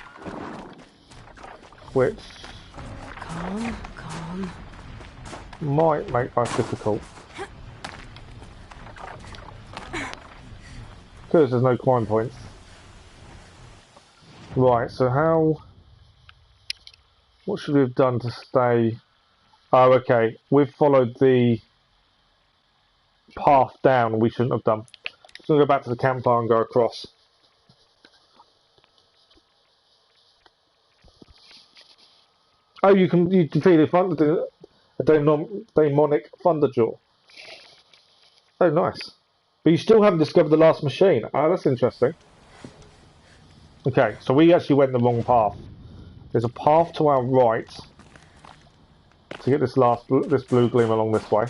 Which Calm. might make life difficult. Because there's no climb points. Right, so what should we have done to stay? Oh, okay. We've followed the path down we shouldn't have done. So we'll go back to the campfire and go across. Oh, you defeat a demonic thunderjaw. Oh, nice. But you still haven't discovered the last machine. Oh, that's interesting. Okay, so we actually went the wrong path. There's a path to our right to get this blue gleam along this way.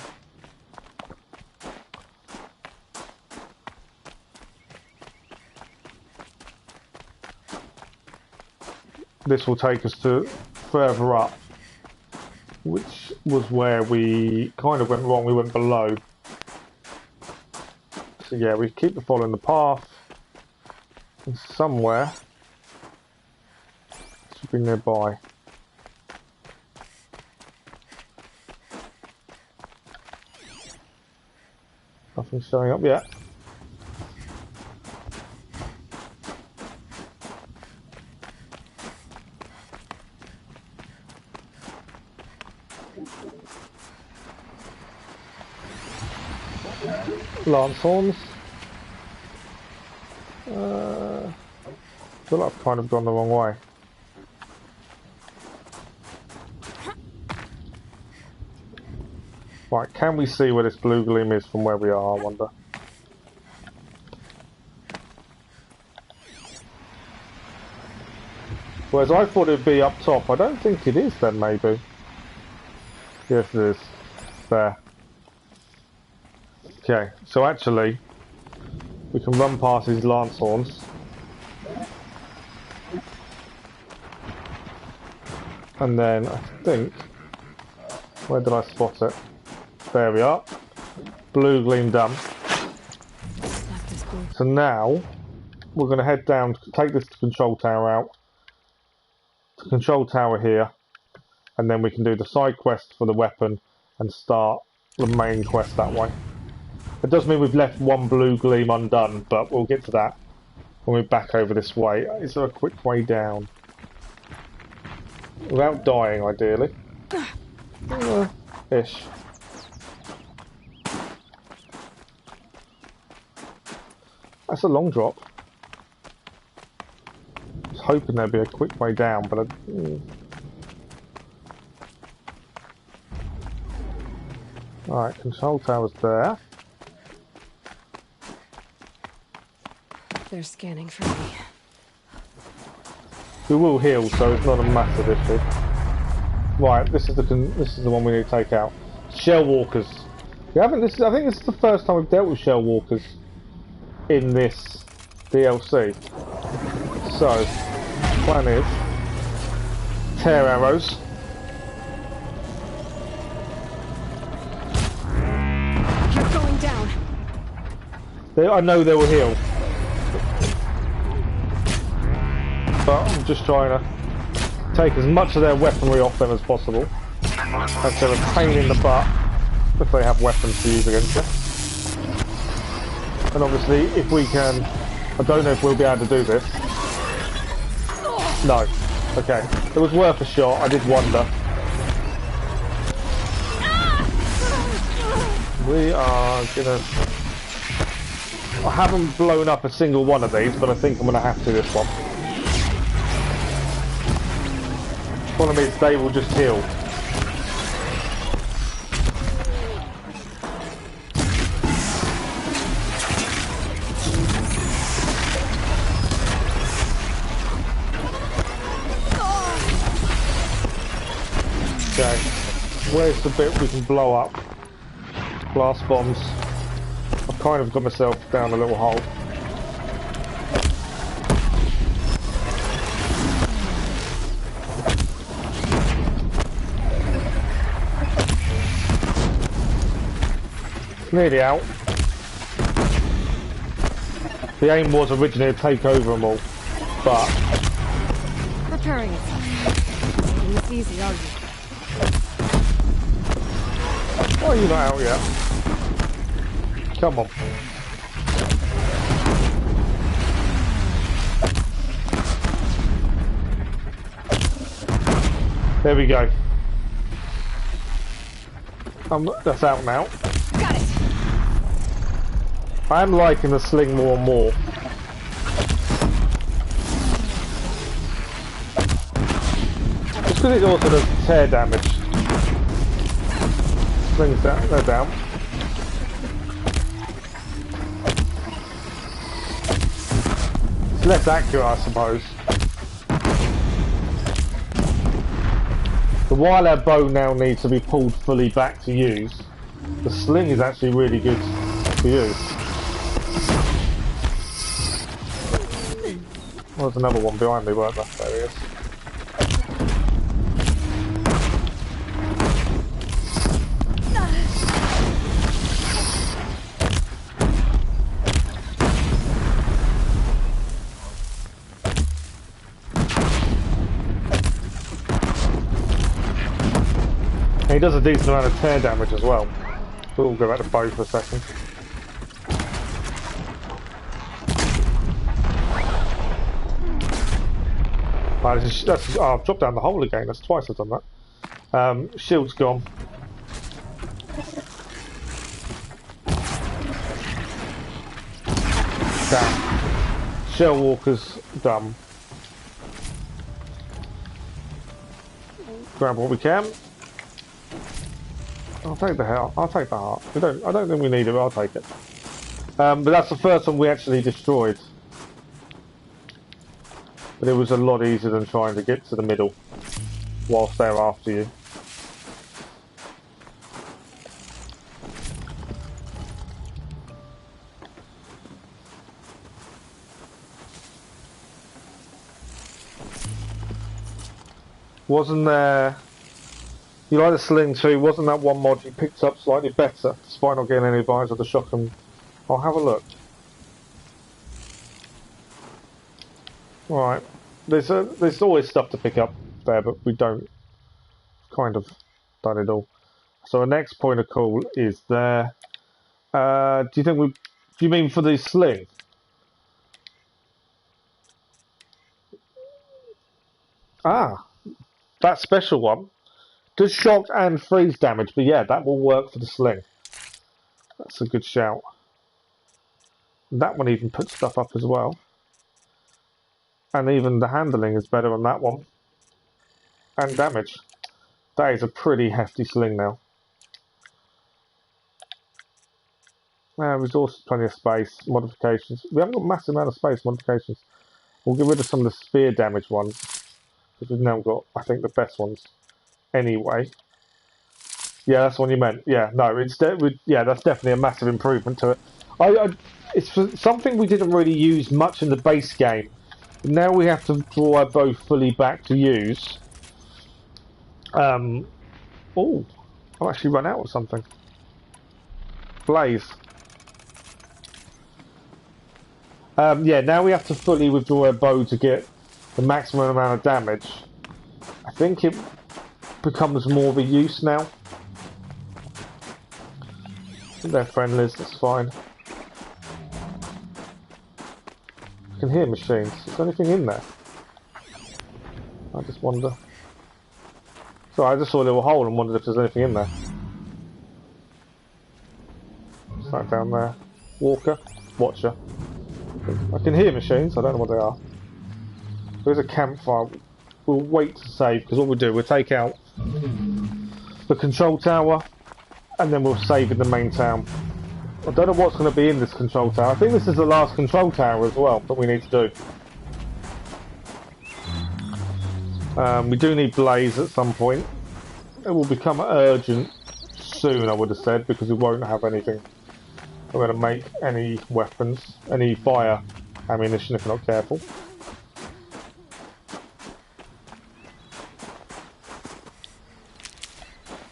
This will take us to further up, which was where we kind of went wrong. We went below. So yeah, we keep following the path. And somewhere should be nearby. Nothing's showing up yet. Lance horns. I feel like I've kind of gone the wrong way. Right, can we see where this blue gleam is from where we are, I wonder? Whereas I thought it'd be up top. I don't think it is then, maybe. Yes, it is. There. Okay, so actually, we can run past these lance horns. And then, I think, where did I spot it? There we are. Blue gleam done. So now, we're going to head down, take this to control tower out. To control tower here. And then we can do the side quest for the weapon and start the main quest that way. It does mean we've left one blue gleam undone, but we'll get to that when we're back over this way. Is there a quick way down? Without dying, ideally. Ish. That's a long drop. I was hoping there'd be a quick way down, but Alright, control tower's there. They're scanning for me. We will heal, so it's not a massive issue. Right, this is the one we need to take out. Shell walkers. We haven't. I think this is the first time we've dealt with shell walkers in this DLC. So, plan is tear arrows. I know they will heal. But I'm just trying to take as much of their weaponry off them as possible. As they're a pain in the butt if they have weapons to use against you. And obviously, if we can... I don't know if we'll be able to do this. No. Okay. It was worth a shot, I did wonder. We are gonna... I haven't blown up a single one of these, but I think I'm gonna have to this one. The problem is they will just heal. Okay, where's the bit we can blow up? Blast bombs. I've kind of got myself down a little hole. Nearly out. The aim was originally to take over them all, but... Preparing itself. Making this easy, are you? Why are you not out yet? Come on. There we go. That's out now. Got it. I am liking the sling more and more. Just because it also does tear damage. Sling's down, they're down. It's less accurate, I suppose. So while our bow now needs to be pulled fully back to use, the sling is actually really good to use. Well, there's another one behind me, weren't there? There he is. He does a decent amount of tear damage as well. We'll go back to bow for a second. That's I've dropped down the hole again. That's twice I've done that. Shield's gone. Down. Shell walker's done. Grab what we can. I'll take the heart. I'll take the heart. I don't think we need it, but I'll take it. But that's the first one we actually destroyed. But it was a lot easier than trying to get to the middle whilst they're after you. Wasn't there... You like the sling too, wasn't that one mod you picked up slightly better, despite not getting any advice of the shotgun? I'll have a look. Right, there's always stuff to pick up there, but we don't kind of done it all. So our next point of call is there. Do you mean for the sling? Ah, that special one does shock and freeze damage, but yeah, that will work for the sling. That's a good shout. That one even puts stuff up as well. And even the handling is better on that one. And damage. That is a pretty hefty sling now. Resources, plenty of space. Modifications. We haven't got a massive amount of space. Modifications. We'll get rid of some of the spear damage ones. Because we've now got, I think, the best ones. Anyway. Yeah, that's the one you meant. Yeah, no, that's definitely a massive improvement to it. It's something we didn't really use much in the base game. Now we have to draw our bow fully back to use. Oh, I've actually run out of something. Blaze. Yeah, now we have to fully withdraw our bow to get the maximum amount of damage. I think it becomes more of a use now. They're friendlies, that's fine. I can hear machines. Is there anything in there? I just wonder. So I just saw a little hole and wondered if there's anything in there. What's that down there? Walker? Watcher. I can hear machines, I don't know what they are. There's a campfire. We'll wait to save, because what we'll do, we'll take out the control tower, and then we'll save in the main town. I don't know what's going to be in this control tower. I think this is the last control tower as well that we need to do. We do need blaze at some point. It will become urgent soon, I would have said, because we won't have anything. We're going to make any weapons, any fire ammunition if we're not careful.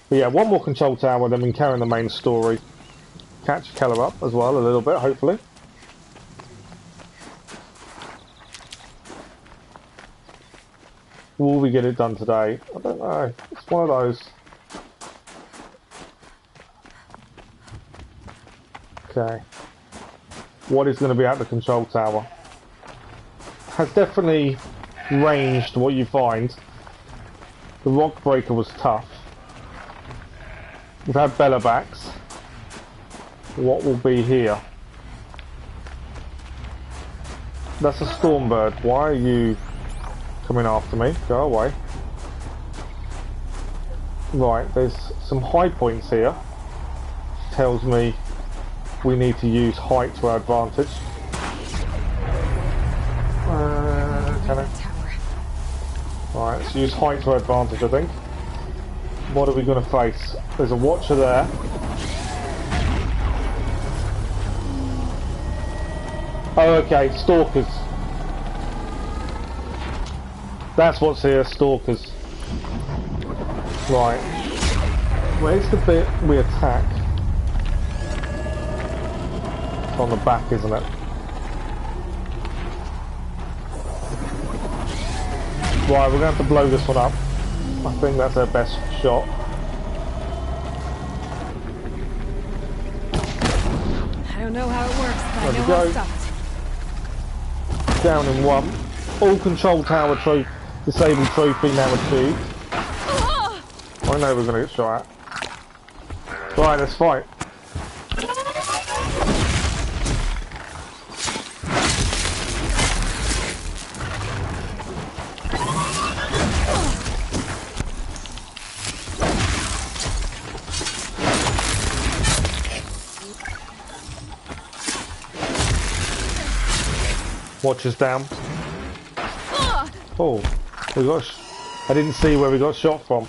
But yeah, one more control tower, then we can carry on the main story. Catch Keller up as well a little bit, hopefully. Will we get it done today? I don't know. It's one of those. Okay. What is going to be at the control tower? Has definitely ranged what you find. The rock breaker was tough. We've had bellowbacks. What will be here? That's a stormbird. Why are you coming after me? Go away. Right, there's some high points here. Tells me we need to use height to our advantage. Right, let's use height to our advantage, I think. What are we going to face? There's a watcher there. Oh, okay, stalkers. That's what's here, stalkers. Right. Where's the bit we attack? It's on the back, isn't it? Right, we're going to have to blow this one up. I think that's our best shot. I don't know how it works, but I There know we how go. to stop it. Down in one. All control tower disabled trophy now achieved. I know we're going to get shot at. Right, let's fight. Watchers down. Oh, we got. I didn't see where we got shot from.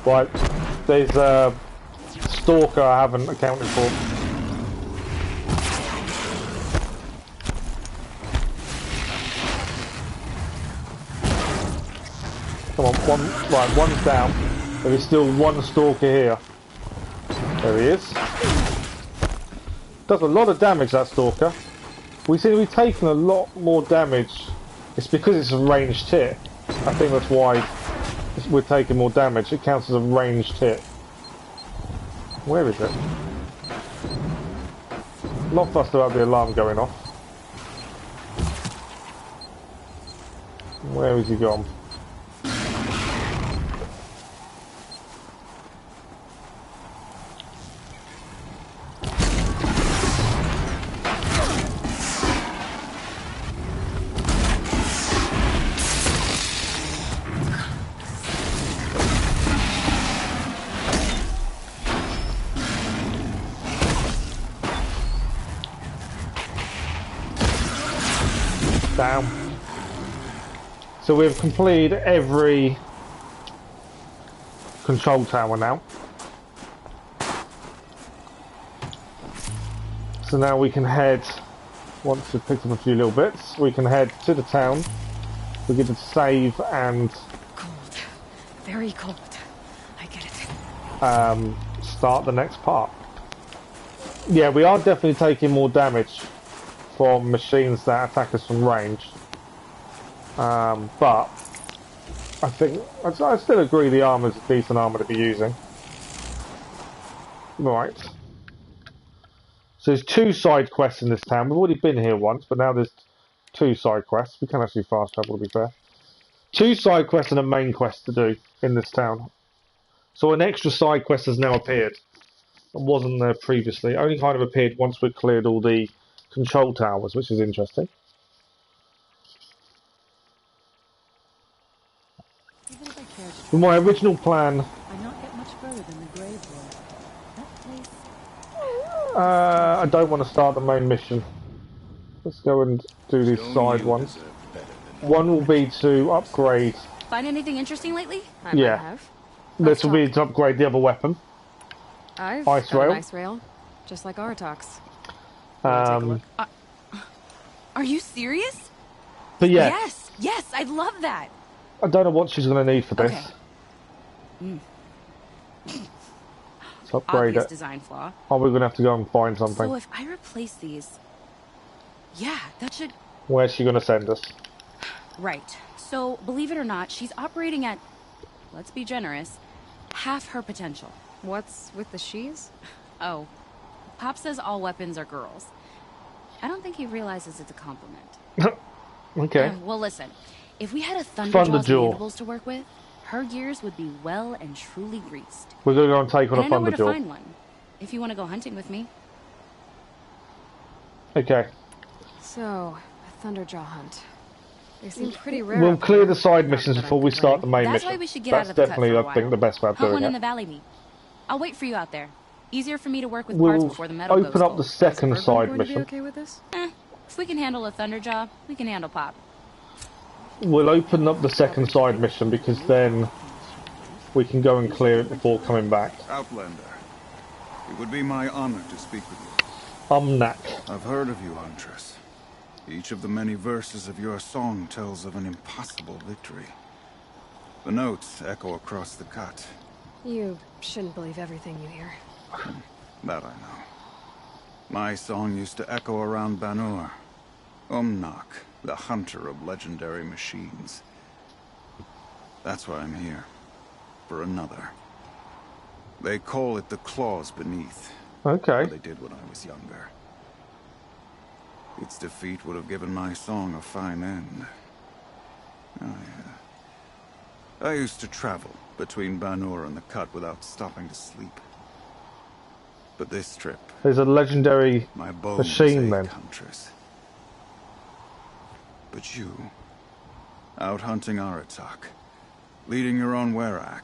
Right, there's a stalker I haven't accounted for. Come on, right, one's down. There is still one stalker here. There he is. Does a lot of damage, that stalker. We seem to be taking a lot more damage. It's because it's a ranged hit. I think that's why we're taking more damage. It counts as a ranged hit. Where is it? Not fussed about the alarm going off. Where has he gone? Down. So we've completed every control tower now. So now we can head, once we've picked up a few little bits, we can head to the town. We get to save and Cold. Very cold. I get it. start the next part. Yeah, we are definitely taking more damage from machines that attack us from range. But I think I still agree the armor's a decent armor to be using. Right. So there's 2 side quests in this town. We've already been here once, but now there's 2 side quests. We can actually fast travel, to be fair. 2 side quests and a main quest to do in this town. So an extra side quest has now appeared. It wasn't there previously. It only kind of appeared once we cleared all the control towers, which is interesting. From my original plan, I not get much further than the grave road. That place. I don't want to start the main mission. Let's go and do these side ones. One will be to upgrade. Find anything interesting lately? I might have. This will be to upgrade the other weapon. I've Ice got rail. an ice rail, just like Aratak's. Are you serious? But yeah, Yes, I'd love that. I don't know what she's going to need for this. Okay. Let's upgrade Obvious it. design flaw. Oh, we're going to have to go and find something. So if I replace these, yeah, that should. Where's she going to send us? Right. So believe it or not, she's operating at, let's be generous, half her potential. What's with the she's? Oh, Pop says all weapons are girls. I don't think he realizes it's a compliment. Okay. Well, listen. If we had a Thunderjaw's Thunderjaw. mandibles to work with, her gears would be well and truly greased. We're going to go and take on And a I know where to Thunderjaw. find one, if you want to go hunting with me. Okay. So, a Thunderjaw hunt. They seem pretty rare. We'll up clear here. the side missions before we start the main That's mission. why we should get That's out of the cut definitely, for a I think, while. the best way of Hunt doing one in the it. valley meet. I'll wait for you out there. Easier for me to work with parts We'll before the metal goes open up cold. the second Is side going to be mission. okay with this? If we can handle a Thunderjaw, we can handle Pop. We'll open up the second side mission because then we can go and clear it before coming back. Outlander, it would be my honor to speak with you. Umnak. I've heard of you, Huntress. Each of the many verses of your song tells of an impossible victory. The notes echo across the cut. You shouldn't believe everything you hear. That I know. My song used to echo around Banur. Umnak, the hunter of legendary machines. That's why I'm here. For another. They call it the claws beneath. Okay. Or they did when I was younger. Its defeat would have given my song a fine end. Oh, yeah. I used to travel between Banur and the Cut without stopping to sleep. But this trip... There's a legendary my bones machine ache, then. Huntress. But you, out hunting Aratak, leading your own Werak.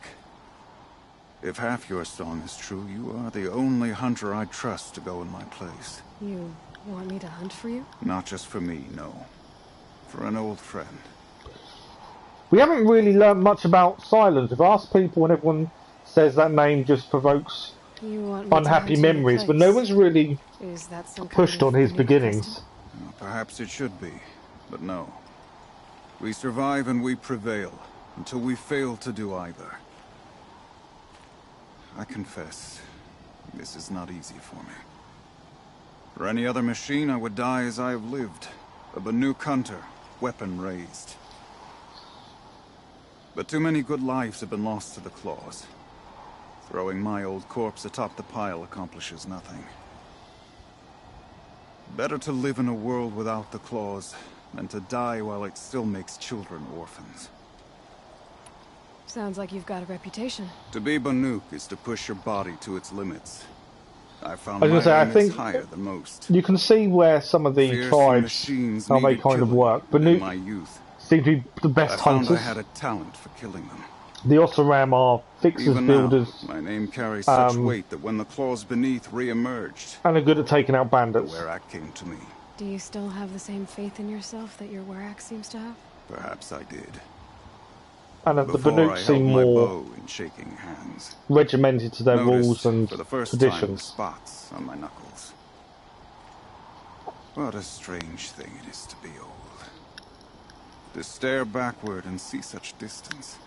If half your song is true, you are the only hunter I trust to go in my place. You want me to hunt for you? Not just for me, no. For an old friend. We haven't really learned much about Silence. I've asked people and everyone says that name just provokes You want me to unhappy hunt memories, your but no place? one's really Is that some pushed kind on of his unique beginnings. custom? Well, perhaps it should be, but no. We survive and we prevail, until we fail to do either. I confess, this is not easy for me. For any other machine, I would die as I have lived. A Banuk hunter, weapon raised. But too many good lives have been lost to the claws. Throwing my old corpse atop the pile accomplishes nothing. Better to live in a world without the claws than to die while it still makes children orphans. Sounds like you've got a reputation. To be Banuk is to push your body to its limits. I found I was my gonna say, I limits think higher than most. you can see where some of the Fearsome tribes, machines how they needed kind of killing work. But in my youth. seem to be the best I found hunters. I had a talent for killing them. The Ossaram are fixers, Even now, builders, my name carries such um, weight that when the claws beneath re-emerged, and are good at taking out the bandits. Werak came to me. Do you still have the same faith in yourself that your Werak seems to have? Perhaps I did. And the Before Banuk I seem held my more bow in shaking hands. regimented to their Noticed rules and for the first time the traditions. spots on my knuckles. What a strange thing it is to be old. To stare backward and see such distance.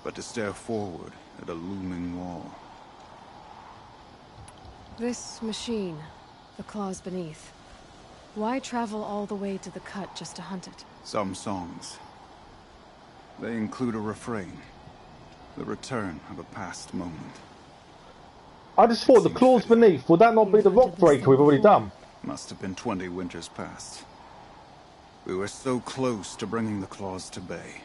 But to stare forward at a looming wall. This machine, the claws beneath. Why travel all the way to the cut just to hunt it? Some songs. They include a refrain. The return of a past moment. I just thought the claws beneath, would that not be the rock breaker we've already done? Must have been 20 winters past. We were so close to bringing the claws to bay.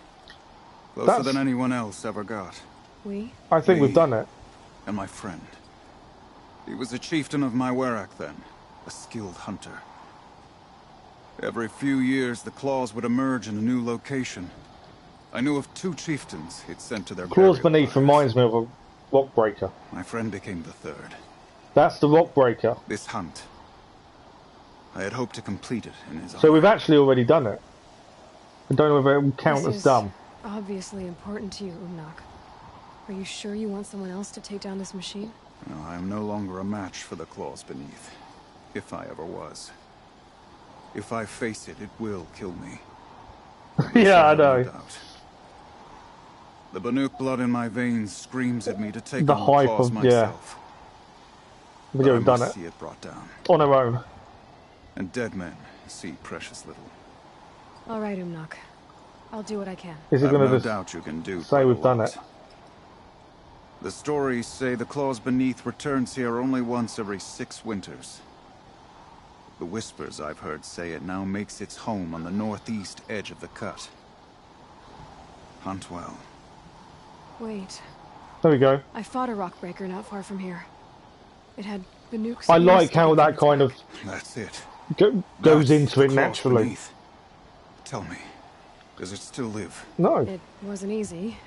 Closer than anyone else ever got. We? I think we've done it. And my friend. He was a chieftain of my Werak then. A skilled hunter. Every few years, the claws would emerge in a new location. I knew of 2 chieftains he'd sent to their Claws beneath reminds me of a rock breaker. My friend became the 3rd. That's the rock breaker. This hunt. I had hoped to complete it in his honor. So we've actually already done it. I don't know whether it will count as done. Obviously important to you, Umnak. Are you sure you want someone else to take down this machine? No, I am no longer a match for the claws beneath. If I ever was. If I face it, it will kill me. Yeah, I know. The Banuk blood in my veins screams at me to take The on the hype claws of, myself. yeah. We've done it. See it brought down. On our own. And dead men see precious little. All right, Umnak. I'll do what I can. Is it going to doubt you can do say we've done it? The stories say the claws beneath returns here only once every 6 winters. The whispers I've heard say it now makes its home on the northeast edge of the cut. Hunt well. Wait. There we go. I fought a rock breaker not far from here. It had Banuk's. I like how that kind of That's it. goes into it naturally. Beneath. Tell me, does it still live? No. It wasn't easy,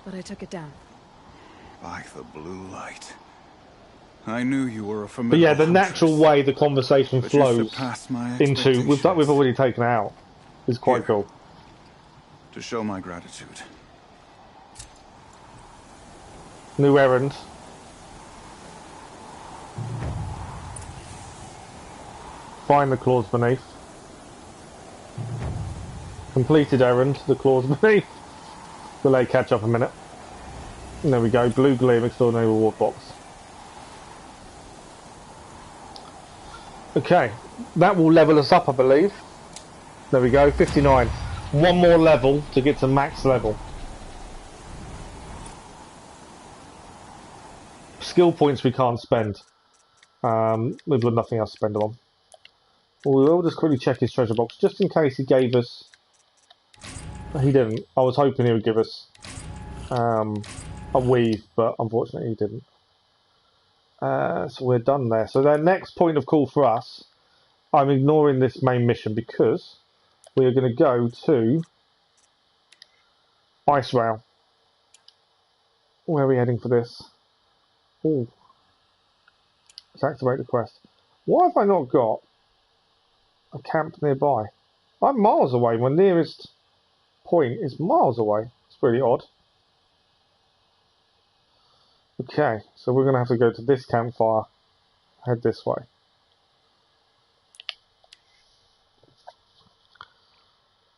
but I took it down. By the blue light. I knew you were a But familiar yeah, the natural way the conversation flows into we've already taken it out is quite cool. To show my gratitude. New errand. Find the claws beneath. Completed errand, the claws beneath. Delay catch up a minute. And there we go, bluegleam extraordinary reward box. Okay, that will level us up, I believe. There we go, 59. One more level to get to max level. Skill points we can't spend. We've got nothing else to spend them on. Well, we'll just quickly check his treasure box, just in case he gave us... He didn't. I was hoping he would give us a weave, but unfortunately he didn't. So we're done there. So their next point of call for us, I'm ignoring this main mission because we are going to go to Ice Rail. Where are we heading for this? Oh, let's activate the quest. Why have I not got a camp nearby? I'm miles away. My nearest point is miles away. It's really odd. Okay, so we're going to have to go to this campfire. Head this way.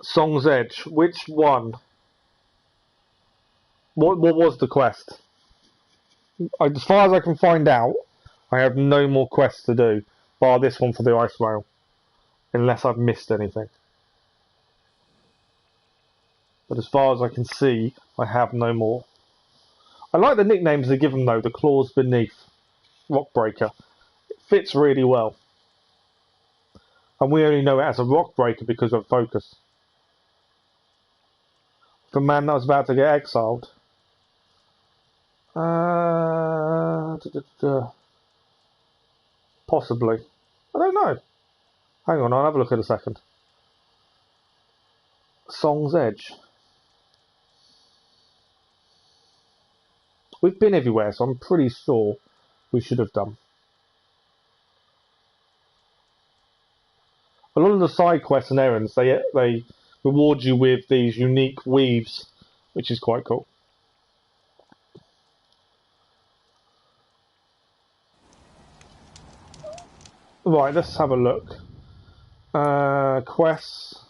Song's Edge. Which one? What was the quest? As far as I can find out, I have no more quests to do, bar this one for the ice rail. Unless I've missed anything. But as far as I can see, I have no more. I like the nicknames they give them though, the claws beneath. Rockbreaker. It fits really well. And we only know it as a rockbreaker because of focus. The man that was about to get exiled. Possibly. I don't know. Hang on, I'll have a look in a second. Song's Edge. We've been everywhere, so I'm pretty sure we should have done. A lot of the side quests and errands, they reward you with these unique weaves, which is quite cool. Right, let's have a look. Quests.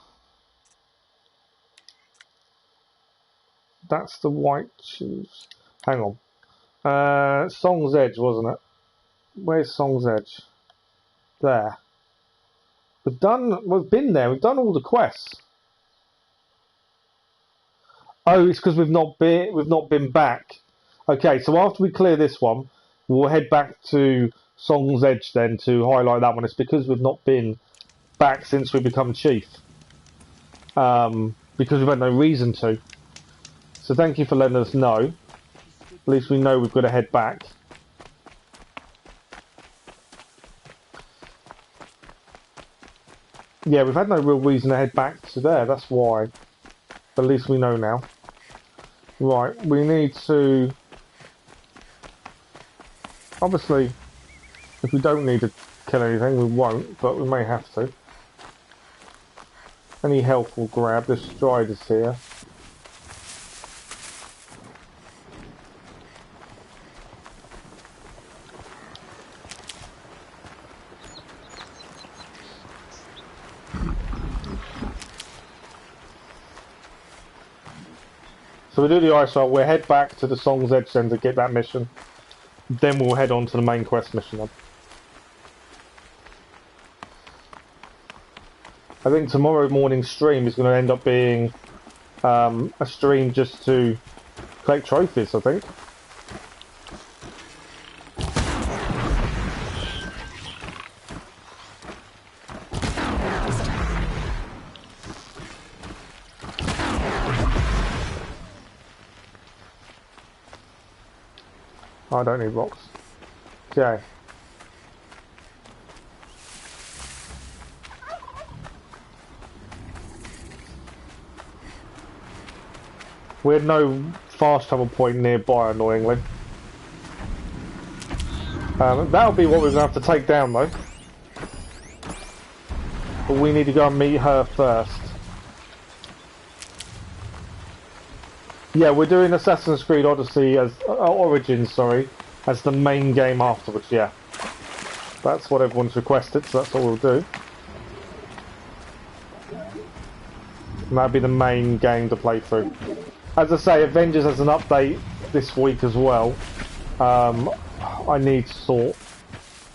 That's the white shoes. Hang on. Song's Edge, wasn't it? Where's Song's Edge? There. We've been there. We've done all the quests. Oh, it's because we've not been back. Okay, so after we clear this one, we'll head back to Song's Edge then to highlight that one. It's because we've not been back since we become chief. Because we've had no reason to. So thank you for letting us know. At least we know we've got to head back. Yeah, we've had no real reason to head back to there, that's why. But at least we know now. Right, we need to... Obviously, if we don't need to kill anything, we won't, but we may have to. Any health we'll grab. The Strider's here. So we do the ice roll, we'll head back to the Song's Edge then to get that mission. Then we'll head on to the main quest mission then. I think tomorrow morning's stream is going to end up being a stream just to collect trophies, I think. I don't need rocks. Okay. We had no fast travel point nearby, annoyingly. That'll be what we're going to have to take down, though. But we need to go and meet her first. Yeah, we're doing Assassin's Creed Odyssey as Origins, sorry, as the main game afterwards. Yeah, that's what everyone's requested, so that's what we'll do. And that'll be the main game to play through. As I say, Avengers has an update this week as well. I need to sort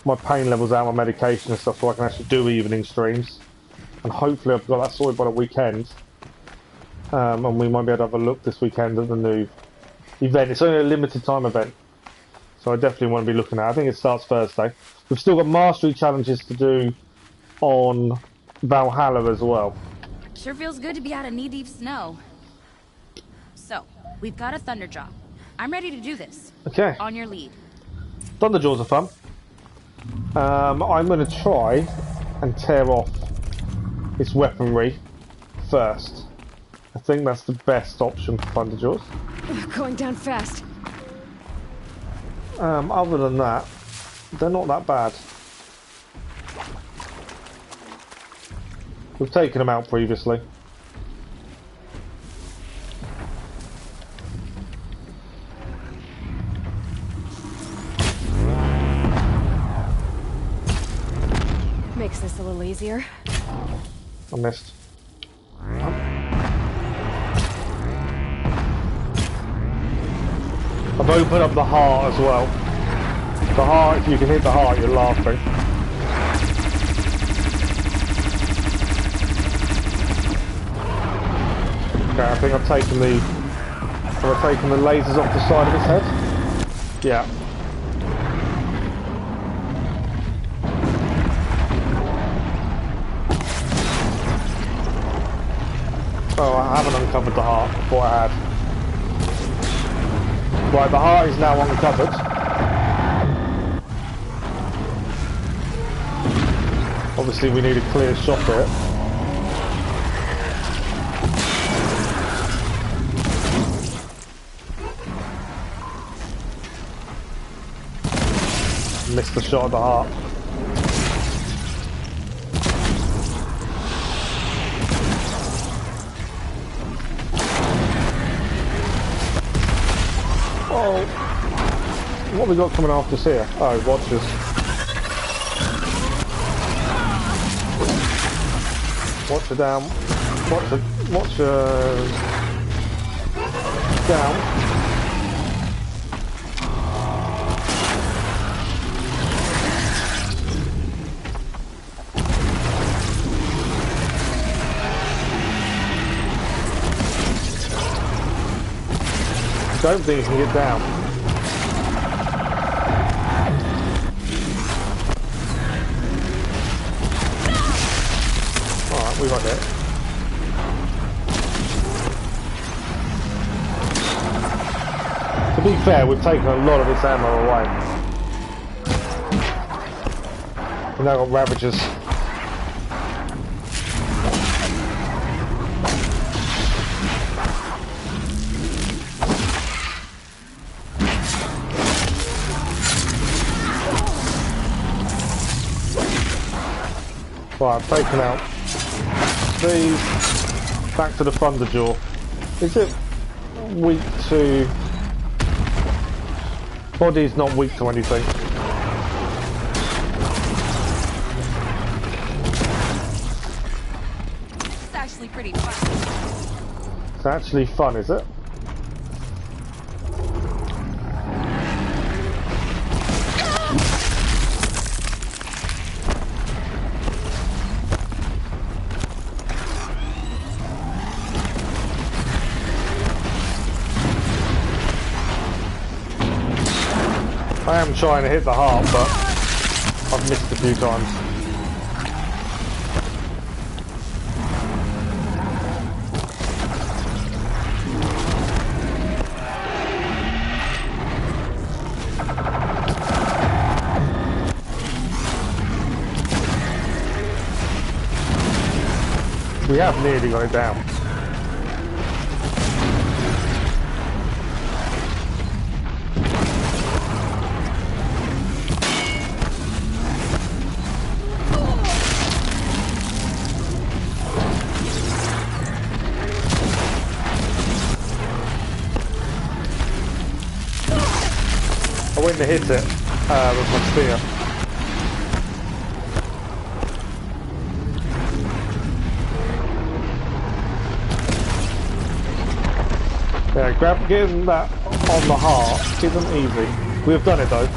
my pain levels out, my medication and stuff, so I can actually do evening streams. And hopefully I've got that sorted by the weekend. And we might be able to have a look this weekend at the new event. It's only a limited time event, so I definitely want to be looking at it. I think it starts Thursday. We've still got mastery challenges to do on Valhalla as well. Sure feels good to be out of knee-deep snow. So, we've got a Thunderjaw. I'm ready to do this. Okay. On your lead. Thunderjaws are fun. I'm going to try and tear off its weaponry first. I think that's the best option for Thunderjaws. Going down fast. Other than that, they're not that bad. We've taken them out previously. Makes this a little easier. I missed. I've opened up the heart as well. The heart, if you can hit the heart, you're laughing. Okay, I think I've taken the lasers off the side of his head. Yeah. Oh, I haven't uncovered the heart. I thought I had. Right, the heart is now uncovered. Obviously we need a clear shot here. Missed the shot at the heart. Oh, what have we got coming after us here? Oh, watchers. Watcher down. Watcher down. don't think you can get down. Alright, we got it. To be fair, we've taken a lot of its ammo away. We've now got Ravagers. Right, I've taken out these. Back to the Thunderjaw. Is it weak to... Body's not weak to anything. It's actually pretty fun. It's actually fun, is it? I am trying to hit the heart, but I've missed a few times. We have nearly got it down. I went to hit it with my spear. Yeah, getting that on the heart isn't easy. We've done it though.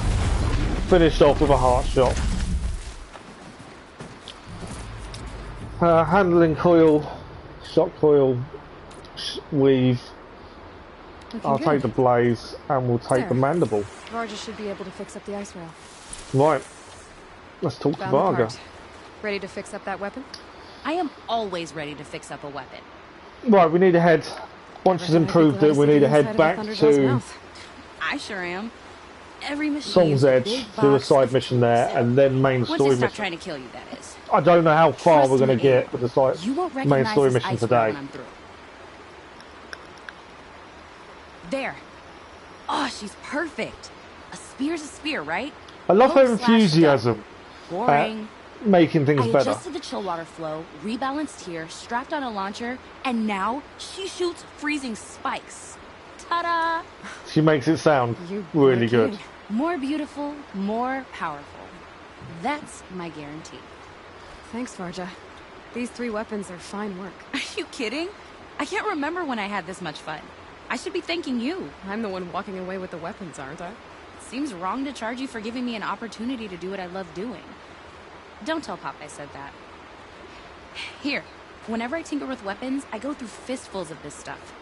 Finished off with a heart shot. Handling coil, shock coil, weave. I'll take the blaze and we'll take the mandible. Varga should be able to fix up the ice rail. Right. Let's talk to Varga. Ready to fix up that weapon? I am always ready to fix up a weapon. Right, we need to head. Once she's improved it, we need to head back to I sure am. Every machine Song's Edge, do a side mission there, and then main story mission. Trying to kill you, that is. I don't know how far we're going to get with the main story mission today. There. Oh, she's perfect. A spear's a spear, right? I love her enthusiasm at making things better. I adjusted the chill water flow, rebalanced here, strapped on a launcher, and now she shoots freezing spikes. Ta-da! She makes it sound really good. More beautiful, more powerful. That's my guarantee. Thanks, Varga. These 3 weapons are fine work. Are you kidding? I can't remember when I had this much fun. I should be thanking you. I'm the one walking away with the weapons, aren't I? Seems wrong to charge you for giving me an opportunity to do what I love doing. Don't tell Pop I said that. Here, whenever I tinker with weapons, I go through fistfuls of this stuff.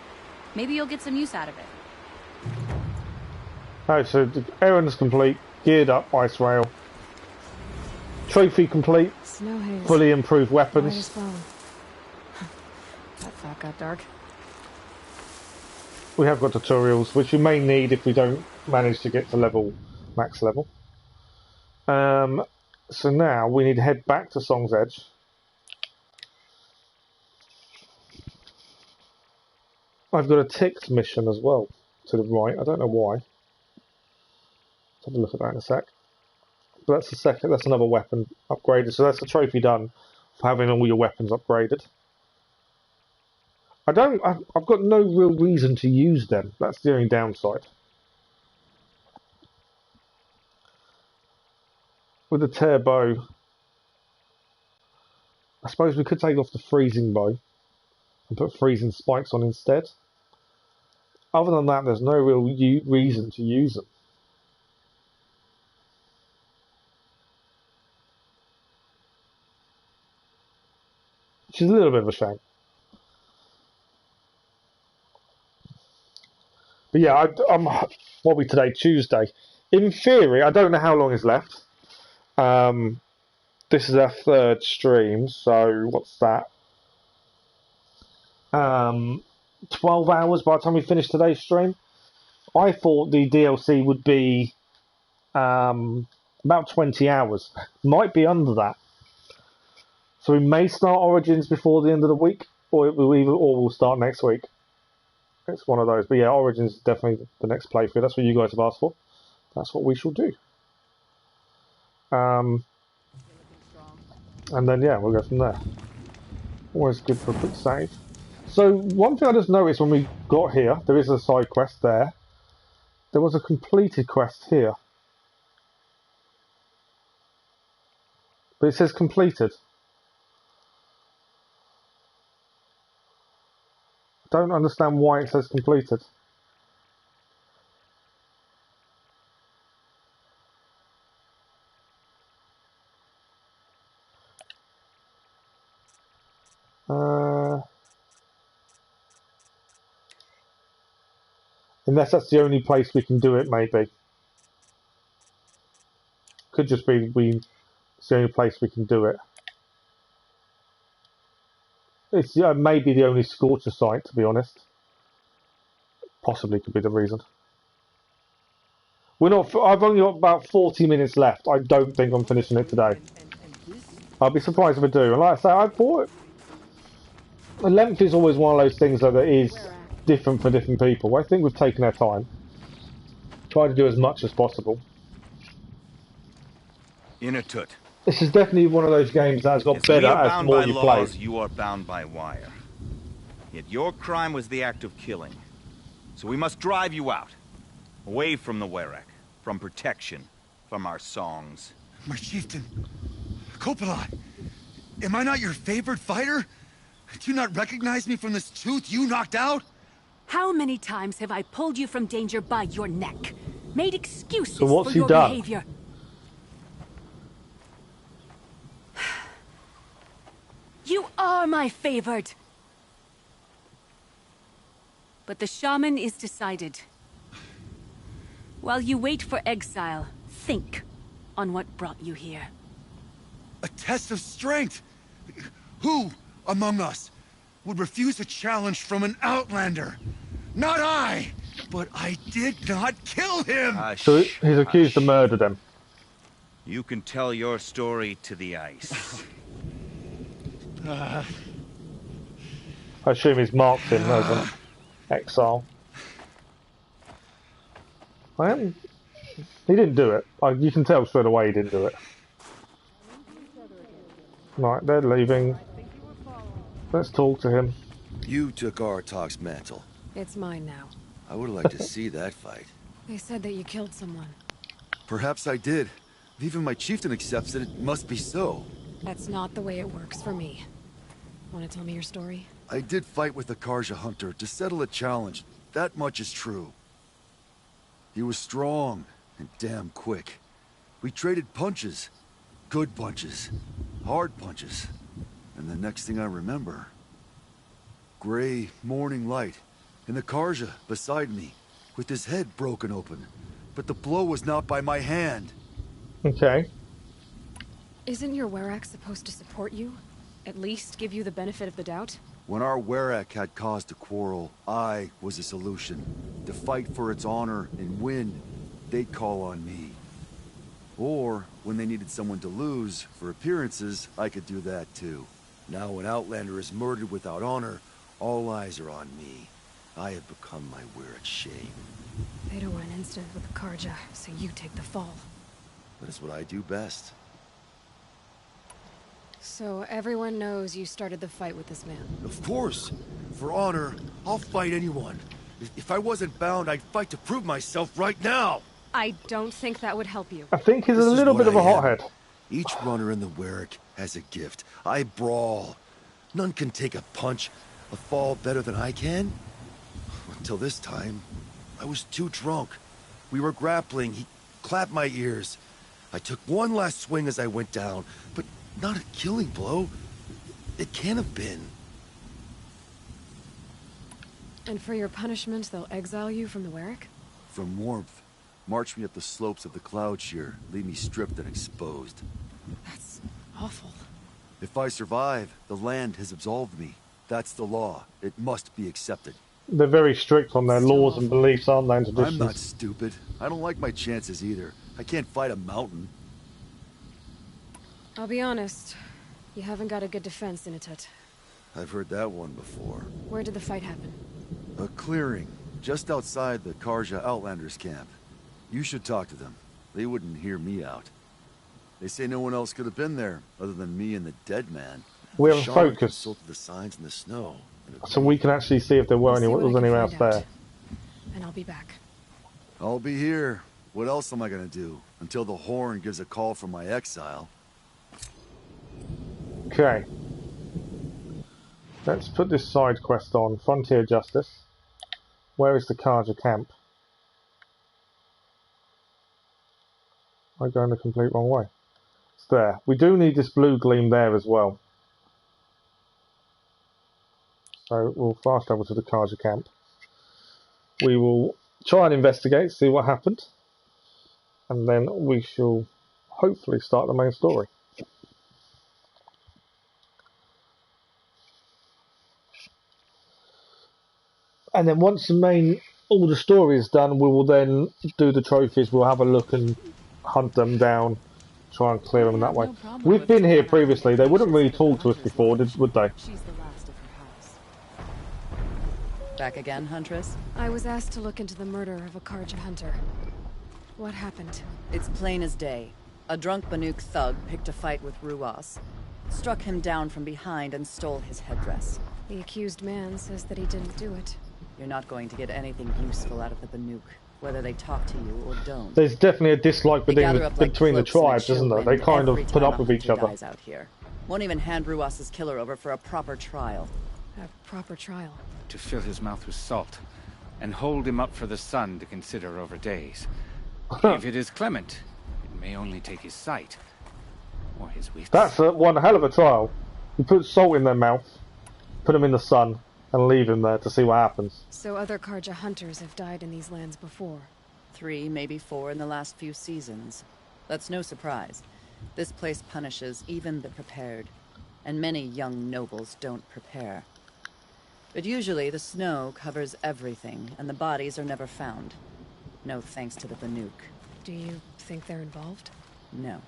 Maybe you'll get some use out of it. Alright, so the errands complete, geared up ice rail. Trophy complete, fully improved weapons. That thought got dark. We have got tutorials, which we may need if we don't manage to get to max level. So now we need to head back to Song's Edge. I've got a ticked mission as well to the right. I don't know why. Let's have a look at that in a sec. But that's the second. That's another weapon upgraded. So that's the trophy done for having all your weapons upgraded. I've got no real reason to use them. That's the only downside. With the tear bow, I suppose we could take off the freezing bow and put freezing spikes on instead. Other than that, there's no real reason to use them. Which is a little bit of a shame. But yeah, I'm what are we today? Tuesday. In theory, I don't know how long is left. This is our third stream, so what's that? 12 hours by the time we finish today's stream. I thought the DLC would be about 20 hours. Might be under that. So we may start Origins before the end of the week, or we'll start next week. It's one of those. But yeah, Origins is definitely the next playthrough. That's what you guys have asked for. That's what we shall do. And then yeah, we'll go from there. Always good for a quick save. So one thing I just noticed when we got here, there is a side quest there. There was a completed quest here. But it says completed. Don't understand why it says completed. Unless that's the only place we can do it, maybe. Could just be it's the only place we can do it. It's maybe the only Scorcher site, to be honest. Possibly could be the reason. We're not. I've only got about 40 minutes left. I don't think I'm finishing it today. I'll be surprised if I do. And like I say, I bought it. The length is always one of those things that is different for different people. I think we've taken our time. Try to do as much as possible. Inatut. This is definitely one of those games that has got better as more you play. You are bound by wire. Yet your crime was the act of killing. So we must drive you out. Away from the Werak. From protection. From our songs. My chieftain. Copilot. Am I not your favorite fighter? Do you not recognize me from this tooth you knocked out? How many times have I pulled you from danger by your neck? Made excuses so what's for he your done? behavior. You are my favorite. But the shaman is decided. While you wait for exile, think on what brought you here. A test of strength! Who among us would refuse a challenge from an outlander? Not I! But I did not kill him! So he's accused of murdered him. You can tell your story to the ice. I assume he's marked him as an exile. He didn't do it. You can tell straight away he didn't do it. Right, they're leaving. Let's talk to him. You took Aratak's mantle. It's mine now. I would like to see that fight. They said that you killed someone. Perhaps I did. Even my chieftain accepts that it must be so. That's not the way it works for me. Want to tell me your story? I did fight with the Karja hunter to settle a challenge. That much is true. He was strong and damn quick. We traded punches. Good punches. Hard punches. And the next thing I remember... gray morning light. And the Karja beside me, with his head broken open. But the blow was not by my hand. Okay. Isn't your Werak supposed to support you? At least give you the benefit of the doubt? When our Werak had cause to quarrel, I was a solution. To fight for its honor and win, they'd call on me. Or, when they needed someone to lose, for appearances, I could do that too. Now when Outlander is murdered without honor, all eyes are on me. I have become my Werak's shame. They don't want an incident with the Karja, so you take the fall. That is what I do best. So everyone knows you started the fight with this man? Of course! For honor, I'll fight anyone. If I wasn't bound, I'd fight to prove myself right now! I don't think that would help you. I think he's a little bit of a hothead. Each runner in the Werak has a gift. I brawl. None can take a punch, a fall better than I can. Until this time, I was too drunk. We were grappling. He clapped my ears. I took one last swing as I went down, but not a killing blow. It can't have been. And for your punishment, they'll exile you from the Werak? From warmth. March me up the slopes of the cloud shear, leave me stripped and exposed. That's awful. If I survive, the land has absolved me. That's the law. It must be accepted. They're very strict on their laws and beliefs, aren't they, and traditions? I'm not stupid. I don't like my chances either. I can't fight a mountain. I'll be honest. You haven't got a good defense, Inatet. I've heard that one before. Where did the fight happen? A clearing, just outside the Karja Outlanders camp. You should talk to them. They wouldn't hear me out. They say no one else could have been there, other than me and the dead man. We have a Shaman focus. consulted the signs in the snow. So we can actually see if there were anyone else there. And I'll be back. I'll be here. What else am I gonna do? Until the horn gives a call from my exile. Okay. Let's put this side quest on. Frontier Justice. Where is the Karja camp? I'm going the complete wrong way. It's there. We do need this blue gleam there as well. So we'll fast travel to the Karja camp. We will try and investigate, see what happened. And then we shall hopefully start the main story. And then once all the story is done, we will then do the trophies. We'll have a look and hunt them down, try and clear them that way. We've been here previously. They wouldn't really talk to us before, would they? She's the last of her house. Back again, Huntress? I was asked to look into the murder of a Karja hunter. What happened? It's plain as day. A drunk Banuk thug picked a fight with Ruas, struck him down from behind and stole his headdress. The accused man says that he didn't do it. You're not going to get anything useful out of the Banuk, whether they talk to you or don't. There's definitely a dislike between the tribes, isn't there? They kind of put up with each other. Out here. Won't even hand Ruas's killer over for a proper trial. A proper trial? To fill his mouth with salt, and hold him up for the sun to consider over days. If it is clement, it may only take his sight, or his weakness. That's one hell of a trial. You put salt in their mouth, put them in the sun, and leave him there to see what happens. So other Karja hunters have died in these lands before? 3, maybe 4 in the last few seasons. That's no surprise. This place punishes even the prepared, and many young nobles don't prepare. But usually the snow covers everything, and the bodies are never found. No thanks to the Banuk. Do you think they're involved? No.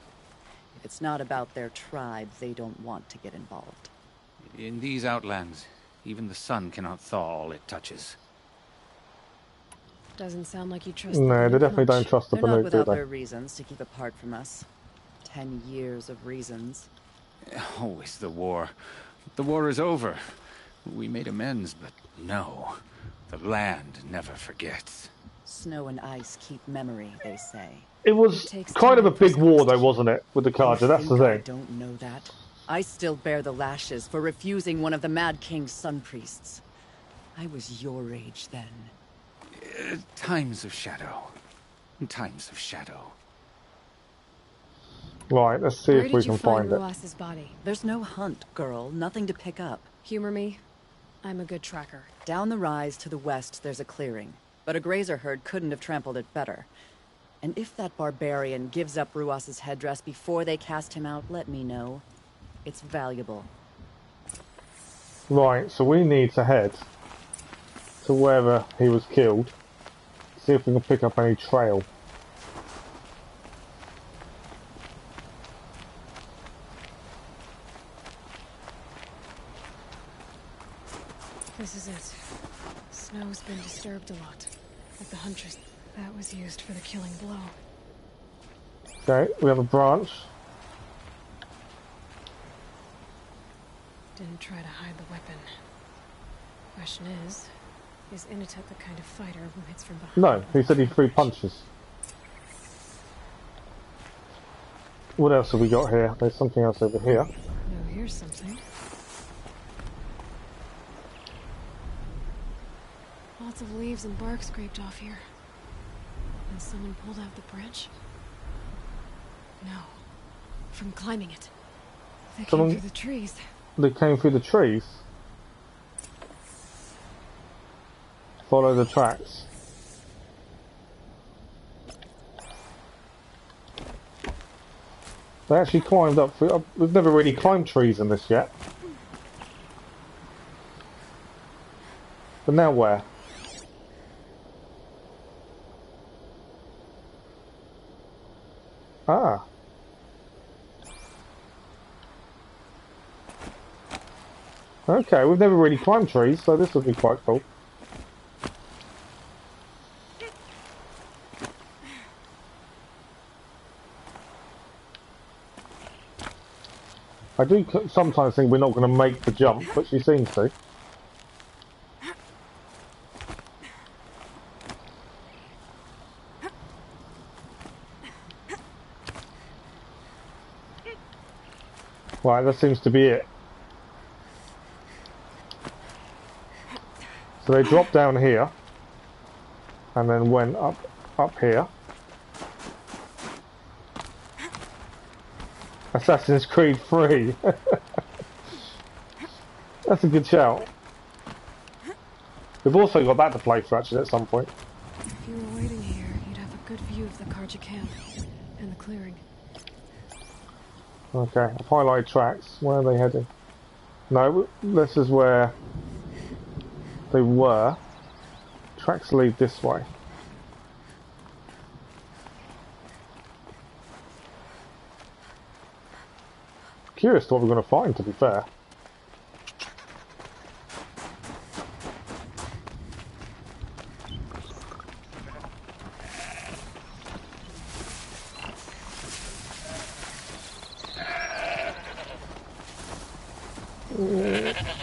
If it's not about their tribe, they don't want to get involved. In these outlands, even the sun cannot thaw all it touches. Doesn't sound like you trust No, the they definitely don't trust the They're not Banuk, do without they? their reasons to keep apart from us. 10 years of reasons. Always the war. The war is over. We made amends, but no. The land never forgets. Snow and ice keep memory, they say. It was kind of a big war, though, wasn't it, with the Karja? That's the I thing. don't know that. I still bear the lashes for refusing one of the Mad King's sun priests. I was your age then. Times of shadow. Times of shadow. Right, let's see if we can find it. Ruas's body? There's no hunt, girl. Nothing to pick up. Humor me. I'm a good tracker. Down the rise to the west, there's a clearing. But a grazer herd couldn't have trampled it better. And if that barbarian gives up Ruas's headdress before they cast him out, let me know. It's valuable. Right, so we need to head to wherever he was killed. See if we can pick up any trail. This is it. Snow's been disturbed a lot. Like the huntress. That was used for the killing blow. Okay, we have a branch. Didn't try to hide the weapon. Question is Inatet the kind of fighter who hits from behind? No, he said he threw punches. What else have we got here? There's something else over here. No, here's something. Lots of leaves and bark scraped off here. And someone pulled out the branch? No. From climbing it. They came through the trees. They came through the trees? Follow the tracks. They actually climbed up. We've never really climbed trees in this yet. But now where? Ah. Okay, we've never really climbed trees, so this will be quite cool. I do sometimes think we're not going to make the jump, but she seems to. Right, that seems to be it. So they dropped down here, and then went up here. Assassin's Creed 3. That's a good shout. We've also got that to play for actually at some point. If you were waiting here, you'd have a good view of the Karja camp and the clearing. Okay, I've highlighted tracks. Where are they heading? No, this is where they were. Tracks lead this way. Curious to what we're going to find, to be fair.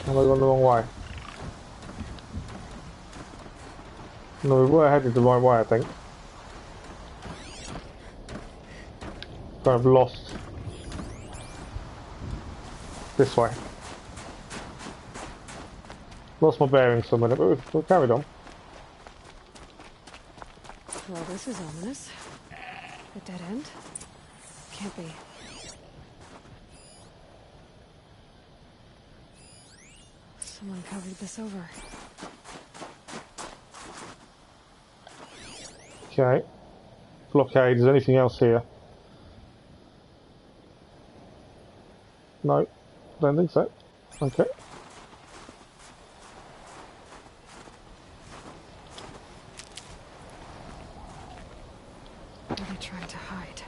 Have I gone the wrong way? No, we were headed the right way, I think. Kind of lost. This way. Lost my bearings for a minute, but we've carried on. Well, this is ominous. A dead end? Can't be. Someone covered this over. Okay. Blockade. Is there anything else here? No. Don't think so. Okay. What are they trying to hide?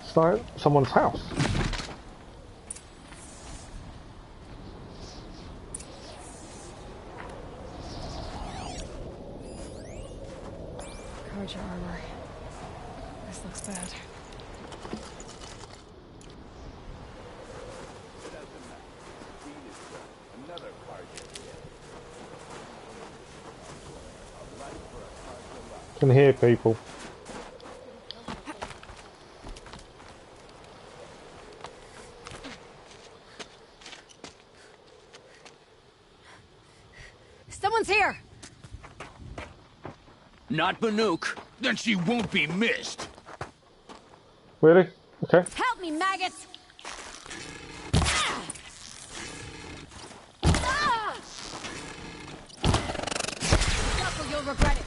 It's like someone's house. Karja armor. This looks bad. Can hear people. Someone's here! Not Banuk. Then she won't be missed. Really? Okay. Help me, maggots! Shuffle, you'll regret it.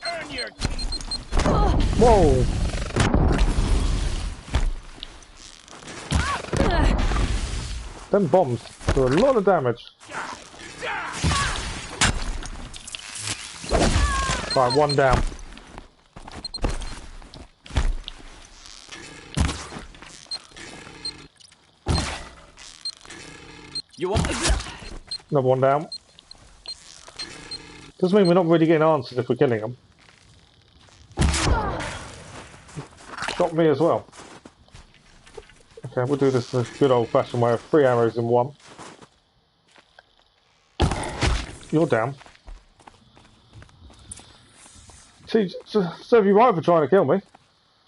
Earn your Whoa! Them bombs do a lot of damage. Right, one down. You want? Another one down. Doesn't mean we're not really getting answers if we're killing them. Got me as well. Okay, we'll do this in a good old-fashioned way of 3 arrows in one. You're down. See, serve you right for trying to kill me.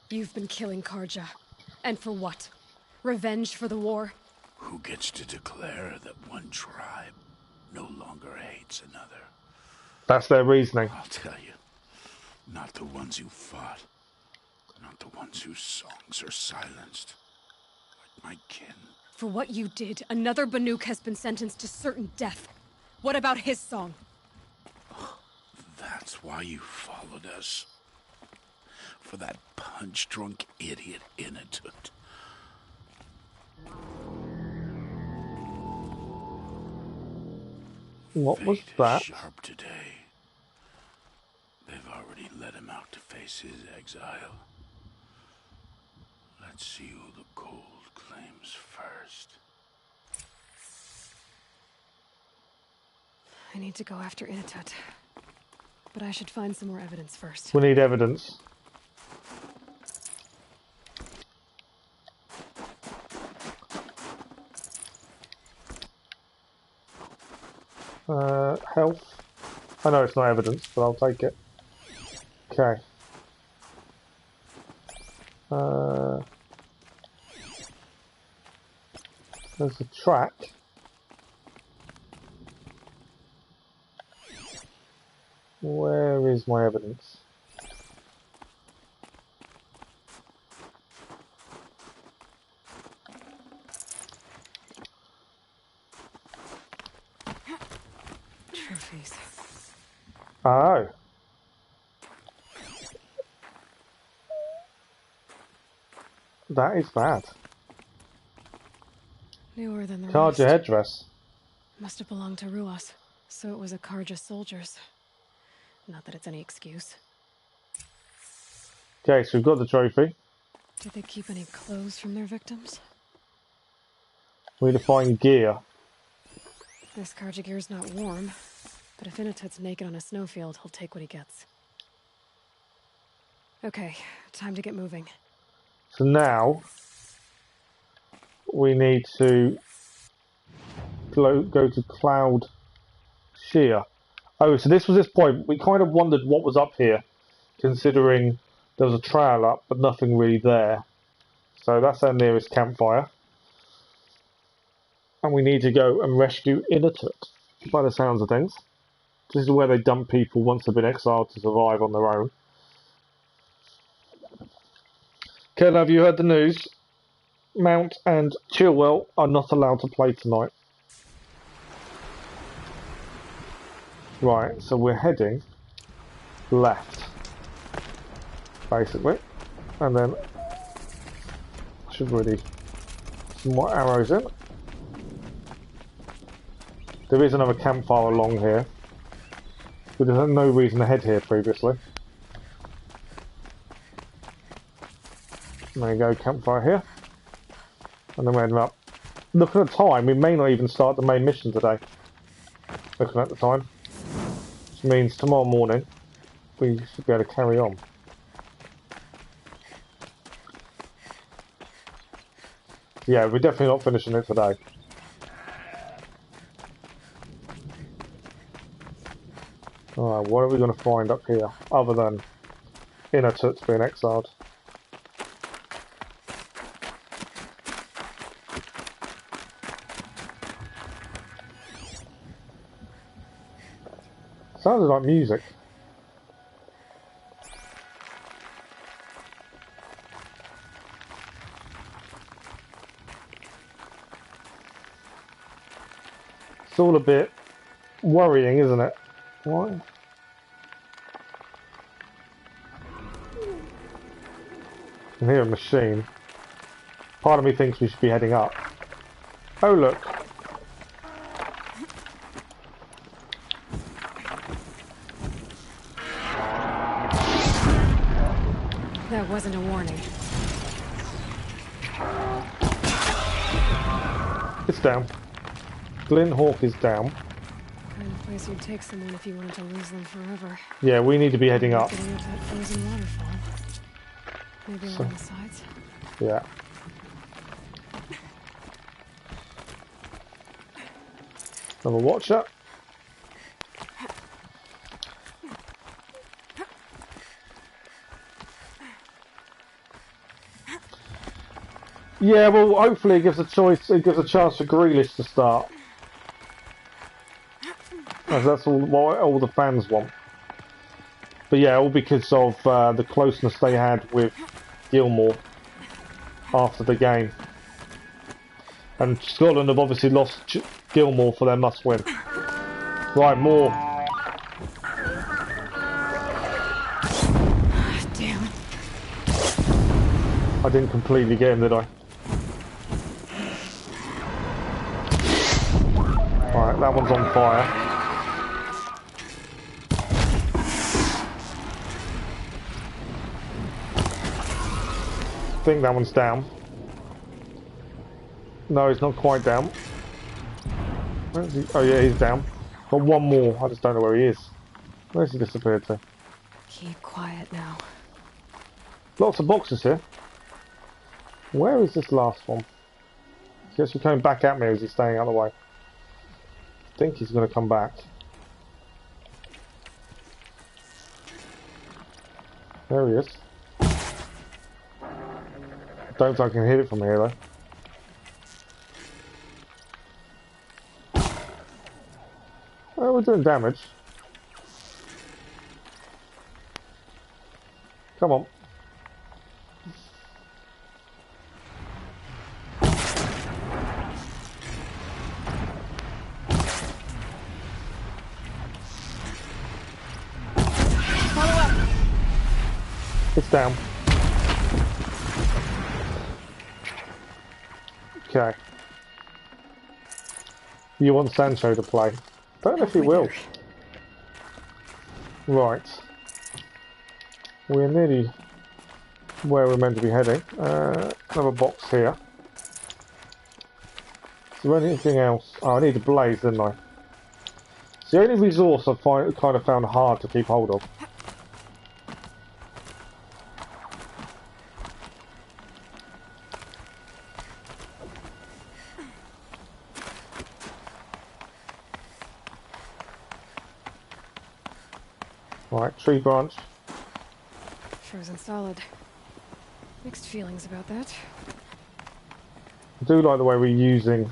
You've been killing Karja. And for what? Revenge for the war? Who gets to declare that one tribe no longer hates another? That's their reasoning. I'll tell you. Not the ones you fought. Not the ones whose songs are silenced. Like my kin. For what you did, another Banuk has been sentenced to certain death. What about his song? That's why you followed us. For that punch-drunk idiot Inatut. What was that? Sharp today. They've already let him out to face his exile. Let's see who the cold claims first. I need to go after Inatut. But I should find some more evidence first. We need evidence. Health. I know it's not evidence, but I'll take it. Okay. There's a track. Where is my evidence? Trophies. Oh. That is bad. Newer than the Karja rest. headdress. Must have belonged to Ruas, so it was a Karja soldier's. Not that it's any excuse. Okay, so we've got the trophy. Did they keep any clothes from their victims? We need to find gear. This Karja gear's not warm, but if Inatut's naked on a snowfield, he'll take what he gets. Okay, time to get moving. So now we need to go to Cloud Shear. Oh, so this was this point. We kind of wondered what was up here, considering there was a trail up, but nothing really there. So that's our nearest campfire. And we need to go and rescue Inatut, by the sounds of things. This is where they dump people once they've been exiled to survive on their own. Kel, have you heard the news? Mount and Chilwell are not allowed to play tonight. Right, so we're heading left, basically, and then should really some more arrows in. There is another campfire along here, but there's no reason to head here previously. There you go, campfire here, and then we're heading up. Looking at the time, we may not even start the main mission today. Looking at the time. Which means tomorrow morning we should be able to carry on. Yeah, we're definitely not finishing it today. Alright, what are we going to find up here other than Inatut's being exiled? Sounded like music. It's all a bit worrying, isn't it? What? I can hear a machine. Part of me thinks we should be heading up. Oh look. That wasn't a warning. It's down. Glyn Hawk is down. Kind of place you'd take someone if you wanted to lose them forever. Yeah, we need to be heading up. Getting into that frozen waterfall. Maybe along the sides. Yeah. Another watcher. Yeah, well, hopefully it gives a choice. It gives a chance for Grealish to start, as that's all what all the fans want. But yeah, all because of the closeness they had with Gilmore after the game. And Scotland have obviously lost Gilmore for their must-win. Right, more. Damn. I didn't completely get him, did I? Right, that one's on fire. I think that one's down. No, he's not quite down. Where is he? Oh yeah, he's down. Got one more. I just don't know where he is. Where's he disappeared to? Keep quiet now. Lots of boxes here. Where is this last one? I guess he's coming back at me, or is he staying out of the way? I think he's going to come back. There he is. Don't think I can hit it from here though. Oh, we're doing damage. Come on. Follow up. It's down. Okay. You want Sancho to play? Don't know if he will. Right. We're nearly where we're meant to be heading. Another box here. Is there anything else? Oh, I need a blaze, didn't I? It's the only resource I kind of found hard to keep hold of. Right, tree branch. Frozen solid. Mixed feelings about that. I do like the way we're using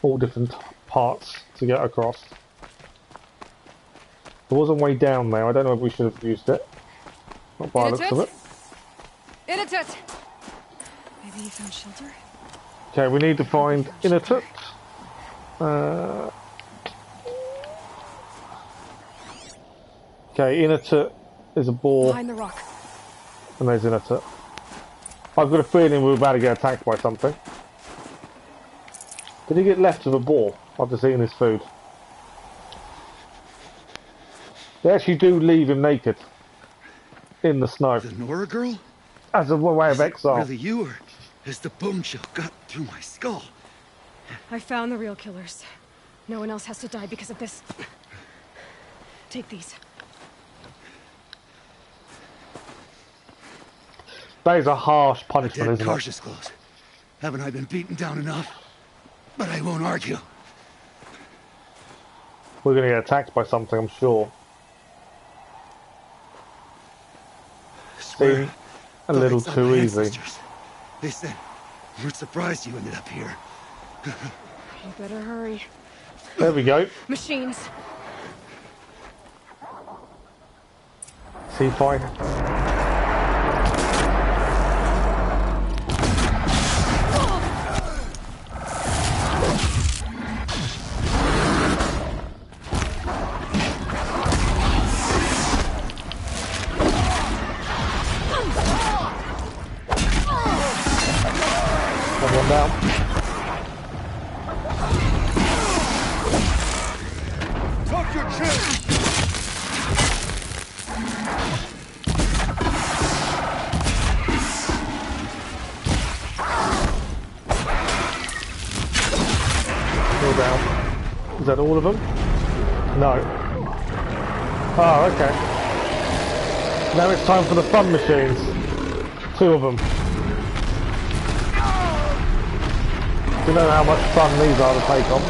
all different parts to get across. There was a way down there. I don't know if we should have used it. Not by the looks of it. Inatut! Maybe he found shelter? Okay, we need to find Inatut. Okay, Inatut is a boar. Behind the rock. And there's Inatut. I've got a feeling we're about to get attacked by something. Did he get left with a boar after eating his food? They actually do leave him naked in the snow. The Nora girl? As a way of exile. Really you, or has the bone shell got through my skull? I found the real killers. No one else has to die because of this. Take these. That is a harsh punishment, isn't it? Cautious close. Haven't I been beaten down enough? But I won't argue. We're going to get attacked by something, I'm sure. Seemed a little too easy. They said, we're surprised you ended up here. You better hurry. There we go. Machines. Is he fine? One down. Tuck your chin! Still down. Is that all of them? No. Oh, okay. Now it's time for the fun machines. 2 of them. Do you know how much fun these are to take on?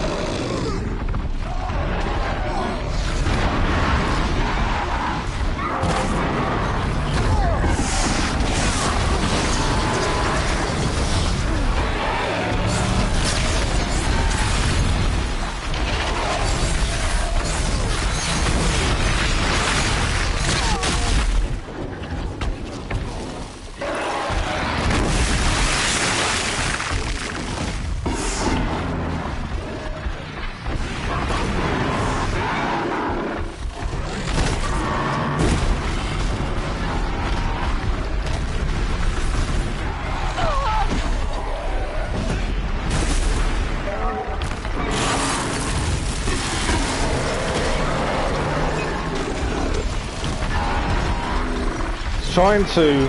trying to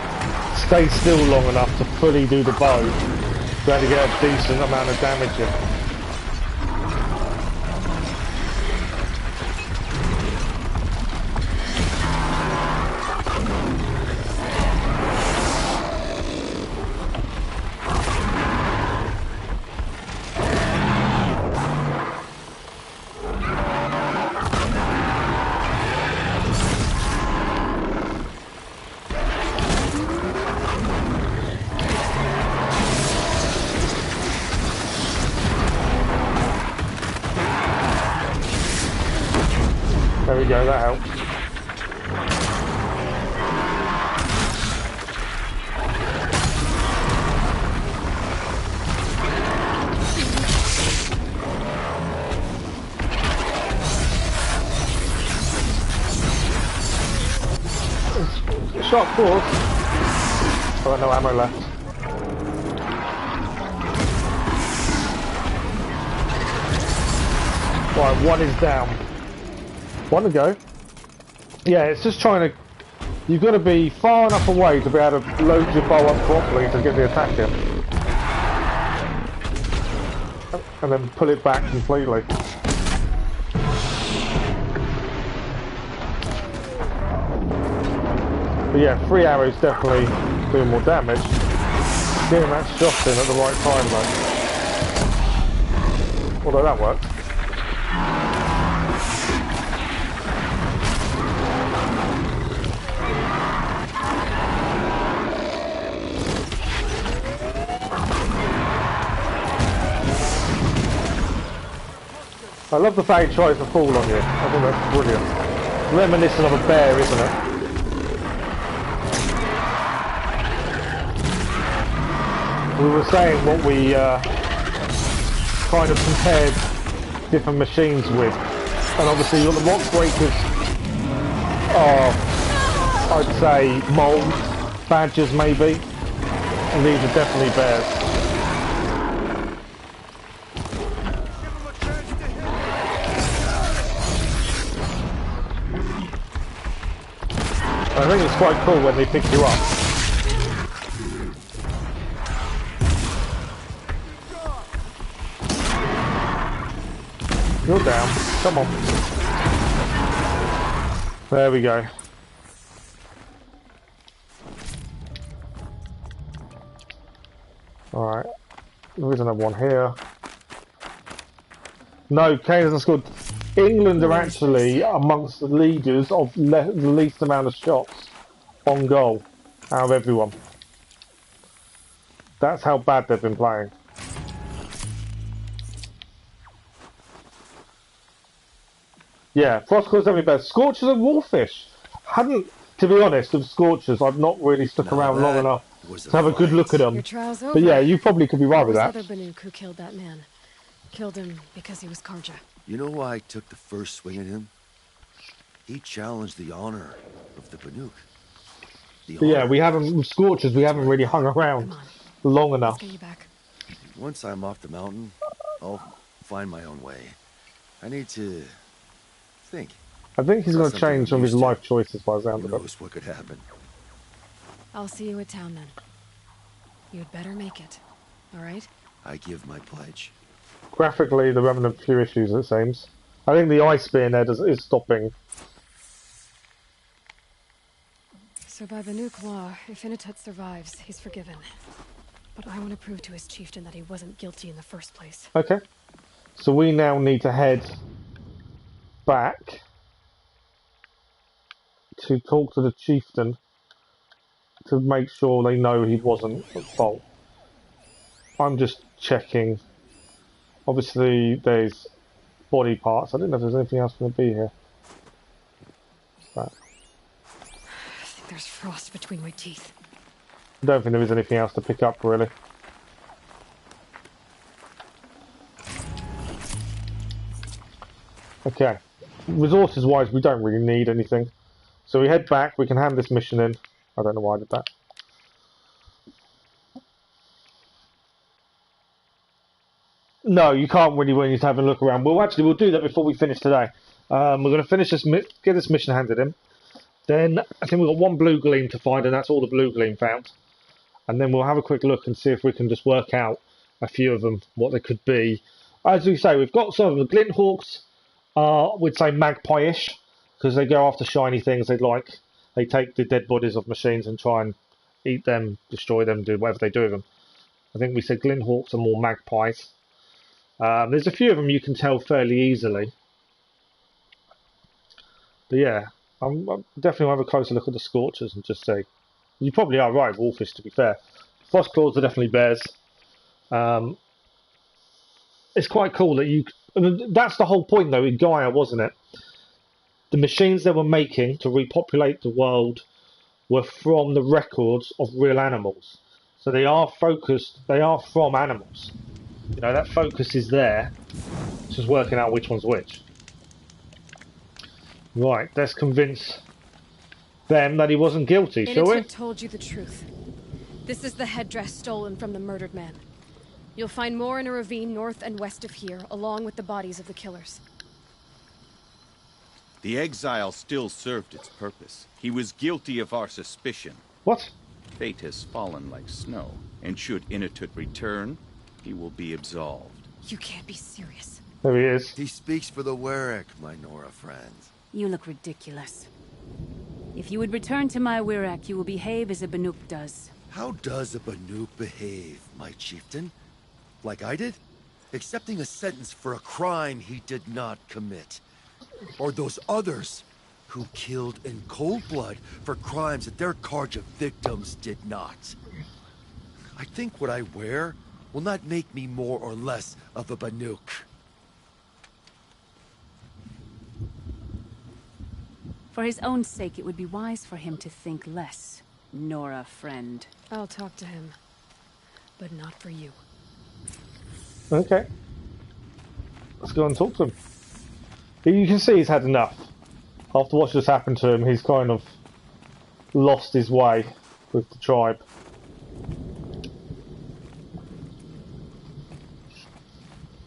stay still long enough to fully do the bow, to actually get a decent amount of damage in. There we go, that helps. Shot force. I've got no ammo left. Right, one is down. One to go. Yeah, it's just trying to... You've got to be far enough away to be able to load your bow up properly to get the attack in. And then pull it back completely. But yeah, 3 arrows definitely doing more damage. Getting that shot in at the right time though. Although that worked. I love the fact he tries to fall on you. I think that's brilliant. Reminiscent of a bear, isn't it? We were saying what we kind of compared different machines with. And obviously you've got the rock breakers are, I'd say, moles, badgers maybe. And these are definitely bears. I think it's quite cool when they pick you up. You're down. Come on. There we go. Alright. There is another one here. No, Kane hasn't scored. England are actually amongst the leaders of the least amount of shots on goal out of everyone. That's how bad they've been playing. Yeah, Frostfigures have been better. Scorchers and Wolfish. Hadn't, to be honest, of Scorchers, I've not really stuck around long enough to have a good look at them. Your trial's over. But yeah, you probably could be right with that. Other Banuk who killed that man. Killed him because he was Karja. You know why I took the first swing at him? He challenged the honor of the Banuk. But yeah, we haven't, with Scorchers, we haven't really hung around long enough. Let's get you back. Once I'm off the mountain, I'll find my own way. I need to think. I think he's going to change some of his life choices by the sound of it. Who knows what could happen? I'll see you at town then. You'd better make it. Alright? I give my pledge. Graphically, the remnant few issues, it seems. I think the ice spear net is stopping. So by Banuk law, if Inatut survives, he's forgiven. But I want to prove to his chieftain that he wasn't guilty in the first place. Okay. So we now need to head back to talk to the chieftain to make sure they know he wasn't at fault. I'm just checking. Obviously, there's body parts. I didn't know if there's anything else going to be here. But I think there's frost between my teeth. I don't think there is anything else to pick up, really. Okay. Resources-wise, we don't really need anything. So we head back. We can hand this mission in. I don't know why I did that. No, you can't really when you're having a look around. Well, actually, we'll do that before we finish today. We're going to finish this, get this mission handed in. Then I think we've got one blue gleam to find, and that's all the blue gleam found. And then we'll have a quick look and see if we can just work out a few of them, what they could be. As we say, we've got some of the glint hawks are, we'd say, magpie-ish, because they go after shiny things. They take the dead bodies of machines and try and eat them, destroy them, do whatever they do with them. I think we said glint hawks are more magpies. There's a few of them you can tell fairly easily. But yeah, I'm definitely want to have a closer look at the Scorchers and just say, you probably are right, Wolfish, to be fair. Frostclaws are definitely bears. It's quite cool that that's the whole point, though, in Gaia, wasn't it? The machines they were making to repopulate the world were from the records of real animals. So they are focused, they are from animals. You know, that focus is there. It's just working out which one's which. Right, let's convince them that he wasn't guilty, shall we? Innoted told you the truth. This is the headdress stolen from the murdered man. You'll find more in a ravine north and west of here, along with the bodies of the killers. The exile still served its purpose. He was guilty of our suspicion. What? Fate has fallen like snow, and should Innoted return, he will be absolved. You can't be serious. There he is. He speaks for the Werak, my Nora friends. You look ridiculous. If you would return to my Werak, you will behave as a Banuk does. How does a Banuk behave, my chieftain? Like I did? Accepting a sentence for a crime he did not commit. Or those others who killed in cold blood for crimes that their Karja victims did not. I think what I wear will not make me more or less of a Banuk. For his own sake, it would be wise for him to think less, Nora friend. I'll talk to him, but not for you. Okay. Let's go and talk to him. You can see he's had enough. After what just happened to him, he's kind of lost his way with the tribe.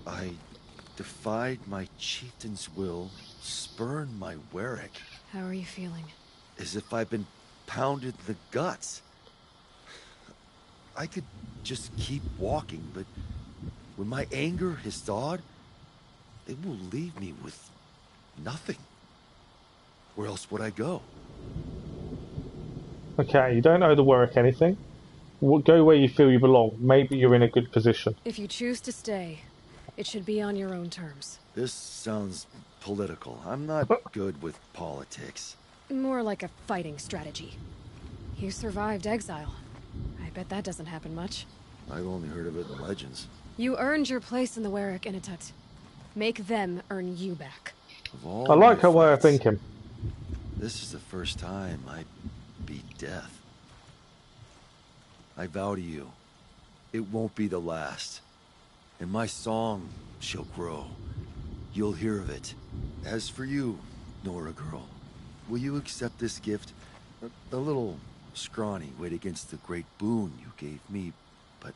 I defied my chieftain's will, spurned my Werak. How are you feeling? As if I've been pounded in the guts. I could just keep walking, but when my anger has thawed, it will leave me with nothing. Where else would I go? Okay, you don't owe the Werak anything. Go where you feel you belong. Maybe you're in a good position. If you choose to stay, it should be on your own terms. This sounds political. I'm not good with politics. More like a fighting strategy. You survived exile. I bet that doesn't happen much. I've only heard of it in legends. You earned your place in the Werak, Innotet. Make them earn you back. I like her way of thinking. This is the first time I beat death. I vow to you, it won't be the last. And my song shall grow. You'll hear of it. As for you, Nora girl, will you accept this gift? A little scrawny weighed against the great boon you gave me, but...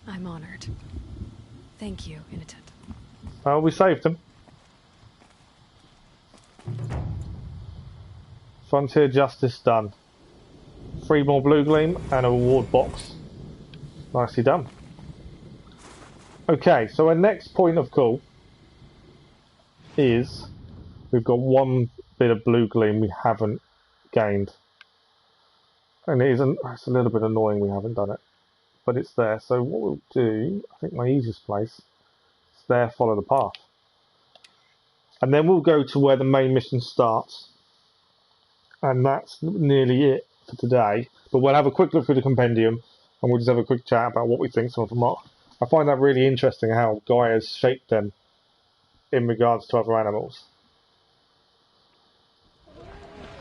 I'm honored. Thank you, Innotet. Oh, we saved him. Frontier justice done. 3 more blue gleam and a reward box. Nicely done. Okay, so our next point of call is we've got one bit of blue gleam we haven't gained. And it's a little bit annoying we haven't done it. But it's there. So what we'll do, I think my easiest place is there, follow the path. And then we'll go to where the main mission starts. And that's nearly it for today. But we'll have a quick look through the compendium and we'll just have a quick chat about what we think some of them are. I find that really interesting how Gaia has shaped them in regards to other animals.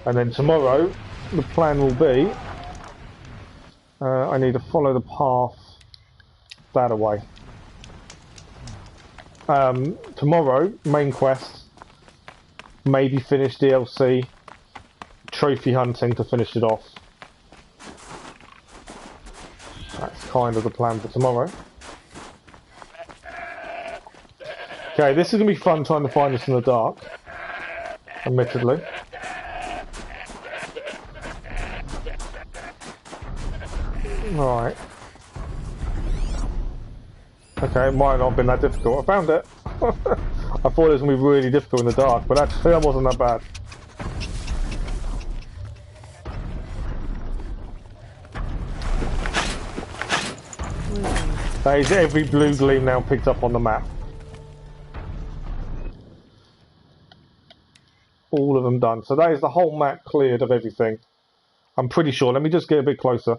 And then tomorrow, the plan will be I need to follow the path that away. Tomorrow, main quest, maybe finish DLC, trophy hunting to finish it off. That's kind of the plan for tomorrow. Okay, this is going to be fun trying to find this in the dark, admittedly. Right. Okay, it might not have been that difficult. I found it. I thought it was going to be really difficult in the dark, but actually that wasn't that bad. That is every blue gleam now picked up on the map. All of them done. So that is the whole map cleared of everything. I'm pretty sure. Let me just get a bit closer.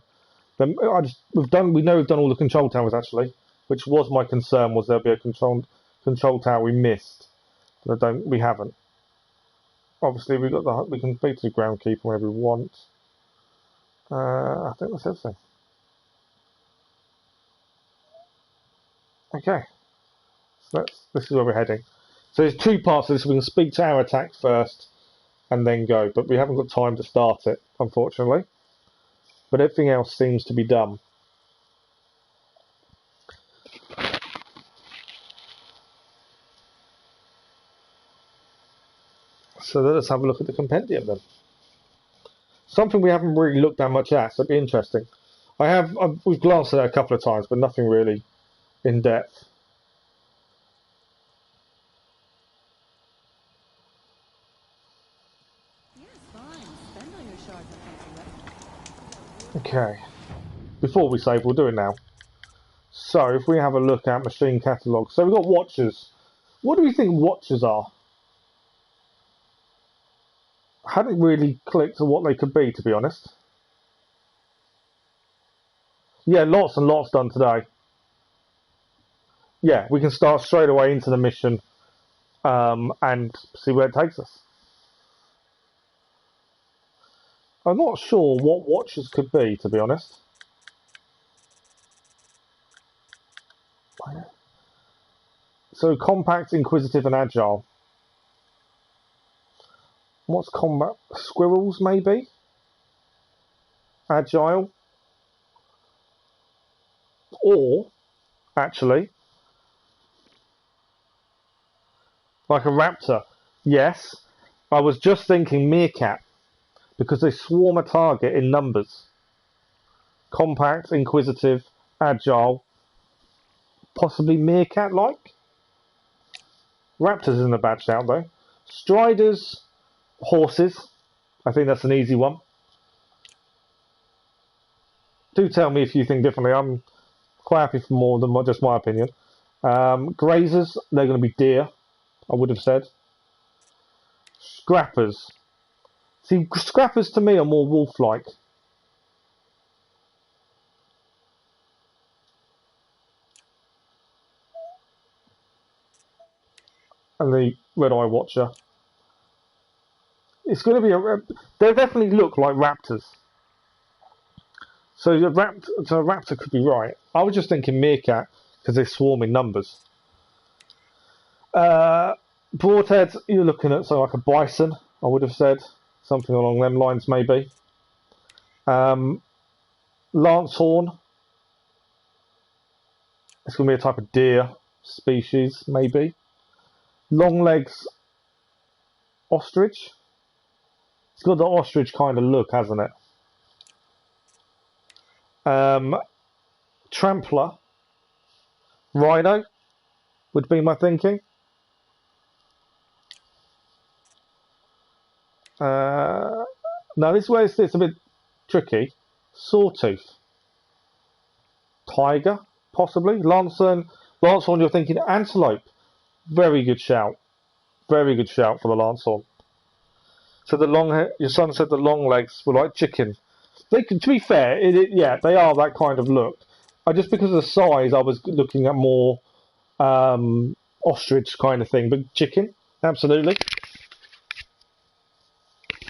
We know we've done all the control towers actually, which was my concern. Was there'll be a control tower we missed? But we haven't. Obviously we can beat the groundkeeper whenever we want. I think that's everything. Okay, so this is where we're heading. So there's two parts of this. We can speak to Aratak first and then go, but we haven't got time to start it, unfortunately. But everything else seems to be done. So let's have a look at the compendium then. Something we haven't really looked that much at, so it'd be interesting. We've glanced at it a couple of times, but nothing really in depth. Okay, before we save, we'll do it now. So if we have a look at machine catalogue, so we've got watchers. What do we think watchers are? I hadn't really clicked on what they could be, to be honest. Yeah, lots and lots done today. Yeah, we can start straight away into the mission and see where it takes us. I'm not sure what watchers could be, to be honest. So compact, inquisitive, and agile. What's combat? Squirrels, maybe? Agile? Or, actually, like a raptor. Yes, I was just thinking meerkat, because they swarm a target in numbers. Compact, inquisitive, agile, possibly meerkat-like? Raptors isn't a bad shout, though. Striders, horses. I think that's an easy one. Do tell me if you think differently. I'm quite happy for more than just my opinion. Grazers, they're going to be deer, I would have said. Scrappers. See, scrappers to me are more wolf-like. And the Red Eye Watcher. It's going to be they definitely look like raptors. So a raptor could be right. I was just thinking meerkat because they swarm in numbers. Broadhead, you're looking at like a bison, I would have said. Something along them lines, maybe. Lancehorn. It's going to be a type of deer species, maybe. Longlegs ostrich. It's got the ostrich kind of look, hasn't it? Trampler. Rhino would be my thinking. No, this is where it's a bit tricky. Sawtooth. Tiger, possibly. Lanthorn, you're thinking antelope. Very good shout. Very good shout for the Lanthorn. So your son said the long legs were like chicken. To be fair, yeah, they are that kind of look. Just because of the size, I was looking at more ostrich kind of thing, but chicken, absolutely.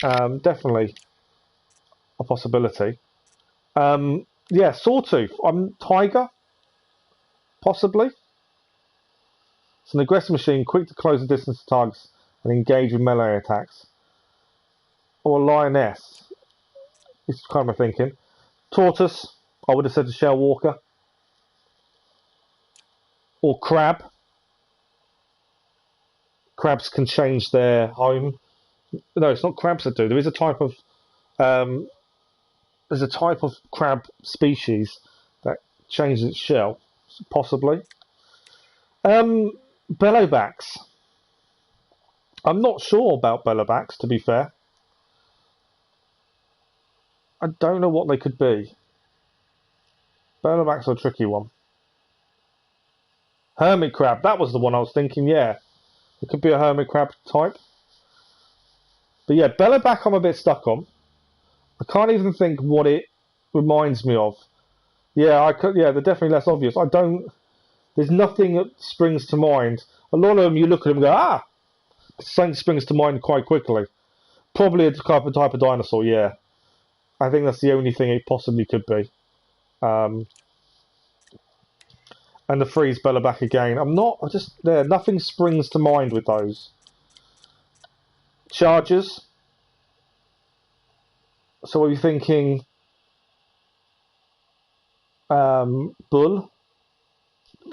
Definitely a possibility. Yeah, Sawtooth. Tiger, possibly. It's an aggressive machine, quick to close the distance to targets and engage with melee attacks. Or a lioness. It's kind of my thinking. Tortoise, I would have said a shell walker. Or crab. Crabs can change their home. No, it's not crabs that do. There is a type of there's a type of crab species that changes its shell, possibly. Bellowbacks. I'm not sure about bellowbacks, to be fair. I don't know what they could be. Bellowbacks are a tricky one. Hermit crab, that was the one I was thinking, yeah. It could be a hermit crab type. But yeah, bellowback I'm a bit stuck on. I can't even think what it reminds me of. Yeah, they're definitely less obvious. There's nothing that springs to mind. A lot of them, you look at them and go, ah! Something springs to mind quite quickly. Probably a type of dinosaur, yeah. I think that's the only thing it possibly could be. And the freeze bellowback again. Nothing springs to mind with those. Chargers. So are you thinking bull?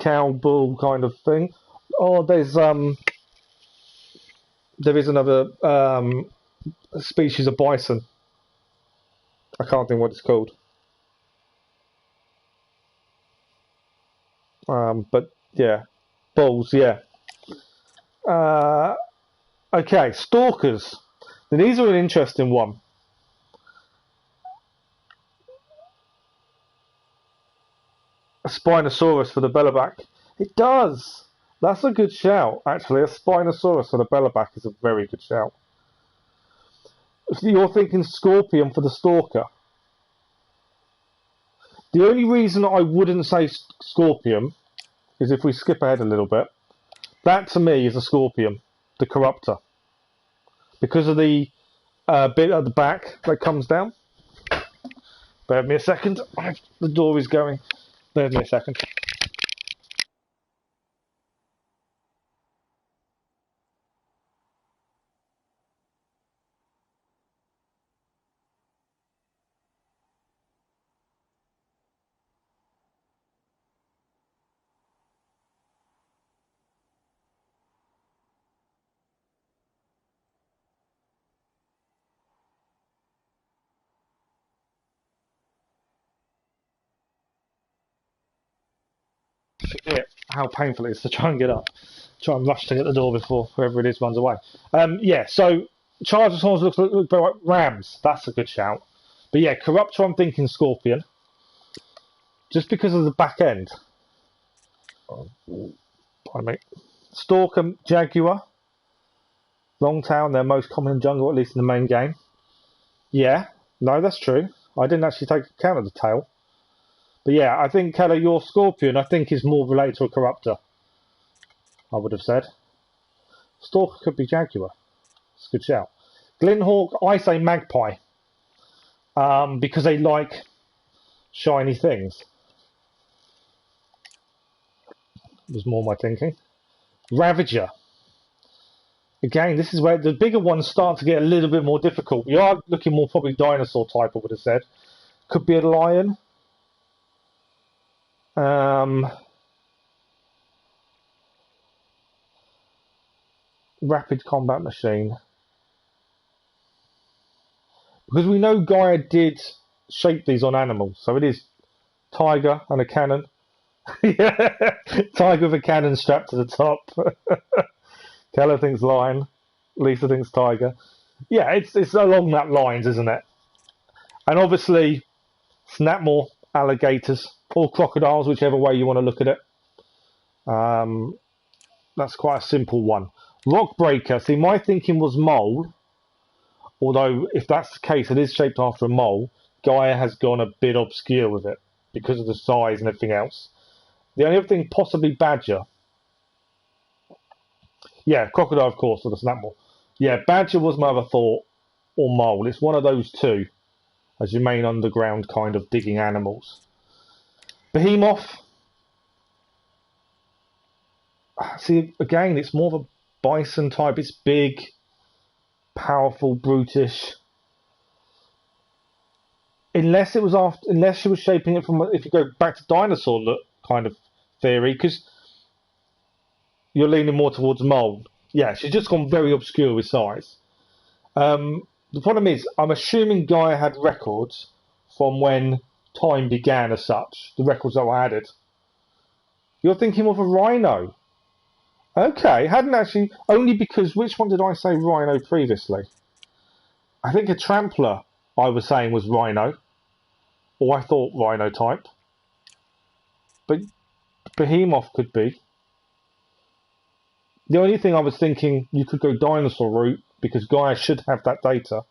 Cow, bull kind of thing? Or there is another species of bison. I can't think what it's called. But yeah, bulls, yeah. Okay, stalkers. Now, these are an interesting one. A Spinosaurus for the bellowback. It does. That's a good shout, actually. A Spinosaurus for the bellowback is a very good shout. So you're thinking scorpion for the stalker. The only reason I wouldn't say scorpion is if we skip ahead a little bit. That to me is a scorpion, the corruptor, because of the bit at the back that comes down. Bear with me a second. The door is going. Bear with me a second. Forget how painful it is to try and get up. Try and rush to get the door before whoever it is runs away. Yeah, so Chargers look like Rams. That's a good shout. But yeah, Corruptor, I'm thinking Scorpion. Just because of the back end. Pardon me. Stalker, Jaguar. Longtail, they're most common in jungle, at least in the main game. Yeah, no, that's true. I didn't actually take account of the tail. But yeah, I think, Keller, your Scorpion, I think, is more related to a Corruptor. I would have said. Stalker could be Jaguar. It's a good shout. Glinthawk, I say Magpie. Because they like shiny things. Was more my thinking. Ravager. Again, this is where the bigger ones start to get a little bit more difficult. You are looking more probably dinosaur type, I would have said. Could be a lion. Rapid combat machine. Because we know Gaia did shape these on animals, so it is tiger and a cannon. Yeah, tiger with a cannon strapped to the top. Keller thinks lion. Lisa thinks tiger. Yeah, it's along that lines, isn't it? And obviously, Snapmore, alligators, or crocodiles, whichever way you want to look at it. That's quite a simple one. Rockbreaker. See, my thinking was mole. Although, if that's the case, it is shaped after a mole. Gaia has gone a bit obscure with it because of the size and everything else. The only other thing, possibly badger. Yeah, crocodile, of course, or the Snapmore. Yeah, badger was my other thought, or mole. It's one of those two as your main underground kind of digging animals. Behemoth. See, again, it's more of a bison type. It's big, powerful, brutish. Unless she was shaping it from, if you go back to dinosaur look kind of theory, because you're leaning more towards mole. Yeah, she's just gone very obscure with size. The problem is, I'm assuming Gaia had records from when time began as such, the records that were added. You're thinking of a rhino. Okay, hadn't actually, only because, which one did I say rhino previously? I think a trampler I was saying was rhino, or I thought rhino type. But behemoth could be. The only thing I was thinking, you could go dinosaur route, because Gaia should have that data,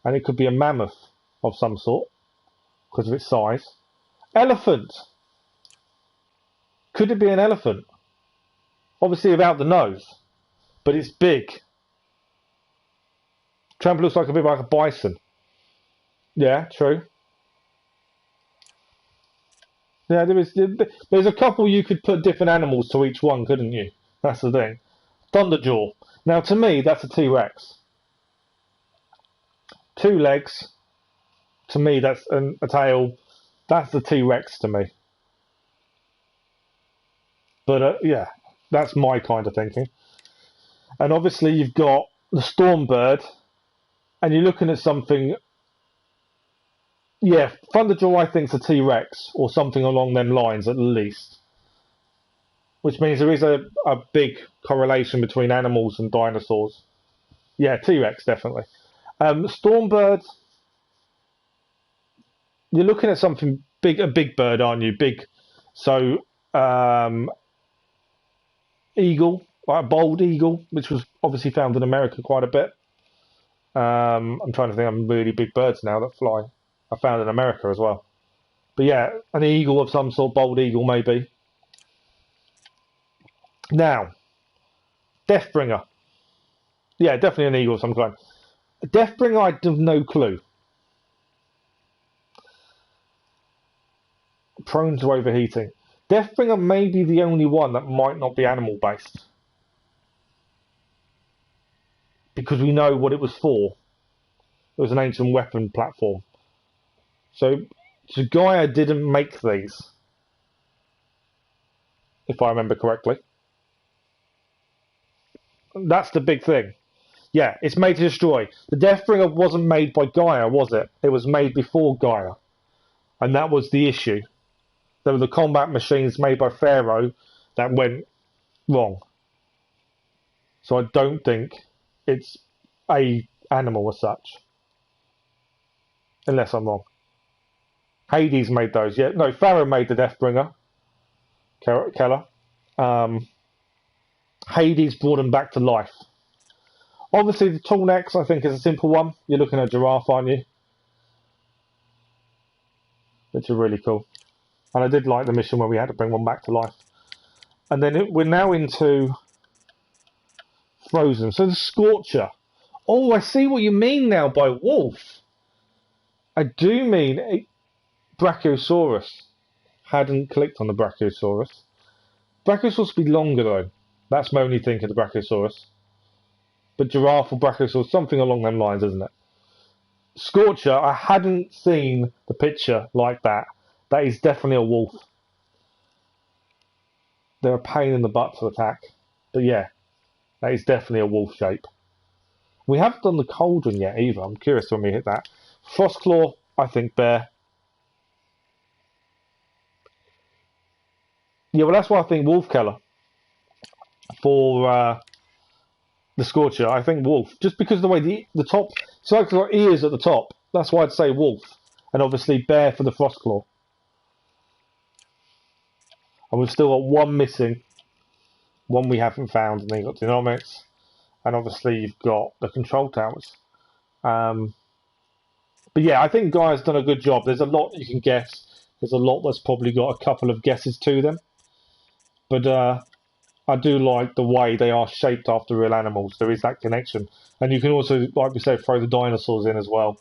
and it could be a mammoth of some sort, because of its size. Elephant! Could it be an elephant? Obviously without the nose, but it's big. Trampler looks like a bit like a bison. Yeah, true. Yeah, there's a couple you could put different animals to each one, couldn't you? That's the thing. Thunderjaw. Now, to me, that's a T-Rex. 2 legs. To me, that's a tail. That's the T-Rex to me. But, yeah, that's my kind of thinking. And obviously, you've got the Stormbird. And you're looking at something... Yeah, Thunderjaw, I think, is a T-Rex. Or something along them lines, at least. Which means there is a big correlation between animals and dinosaurs. Yeah, T-Rex, definitely. Stormbird, you're looking at something big, a big bird, aren't you? Big. So, eagle, like a bald eagle, which was obviously found in America quite a bit. I'm trying to think of really big birds now that fly. I found in America as well. But yeah, an eagle of some sort, bald eagle maybe. Now, Deathbringer. Yeah, definitely an eagle of some kind. Deathbringer, I have no clue. Prone to overheating. Deathbringer may be the only one that might not be animal based. Because we know what it was for. It was an ancient weapon platform. So Gaia didn't make these. If I remember correctly. That's the big thing. Yeah, it's made to destroy. The Deathbringer wasn't made by Gaia, was it? It was made before Gaia. And that was the issue. There were the combat machines made by Pharaoh that went wrong. So I don't think it's a animal as such. Unless I'm wrong. Hades made those. Yeah, no, Pharaoh made the Deathbringer. Keller. Hades brought them back to life. Obviously, the tall necks, I think, is a simple one. You're looking at a giraffe, aren't you? Which are really cool. And I did like the mission where we had to bring one back to life. And then we're now into Frozen. So the Scorcher. Oh, I see what you mean now by wolf. I do mean a Brachiosaurus. Hadn't clicked on the Brachiosaurus. Brachiosaurus would be longer, though. That's my only thing of the Brachiosaurus. But giraffe or Brachiosaurus, something along them lines, isn't it? Scorcher, I hadn't seen the picture like that. That is definitely a wolf. They're a pain in the butt to attack. But yeah, that is definitely a wolf shape. We haven't done the Cauldron yet either. I'm curious when we hit that. Frostclaw, I think bear. Yeah, well that's why I think wolf, Keller. For the Scorcher, I think wolf. Just because of the way the top... It's like got ears at the top. That's why I'd say wolf. And obviously bear for the Frostclaw. And we've still got one missing. One we haven't found. And then you've got Dynamics. And obviously you've got the control towers. But yeah, I think Gaia's done a good job. There's a lot you can guess. There's a lot that's probably got a couple of guesses to them. But I do like the way they are shaped after real animals. There is that connection. And you can also, like we said, throw the dinosaurs in as well.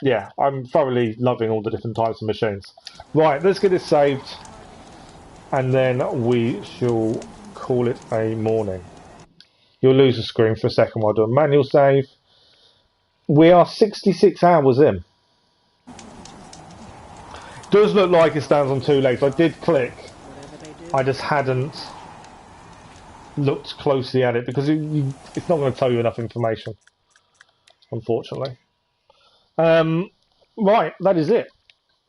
Yeah, I'm thoroughly loving all the different types of machines. Right, let's get this saved. And then we shall call it a morning. You'll lose the screen for a second while I do a manual save. We are 66 hours in. Does look like it stands on 2 legs. I did click. I just hadn't looked closely at it because it's not going to tell you enough information, unfortunately. Right, that is it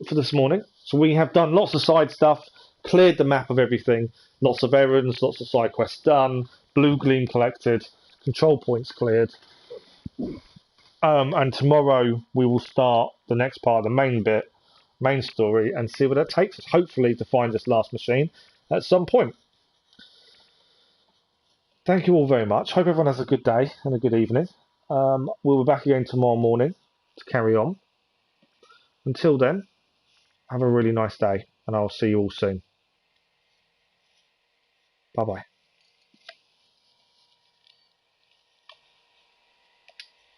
for this morning. So we have done lots of side stuff, cleared the map of everything, lots of errands, lots of side quests done, blue gleam collected, control points cleared. And tomorrow we will start the next part, the main story, and see where that takes us. Hopefully to find this last machine at some point. Thank you all very much. Hope everyone has a good day and a good evening. We'll be back again tomorrow morning to carry on. Until then, have a really nice day, and I'll see you all soon. Bye-bye.